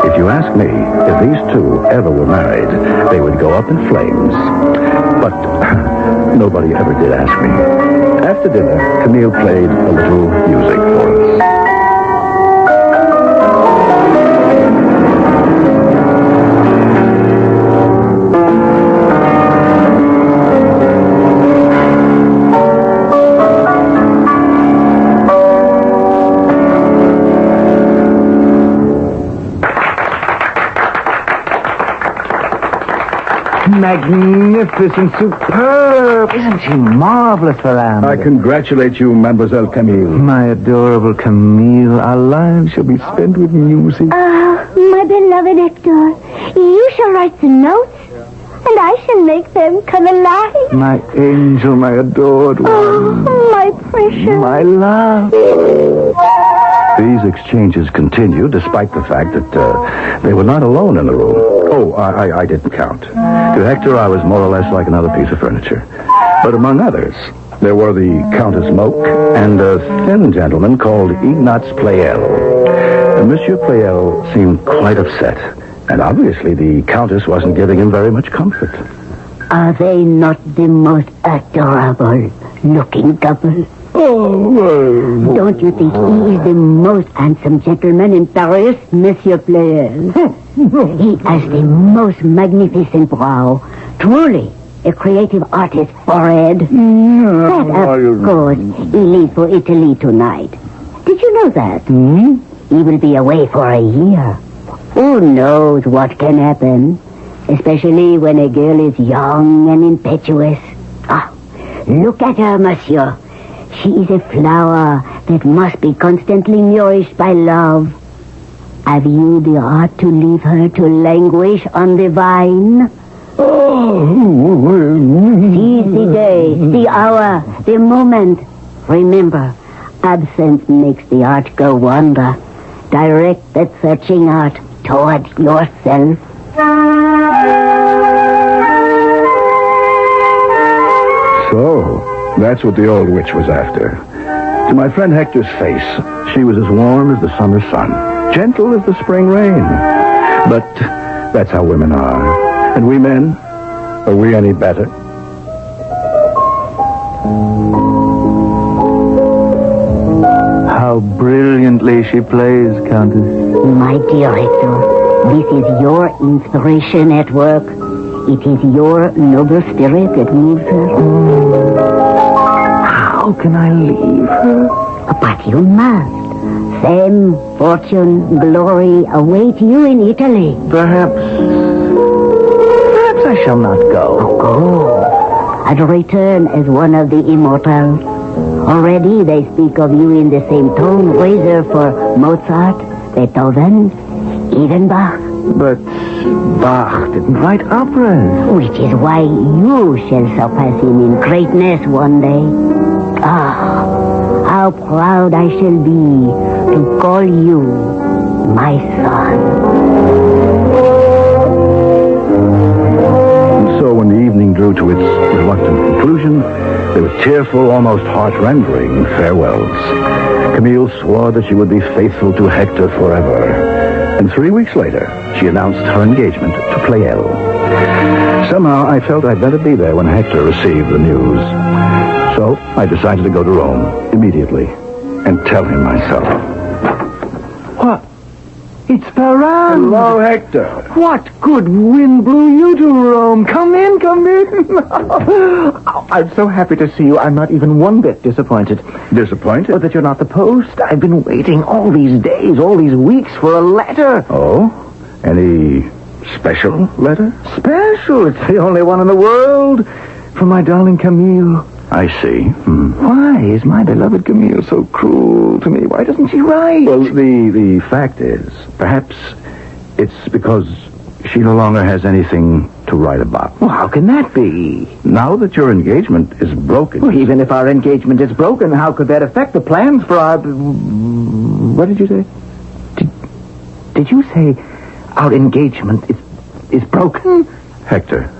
If you ask me, if these two ever were married, they would go up in flames. But nobody ever did ask me. After dinner, Camille played a little music for us. Magnificent, superb. Isn't she marvelous, Ferrand? I congratulate you, Mademoiselle Camille. My adorable Camille, our lives shall be spent with music. My beloved Hector, you shall write the notes, and I shall make them come alive. My angel, my adored one. Oh, my precious. My love. These exchanges continued despite the fact that they were not alone in the room. Oh, I didn't count. To Hector, I was more or less like another piece of furniture. But among others, there were the Countess Moke and a thin gentleman called Ignaz Pleyel. Monsieur Pleyel seemed quite upset, and obviously the Countess wasn't giving him very much comfort. Are they not the most adorable looking couple? Oh, don't you think he is the most handsome gentleman in Paris, Monsieur Pleyel? He has the most magnificent brow. Truly, a creative artist's forehead. But of course, he leaves for Italy tonight. Did you know that? He will be away for a year. Who knows what can happen? Especially when a girl is young and impetuous. Look at her, monsieur. She is a flower that must be constantly nourished by love. Have you the heart to leave her to languish on the vine? Seize the day, the hour, the moment. Remember, absence makes the heart go wander. Direct that searching heart toward yourself. So, that's what the old witch was after. To my friend Hector's face, she was as warm as the summer sun, gentle as the spring rain. But that's how women are. And we men, are we any better? How brilliantly she plays, Countess. My dear Hector, this is your inspiration at work. It is your noble spirit that moves her. How can I leave her? But you must. Fame, fortune, glory await you in Italy. Perhaps I shall not go. Go. And return as one of the immortals. Already they speak of you in the same tone reserved for Mozart, Beethoven, even Bach. But Bach didn't write operas. Which is why you shall surpass him in greatness one day. How proud I shall be to call you my son. And so when the evening drew to its reluctant conclusion, there were tearful, almost heart-rending farewells. Camille swore that she would be faithful to Hector forever. And 3 weeks later, she announced her engagement to Pleyel. Somehow, I felt I'd better be there when Hector received the news. So, I decided to go to Rome immediately and tell him myself. What? It's Ferrand. Hello, Hector. What good wind blew you to Rome? Come in, come in. Oh, I'm so happy to see you. I'm not even one bit disappointed. Disappointed? Oh, that you're not the post. I've been waiting all these days, all these weeks for a letter. Oh? Any special letter? Special? It's the only one in the world. From my darling Camille. I see. Why is my beloved Camille so cruel to me? Why doesn't she write? Well, the fact is, perhaps it's because she no longer has anything to write about. Well, how can that be? Now that your engagement is broken... Well, even if our engagement is broken, how could that affect the plans for our... What did you say? Did you say our engagement is broken? Hector,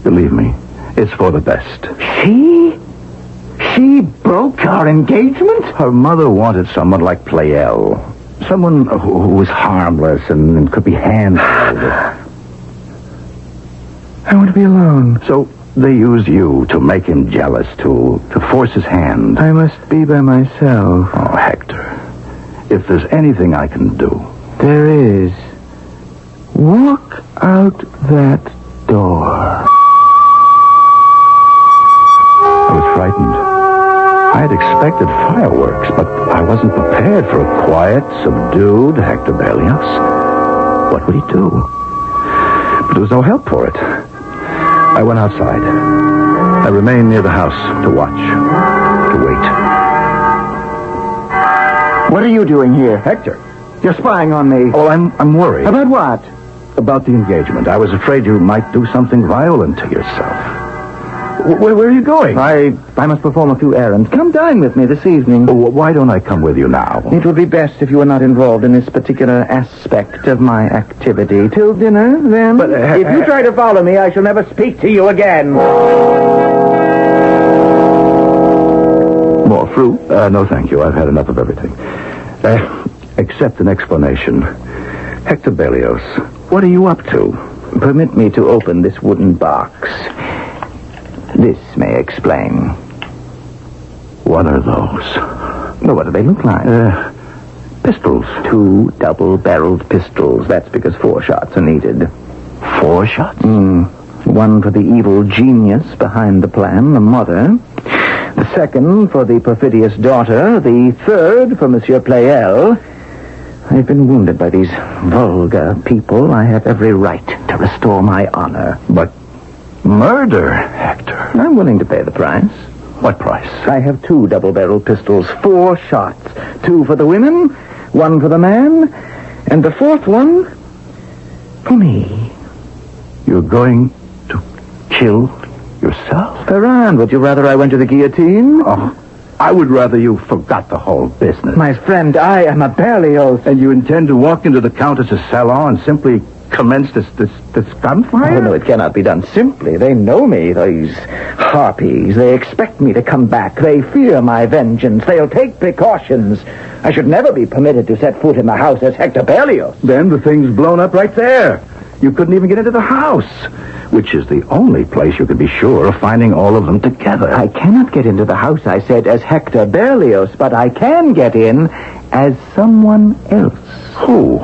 believe me, it's for the best. She broke our engagement? Her mother wanted someone like Pleyel. Someone who was harmless and could be handled. I want to be alone. So they used you to make him jealous, to force his hand. I must be by myself. Oh, Hector, if there's anything I can do. There is. Walk out that door. I was frightened. I had expected fireworks, but I wasn't prepared for a quiet, subdued Hector Berlioz. What would he do? But there was no help for it. I went outside. I remained near the house to watch, to wait. What are you doing here? Hector. You're spying on me. Oh, I'm worried. About what? About the engagement. I was afraid you might do something violent to yourself. Where are you going? I must perform a few errands. Come dine with me this evening. Oh, why don't I come with you now? It would be best if you were not involved in this particular aspect of my activity. Till dinner, then. But, if you try to follow me, I shall never speak to you again. More fruit? No, thank you. I've had enough of everything. Except an explanation. Hector Berlioz, what are you up to? Permit me to open this wooden box. This may explain. What are those? Well, what do they look like? Pistols. 2 double-barreled pistols. That's because 4 shots are needed. 4 shots? One for the evil genius behind the plan, the mother. The second for the perfidious daughter. The third for Monsieur Pleyel. I've been wounded by these vulgar people. I have every right to restore my honor. But murder, Hector. I'm willing to pay the price. What price? I have 2 double-barreled pistols, 4 shots. 2 for the women, 1 for the man, and the 4th one for me. You're going to kill yourself? Ferrand, would you rather I went to the guillotine? Oh, I would rather you forgot the whole business. My friend, I am a Berlioz. And you intend to walk into the Countess's salon and simply commence this gunfire? Oh, no, it cannot be done simply. They know me, these harpies. They expect me to come back. They fear my vengeance. They'll take precautions. I should never be permitted to set foot in the house as Hector Berlioz. Then the thing's blown up right there. You couldn't even get into the house, which is the only place you could be sure of finding all of them together. I cannot get into the house, I said, as Hector Berlioz, but I can get in as someone else. Who?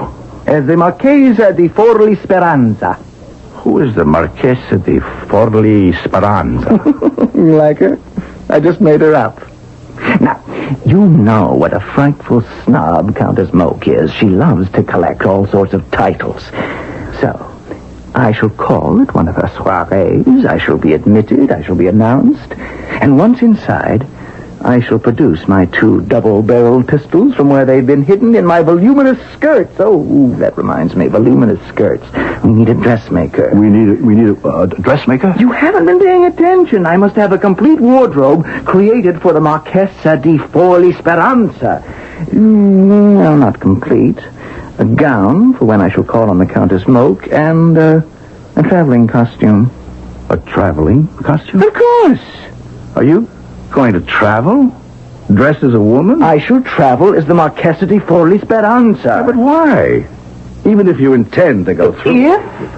As the Marchesa di Forli Speranza. Who is the Marchesa di Forli Speranza? You like her? I just made her up. Now, you know what a frightful snob Countess Moke is. She loves to collect all sorts of titles. So, I shall call at one of her soirees. I shall be admitted. I shall be announced. And once inside, I shall produce my 2 double-barreled pistols from where they've been hidden in my voluminous skirts. Oh, that reminds me, voluminous skirts. We need a dressmaker. We need a dressmaker? You haven't been paying attention. I must have a complete wardrobe created for the Marchesa di Forli Speranza. Well, not complete. A gown for when I shall call on the Countess Moke, and a traveling costume. A traveling costume? Of course. Are you going to travel? Dressed as a woman? I shall travel as the Marchesa di Forli Speranza. Yeah, but why? Even if you intend to go through... If?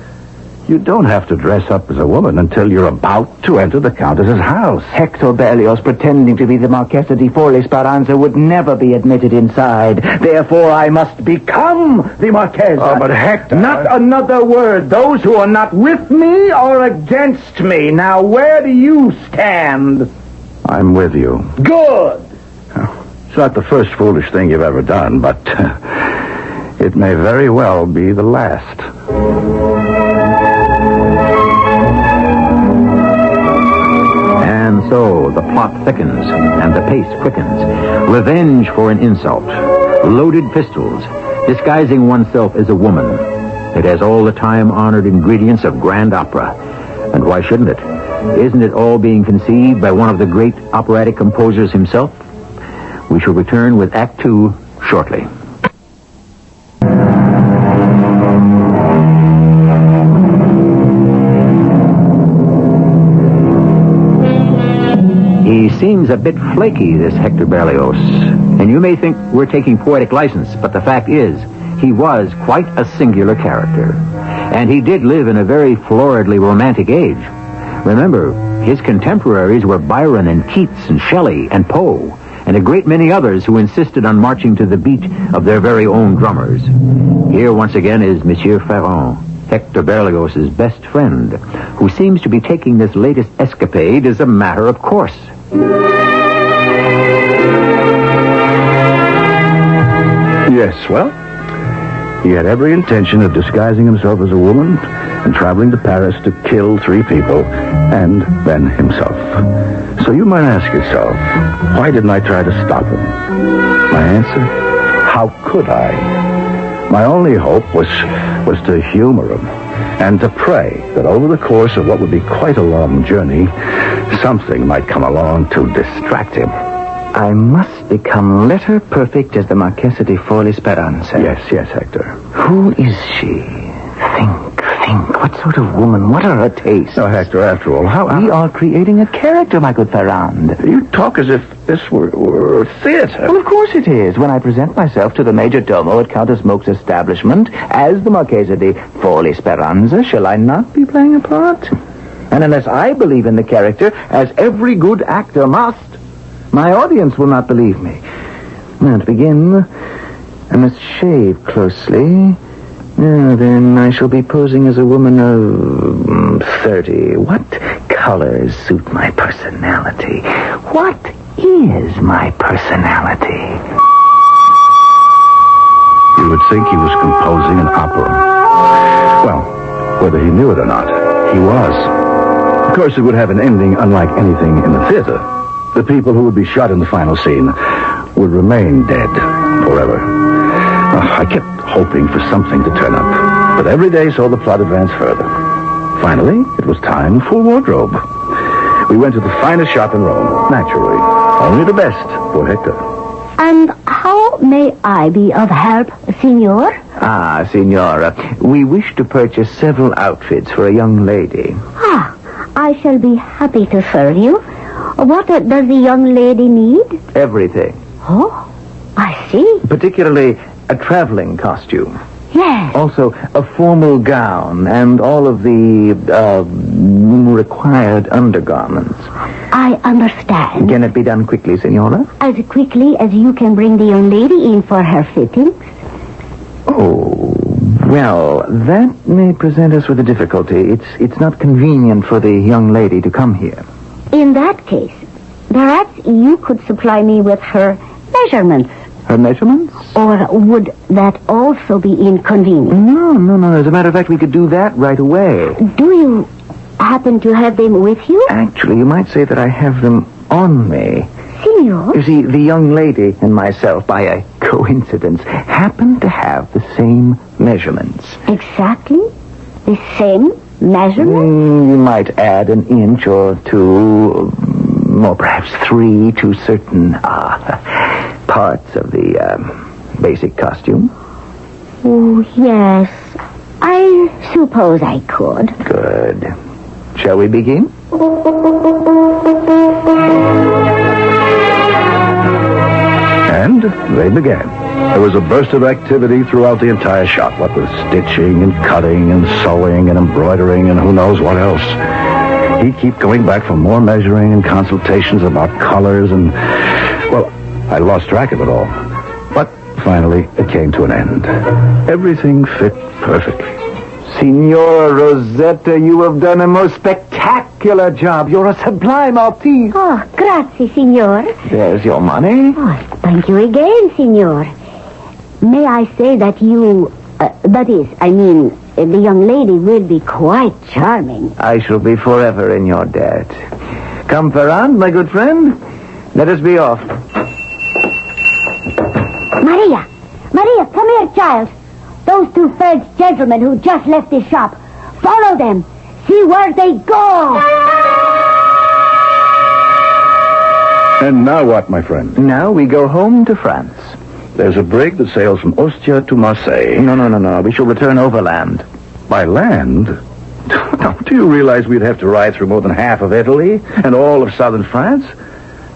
You don't have to dress up as a woman until you're about to enter the Countess's house. Hector Berlioz, pretending to be the Marchesa di Forli Speranza, would never be admitted inside. Therefore, I must become the Marchesa. Oh, but Hector... Not another word. Those who are not with me are against me. Now, where do you stand? I'm with you. Good. It's not the first foolish thing you've ever done, but it may very well be the last. And so the plot thickens and the pace quickens. Revenge for an insult. Loaded pistols. Disguising oneself as a woman. It has all the time-honored ingredients of grand opera. And why shouldn't it? Isn't it all being conceived by one of the great operatic composers himself? We shall return with Act 2 shortly. He seems a bit flaky, this Hector Berlioz. And you may think we're taking poetic license, but the fact is, he was quite a singular character. And he did live in a very floridly romantic age. Remember, his contemporaries were Byron and Keats and Shelley and Poe, and a great many others who insisted on marching to the beat of their very own drummers. Here once again is Monsieur Ferrand, Hector Berlioz's best friend, who seems to be taking this latest escapade as a matter of course. Yes, well, he had every intention of disguising himself as a woman and traveling to Paris to kill 3 people, and then himself. So you might ask yourself, why didn't I try to stop him? My answer, how could I? My only hope was to humor him and to pray that over the course of what would be quite a long journey, something might come along to distract him. I must become letter perfect as the Marchesa di Forli Speranza. Yes, Hector. Who is she? Think. What sort of woman? What are her tastes? Oh, Hector, after all, how... We are creating a character, my good Ferrand. You talk as if this were theater. Well, of course it is. When I present myself to the major domo at Countess Moke's establishment as the Marchesa di Forli Speranza, shall I not be playing a part? And unless I believe in the character, as every good actor must, my audience will not believe me. Now, to begin, I must shave closely. Now, then, I shall be posing as a woman of 30. What colors suit my personality? What is my personality? You would think he was composing an opera. Well, whether he knew it or not, he was. Of course, it would have an ending unlike anything in the theater. The people who would be shot in the final scene would remain dead forever. I kept hoping for something to turn up, but every day saw the plot advance further. Finally, it was time for wardrobe. We went to the finest shop in Rome, naturally. Only the best for Hector. And how may I be of help, Signor? Ah, Signora, we wish to purchase several outfits for a young lady. I shall be happy to serve you. What does the young lady need? Everything. Oh, I see. Particularly a traveling costume. Yes. Also, a formal gown and all of the required undergarments. I understand. Can it be done quickly, Senora? As quickly as you can bring the young lady in for her fittings. Oh, well, that may present us with a difficulty. It's not convenient for the young lady to come here. In that case, perhaps you could supply me with her measurements. Her measurements? Or would that also be inconvenient? No. As a matter of fact, we could do that right away. Do you happen to have them with you? Actually, you might say that I have them on me. Signor? You see, the young lady and myself, by a coincidence, happen to have the same measurements. Exactly? The same measurements? You might add an inch or two, or perhaps 3 to certain parts of the basic costume. Oh, yes. I suppose I could. Good. Shall we begin? And they began. There was a burst of activity throughout the entire shop, what with stitching and cutting and sewing and embroidering and who knows what else. He'd keep going back for more measuring and consultations about colors and, well, I lost track of it all. But finally, it came to an end. Everything fit perfectly. Signora Rosetta, you have done a most spectacular job. You're a sublime artiste. Oh, grazie, signor. There's your money. Oh, thank you again, signor. May I say that you, the young lady will be quite charming. I shall be forever in your debt. Come, Ferrand, my good friend. Let us be off. Maria, come here, child. Those 2 French gentlemen who just left this shop. Follow them. See where they go. And now what, my friend? Now we go home to France. There's a brig that sails from Ostia to Marseille. No. We shall return overland. By land? Do you realize we'd have to ride through more than half of Italy and all of southern France?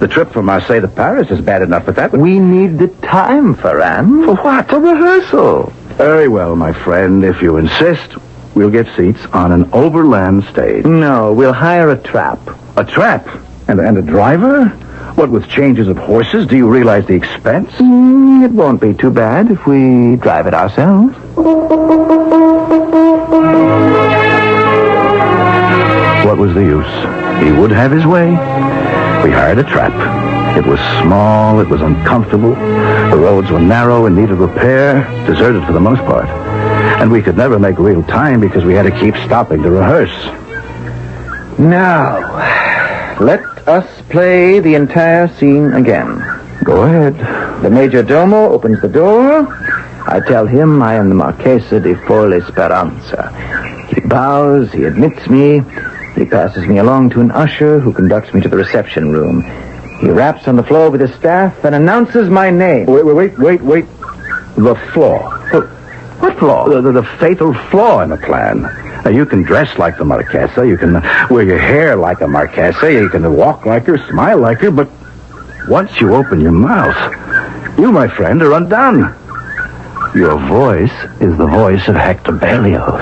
The trip from Marseille to Paris is bad enough, but that would... We need the time, Ferran. For what? For rehearsal. Very well, my friend. If you insist, we'll get seats on an overland stage. No, we'll hire a trap. A trap? And a driver? What, with changes of horses? Do you realize the expense? It won't be too bad if we drive it ourselves. What was the use? He would have his way. We hired a trap. It was small, it was uncomfortable. The roads were narrow and needed repair, deserted for the most part. And we could never make real time because we had to keep stopping to rehearse. Now, let us play the entire scene again. Go ahead. The major domo opens the door. I tell him I am the Marchesa di Forlì Speranza. He bows, he admits me. He passes me along to an usher who conducts me to the reception room. He raps on the floor with his staff and announces my name. Wait. The flaw. What flaw? The fatal flaw in the plan. Now, you can dress like the Marchesa, you can wear your hair like a Marchesa, you can walk like her, smile like her, but once you open your mouth, you, my friend, are undone. Your voice is the voice of Hector Berlioz.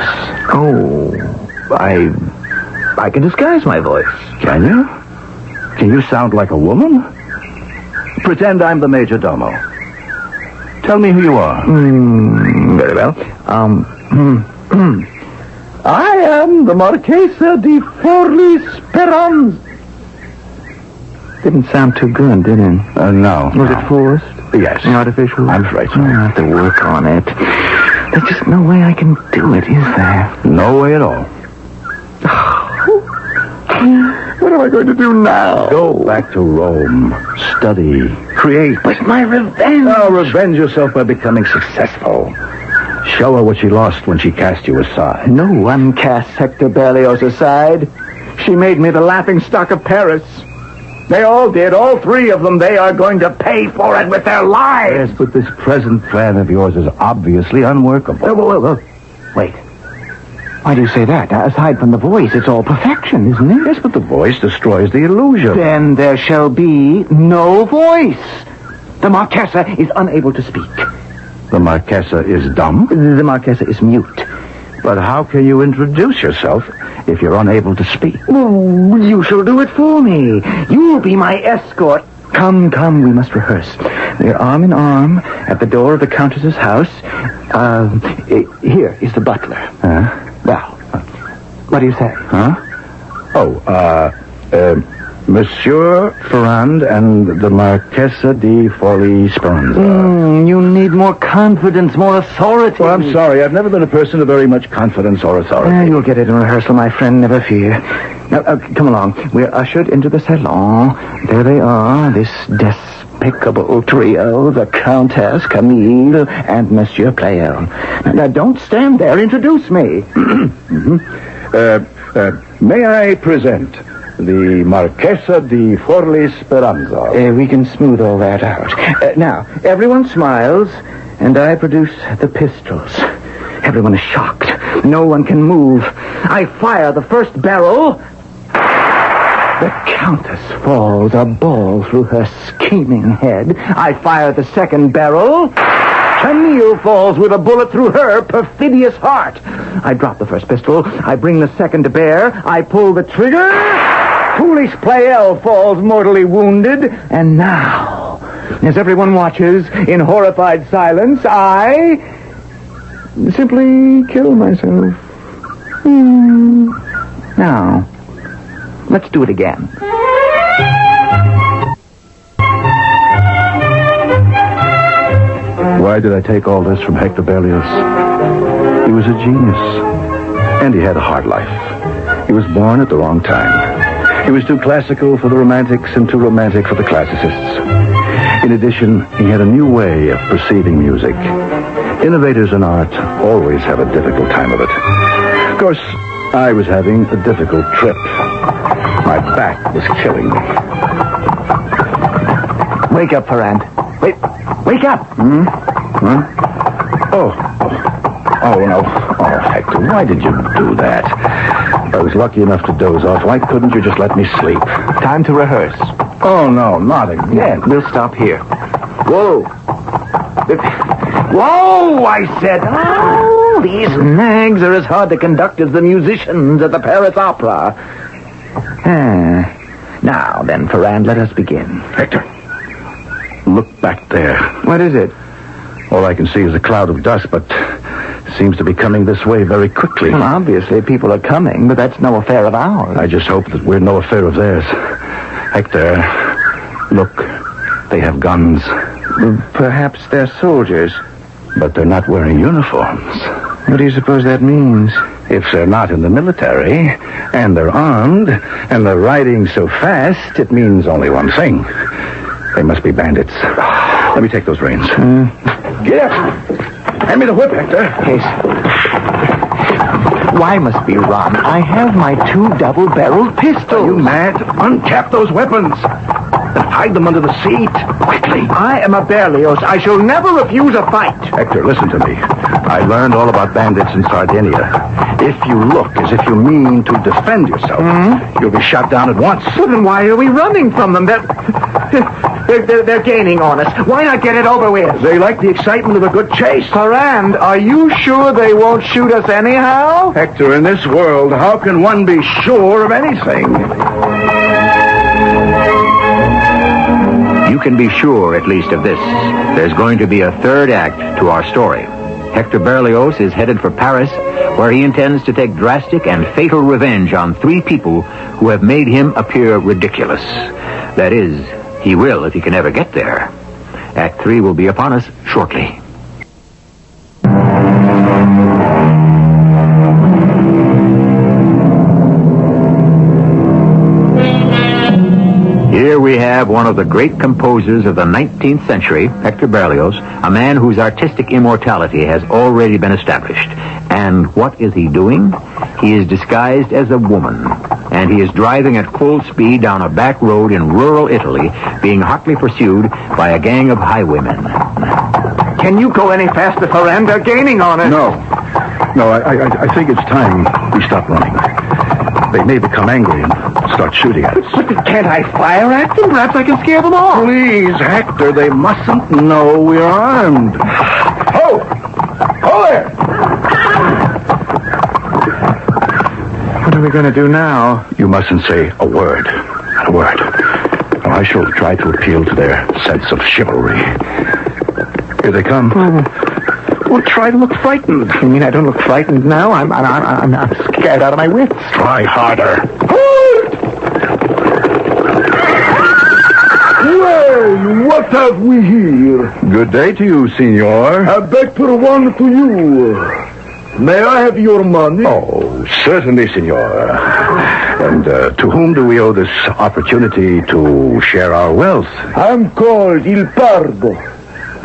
Oh, I can disguise my voice. Can you? Can you sound like a woman? Pretend I'm the major domo. Tell me who you are. Very well. I am the Marchesa di Forlì Speranza. Didn't sound too good, did it? No. Was it forced? Yes. Artificial? I'm afraid so. I have to work on it. There's just no way I can do it, is there? No way at all. What am I going to do now? Go back to Rome. Study. Create. But my revenge. Oh, revenge yourself by becoming successful. Show her what she lost when she cast you aside. No one cast Hector Berlioz aside. She made me the laughingstock of Paris. They all did, all three of them. They are going to pay for it with their lives. Yes, but this present plan of yours is obviously unworkable. Wait. Why do you say that? Aside from the voice, it's all perfection, isn't it? Yes, but the voice destroys the illusion. Then there shall be no voice. The Marchesa is unable to speak. The Marchesa is dumb? The Marchesa is mute. But how can you introduce yourself if you're unable to speak? Oh, you shall do it for me. You'll be my escort. Come, we must rehearse. We're arm in arm at the door of the Countess's house. Here is the butler. Well, what do you say? Monsieur Ferrand and the Marchesa di Forlì Speranza. You need more confidence, more authority. Well, I'm sorry. I've never been a person of very much confidence or authority. You'll get it in rehearsal, my friend. Never fear. Now, come along. We're ushered into the salon. There they are, this despicable trio, the Countess, Camille, and Monsieur Pleyel. Now, don't stand there. Introduce me. May I present the Marchesa di Forlì Speranza? We can smooth all that out. Now, everyone smiles, and I produce the pistols. Everyone is shocked. No one can move. I fire the first barrel. The Countess falls, a ball through her scheming head. I fire the second barrel. Camille falls with a bullet through her perfidious heart. I drop the first pistol. I bring the second to bear. I pull the trigger. Foolish Pleyel falls mortally wounded. And now, as everyone watches in horrified silence, I simply kill myself. Now, let's do it again. Why did I take all this from Hector Berlioz? He was a genius. And he had a hard life. He was born at the wrong time. He was too classical for the romantics and too romantic for the classicists. In addition, he had a new way of perceiving music. Innovators in art always have a difficult time of it. Of course, I was having a difficult trip. My back was killing me. Wake up, Ferrand. Wake up! Oh, no. Oh, Hector, why did you do that? I was lucky enough to doze off. Why couldn't you just let me sleep? Time to rehearse. Oh, no, not again. We'll stop here. Whoa. Whoa, I said. Oh, these nags are as hard to conduct as the musicians at the Paris Opera. Now then, Ferrand, let us begin. Hector, look back there. What is it? All I can see is a cloud of dust, but it seems to be coming this way very quickly. Well, obviously, people are coming, but that's no affair of ours. I just hope that we're no affair of theirs. Hector, look, they have guns. Perhaps they're soldiers. But they're not wearing uniforms. What do you suppose that means? If they're not in the military, and they're armed, and they're riding so fast, it means only one thing. They must be bandits. Let me take those reins. Get up! Hand me the whip, Hector. Yes. Why must we run? I have my 2 double-barreled pistols. Are you mad? Uncap those weapons. And hide them under the seat. Quickly. I am a Berlioz. I shall never refuse a fight. Hector, listen to me. I learned all about bandits in Sardinia. If you look as if you mean to defend yourself, you'll be shot down at once. Well, then why are we running from them? They're gaining on us. Why not get it over with? They like the excitement of a good chase. Ferrand, are you sure they won't shoot us anyhow? Hector, in this world, how can one be sure of anything? You can be sure, at least, of this. There's going to be a third act to our story. Hector Berlioz is headed for Paris, where he intends to take drastic and fatal revenge on 3 people who have made him appear ridiculous. That is, he will if he can ever get there. Act 3 will be upon us shortly. Here we have one of the great composers of the 19th century, Hector Berlioz, a man whose artistic immortality has already been established. And what is he doing? He is disguised as a woman, and he is driving at full speed down a back road in rural Italy, being hotly pursued by a gang of highwaymen. Can you go any faster, Ferrand? They're gaining on us. No, I think it's time we stop running. They may become angry and start shooting at us. But can't I fire at them? Perhaps I can scare them off. Please, Hector, they mustn't know we're armed. Ho! Ho there! What are we going to do now? You mustn't say a word. Not a word. I shall try to appeal to their sense of chivalry. Here they come. Well, try to look frightened. You mean I don't look frightened now? I'm scared out of my wits. Try harder. Well, what have we here? Good day to you, senor. A better one to you. May I have your money? Oh, certainly, senor. And to whom do we owe this opportunity to share our wealth? I'm called Il Pardo.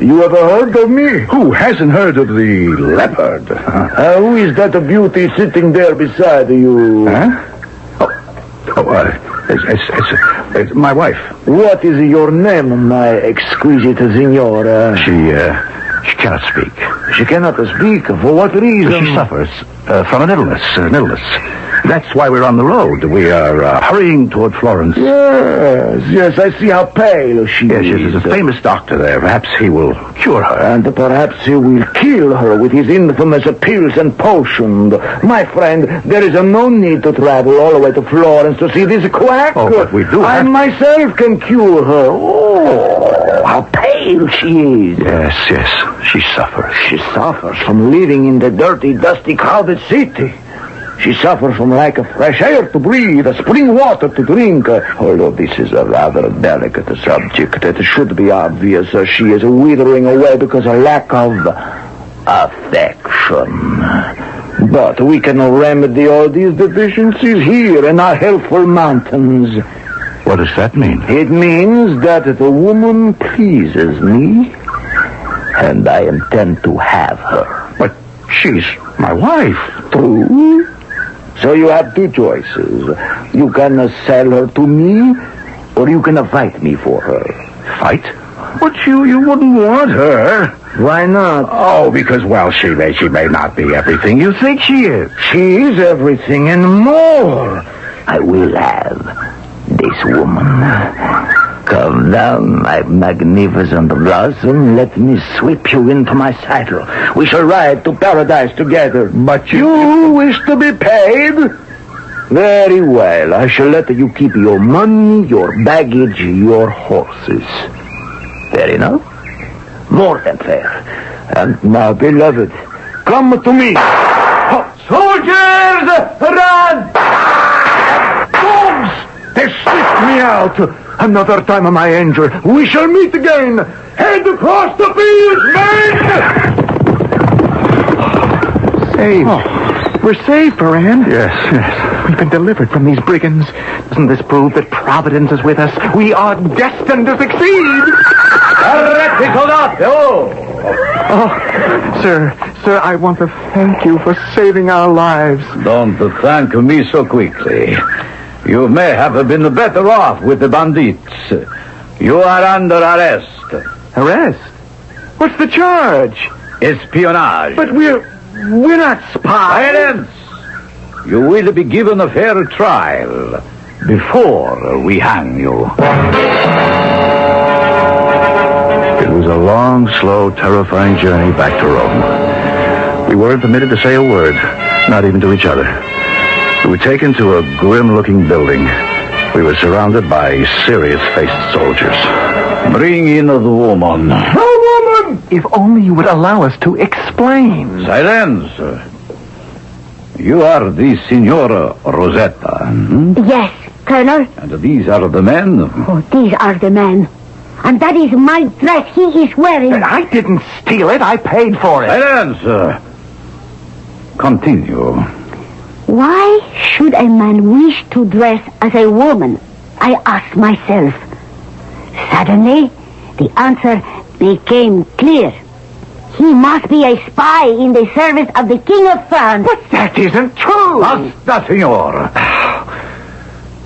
You ever heard of me? Who hasn't heard of the leopard? Who is that beauty sitting there beside you? Huh? It's my wife. What is your name, my exquisite signora? She cannot speak. She cannot speak? For what reason? She suffers from an illness. That's why we're on the road. We are hurrying toward Florence. Yes, I see how pale she is. Yes, there's a famous doctor there. Perhaps he will cure her. And perhaps he will kill her with his infamous pills and potions. My friend, there is no need to travel all the way to Florence to see this quack. Oh, but we do I myself can cure her. Oh, how pale she is. Yes, she suffers. She suffers from living in the dirty, dusty, crowded city. She suffers from lack of fresh air to breathe, spring water to drink. Although this is a rather delicate subject, it should be obvious she is withering away because of lack of affection. But we can remedy all these deficiencies here in our healthful mountains. What does that mean? It means that the woman pleases me, and I intend to have her. But she's my wife. True. So you have 2 choices. You can sell her to me, or you can fight me for her. Fight? But you wouldn't want her. Why not? Oh, because, well, she may not be everything you think she is. She is everything and more. I will have this woman. Come down, my magnificent blossom. Let me sweep you into my saddle. We shall ride to paradise together. But you wish to be paid? Very well. I shall let you keep your money, your baggage, your horses. Fair enough? More than fair. And my beloved, come to me. Soldiers, run! Dogs! They sniffed me out. Another time, my angel. We shall meet again. Head across the fields, men! Saved. We're saved, Moran. Yes. We've been delivered from these brigands. Doesn't this prove that Providence is with us? We are destined to succeed. Oh, sir, I want to thank you for saving our lives. Don't thank me so quickly. You may have been better off with the bandits. You are under arrest. Arrest? What's the charge? Espionage. But we're not spies. Silence! You will be given a fair trial before we hang you. It was a long, slow, terrifying journey back to Rome. We weren't permitted to say a word, not even to each other. We were taken to a grim-looking building. We were surrounded by serious-faced soldiers. Bring in the woman. A woman! If only you would allow us to explain. Silence! You are the Signora Rosetta. Yes, Colonel. And these are the men? Oh, these are the men. And that is my dress he is wearing. And I didn't steal it. I paid for it. Silence! Continue. Why should a man wish to dress as a woman? I asked myself. Suddenly, the answer became clear. He must be a spy in the service of the King of France. But that isn't true. Basta, Signor.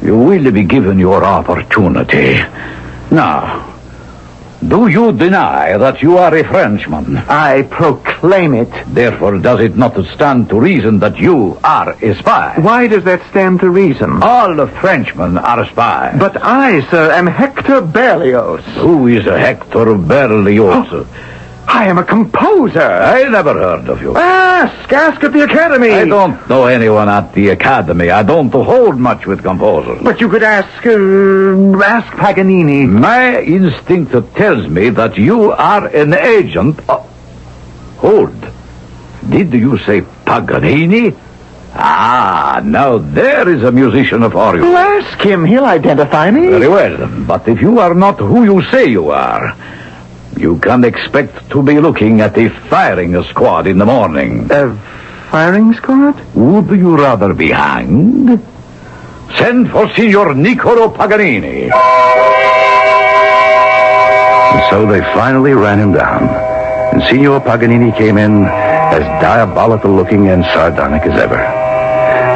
You will be given your opportunity. Now, do you deny that you are a Frenchman? I proclaim it. Therefore, does it not stand to reason that you are a spy? Why does that stand to reason? All Frenchmen are spies. But I, sir, am Hector Berlioz. Who is Hector Berlioz? I am a composer. I never heard of you. Ask at the Academy. I don't know anyone at the Academy. I don't hold much with composers. But you could ask Paganini. My instinct tells me that you are an agent. Hold. Did you say Paganini? Ah, now there is a musician for you. Well, ask him. He'll identify me. Very well. But if you are not who you say you are, you can expect to be looking at a firing squad in the morning. A firing squad? Would you rather be hanged? Send for Signor Niccolo Paganini. And so they finally ran him down. And Signor Paganini came in as diabolical-looking and sardonic as ever.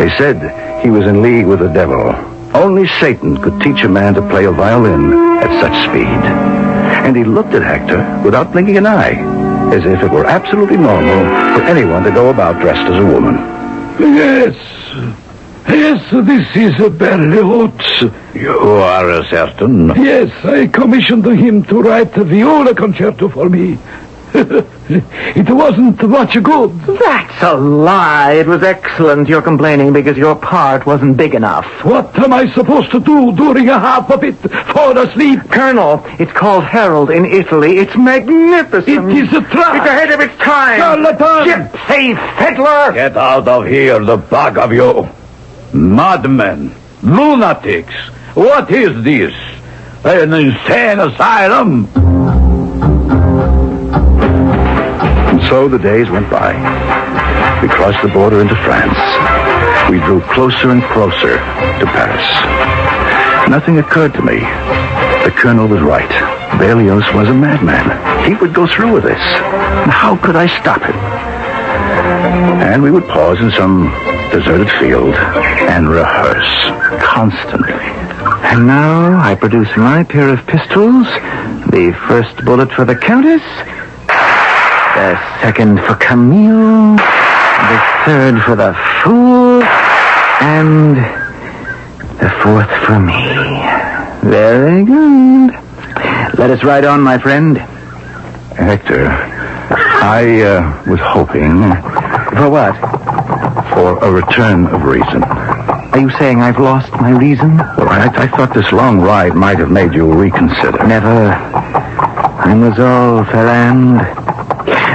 They said he was in league with the devil. Only Satan could teach a man to play a violin at such speed. And he looked at Hector without blinking an eye, as if it were absolutely normal for anyone to go about dressed as a woman. Yes, this is Berlioz. You are certain? Yes, I commissioned him to write the viola concerto for me. It wasn't much good. That's a lie. It was excellent. You're complaining because your part wasn't big enough. What am I supposed to do during a half of it? Fall asleep? Colonel, it's called Herald in Italy. It's magnificent. It is a trap. It's ahead of its time. Charlatan. Gypsy fiddler. Get out of here, the bug of you. Madmen. Lunatics. What is this? An insane asylum? So the days went by. We crossed the border into France. We drew closer and closer to Paris. Nothing occurred to me. The colonel was right. Berlioz was a madman. He would go through with this. And how could I stop him? And we would pause in some deserted field and rehearse constantly. And now I produce my pair of pistols. The first bullet for the Countess. The second for Camille, the third for the fool, and the fourth for me. Very good. Let us ride on, my friend. Hector, I was hoping... For what? For a return of reason. Are you saying I've lost my reason? Well, I thought this long ride might have made you reconsider. Never. I'm resolved, Ferrand.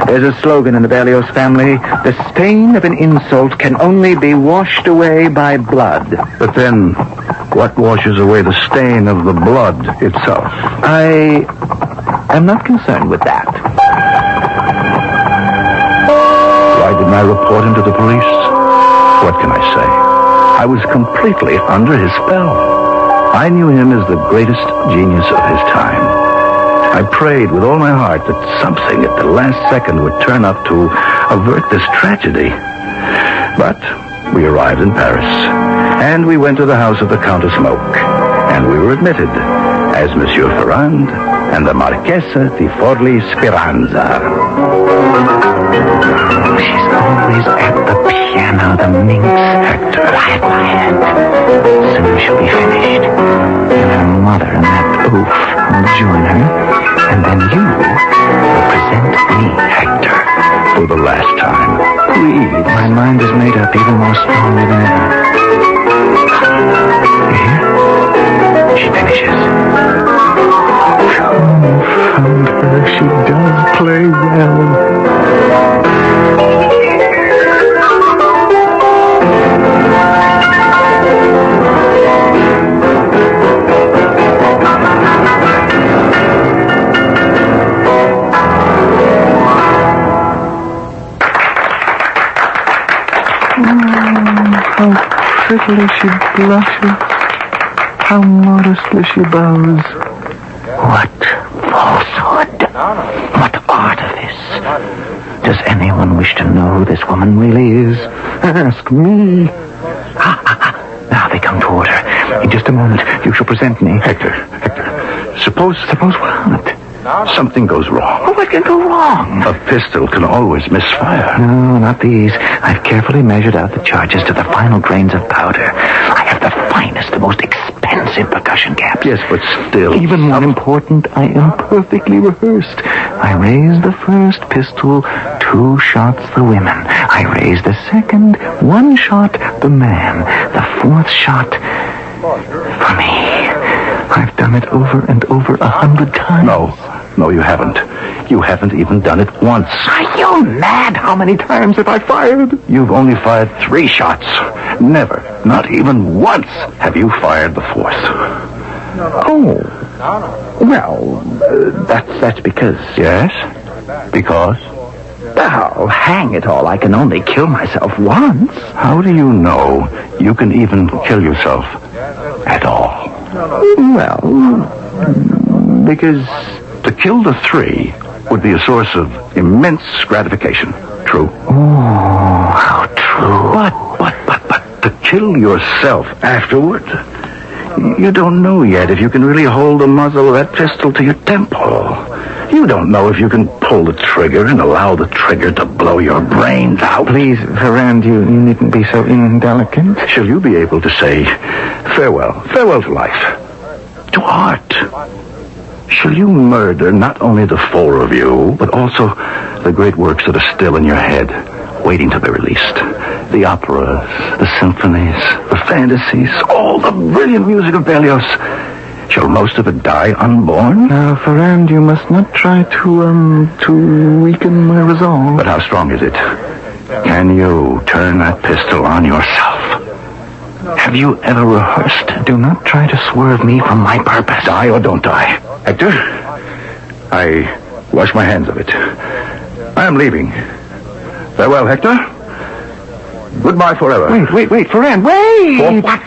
There's a slogan in the Berlioz family. The stain of an insult can only be washed away by blood. But then, what washes away the stain of the blood itself? I am not concerned with that. Why didn't I report him to the police? What can I say? I was completely under his spell. I knew him as the greatest genius of his time. I prayed with all my heart that something at the last second would turn up to avert this tragedy. But we arrived in Paris, and we went to the house of the Countess Moke, and we were admitted as Monsieur Ferrand and the Marchesa di Forli Speranza. She's always at the piano, the minx. Hector. Quiet. Soon she'll be finished. And her mother and that oaf will join her. And then you will present me. Hector, for the last time, please. My mind is made up even more strongly than ever. You hear? She finishes. Found her. She does play well. How prettily she blushes. How modestly she bows. What falsehood! What artifice! Does anyone wish to know who this woman really is? Ask me. Now they come toward her. In just a moment, you shall present me. Hector, suppose what? Something goes wrong. Oh, what can go wrong? A pistol can always misfire. No, not these. I've carefully measured out the charges to the final grains of powder. I have the finest, the most expensive percussion caps. Yes, but still... Even more important, I am perfectly rehearsed. I raise the first pistol, 2 shots the women. I raise the second, 1 shot the man. The 4th shot for me. I've done it over and over 100 times. No, you haven't. You haven't even done it once. Are you mad? How many times have I fired? You've only fired 3 shots. Never, not even once, have you fired the 4th. Oh. Well, that's because... Yes? Because? Oh, hang it all. I can only kill myself once. How do you know you can even kill yourself at all? Well, because to kill the 3 would be a source of immense gratification. True? Oh, how true. But to kill yourself afterward, you don't know yet if you can really hold the muzzle of that pistol to your temple. You don't know if you can pull the trigger and allow the trigger to blow your brains out. Please, Ferrand, you needn't be so indelicate. Shall you be able to say farewell to life, to art? Shall you murder not only the 4 of you, but also the great works that are still in your head, waiting to be released? The operas, the symphonies, the fantasies, all the brilliant music of Berlioz. Shall most of it die unborn? Now, Ferrand, you must not try to weaken my resolve. But how strong is it? Can you turn that pistol on yourself? Have you ever rehearsed? Do not try to swerve me from my purpose. Die or don't die. Hector, I wash my hands of it. I am leaving. Farewell, Hector. Goodbye forever. Wait, Ferrand, wait! For what?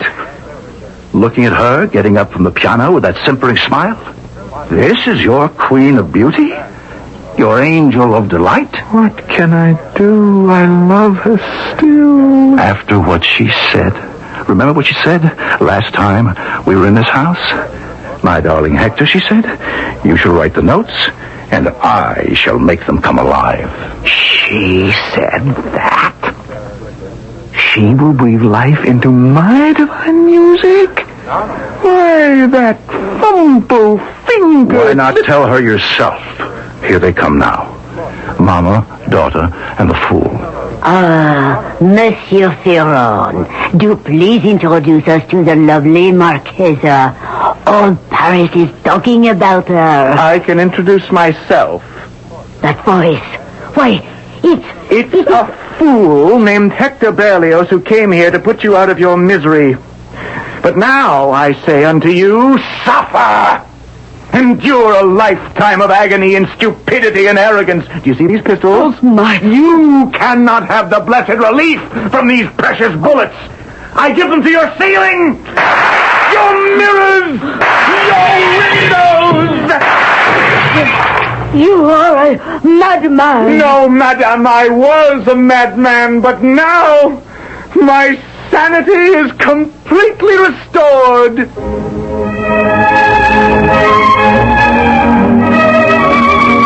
Looking at her, getting up from the piano with that simpering smile? This is your queen of beauty? Your angel of delight? What can I do? I love her still. After what she said. Remember what she said last time we were in this house? My darling Hector, she said, you shall write the notes, and I shall make them come alive. She said that? She will breathe life into my divine music? Why, that fumble finger... Why not tell her yourself? Here they come now. Mama, daughter, and the fool. Ah, Monsieur Ferron, do please introduce us to the lovely Marquise. All Paris is talking about her. I can introduce myself. That voice. Why, It's a fool named Hector Berlioz who came here to put you out of your misery. But now I say unto you, suffer! Endure a lifetime of agony and stupidity and arrogance. Do you see these pistols? Oh, my... You cannot have the blessed relief from these precious bullets. I give them to your ceiling, your mirrors, your windows. You are a madman. No, madame, I was a madman, but now my sanity is completely restored.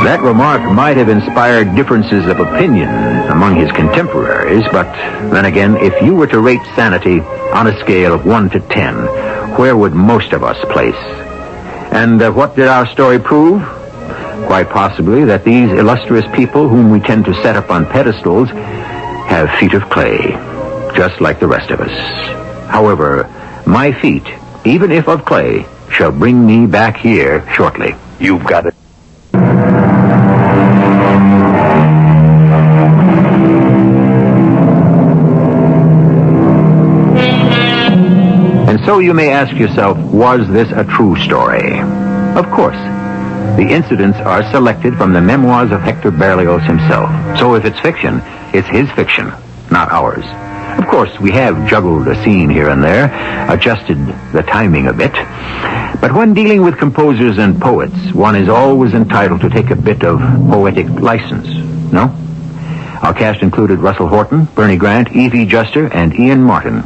That remark might have inspired differences of opinion among his contemporaries, but then again, if you were to rate sanity on a scale of 1 to 10, where would most of us place? And what did our story prove? Quite possibly that these illustrious people whom we tend to set up on pedestals have feet of clay, just like the rest of us. However, my feet, even if of clay, shall bring me back here shortly. You've got it. And so you may ask yourself, was this a true story? Of course. The incidents are selected from the memoirs of Hector Berlioz himself. So if it's fiction, it's his fiction, not ours. Of course, we have juggled a scene here and there, adjusted the timing a bit. But when dealing with composers and poets, one is always entitled to take a bit of poetic license, no? Our cast included Russell Horton, Bernie Grant, Evie Juster, and Ian Martin.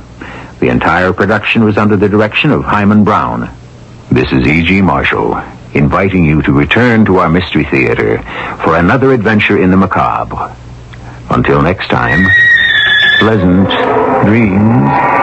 The entire production was under the direction of Hyman Brown. This is E.G. Marshall, inviting you to return to our Mystery Theater for another adventure in the macabre. Until next time, pleasant dreams.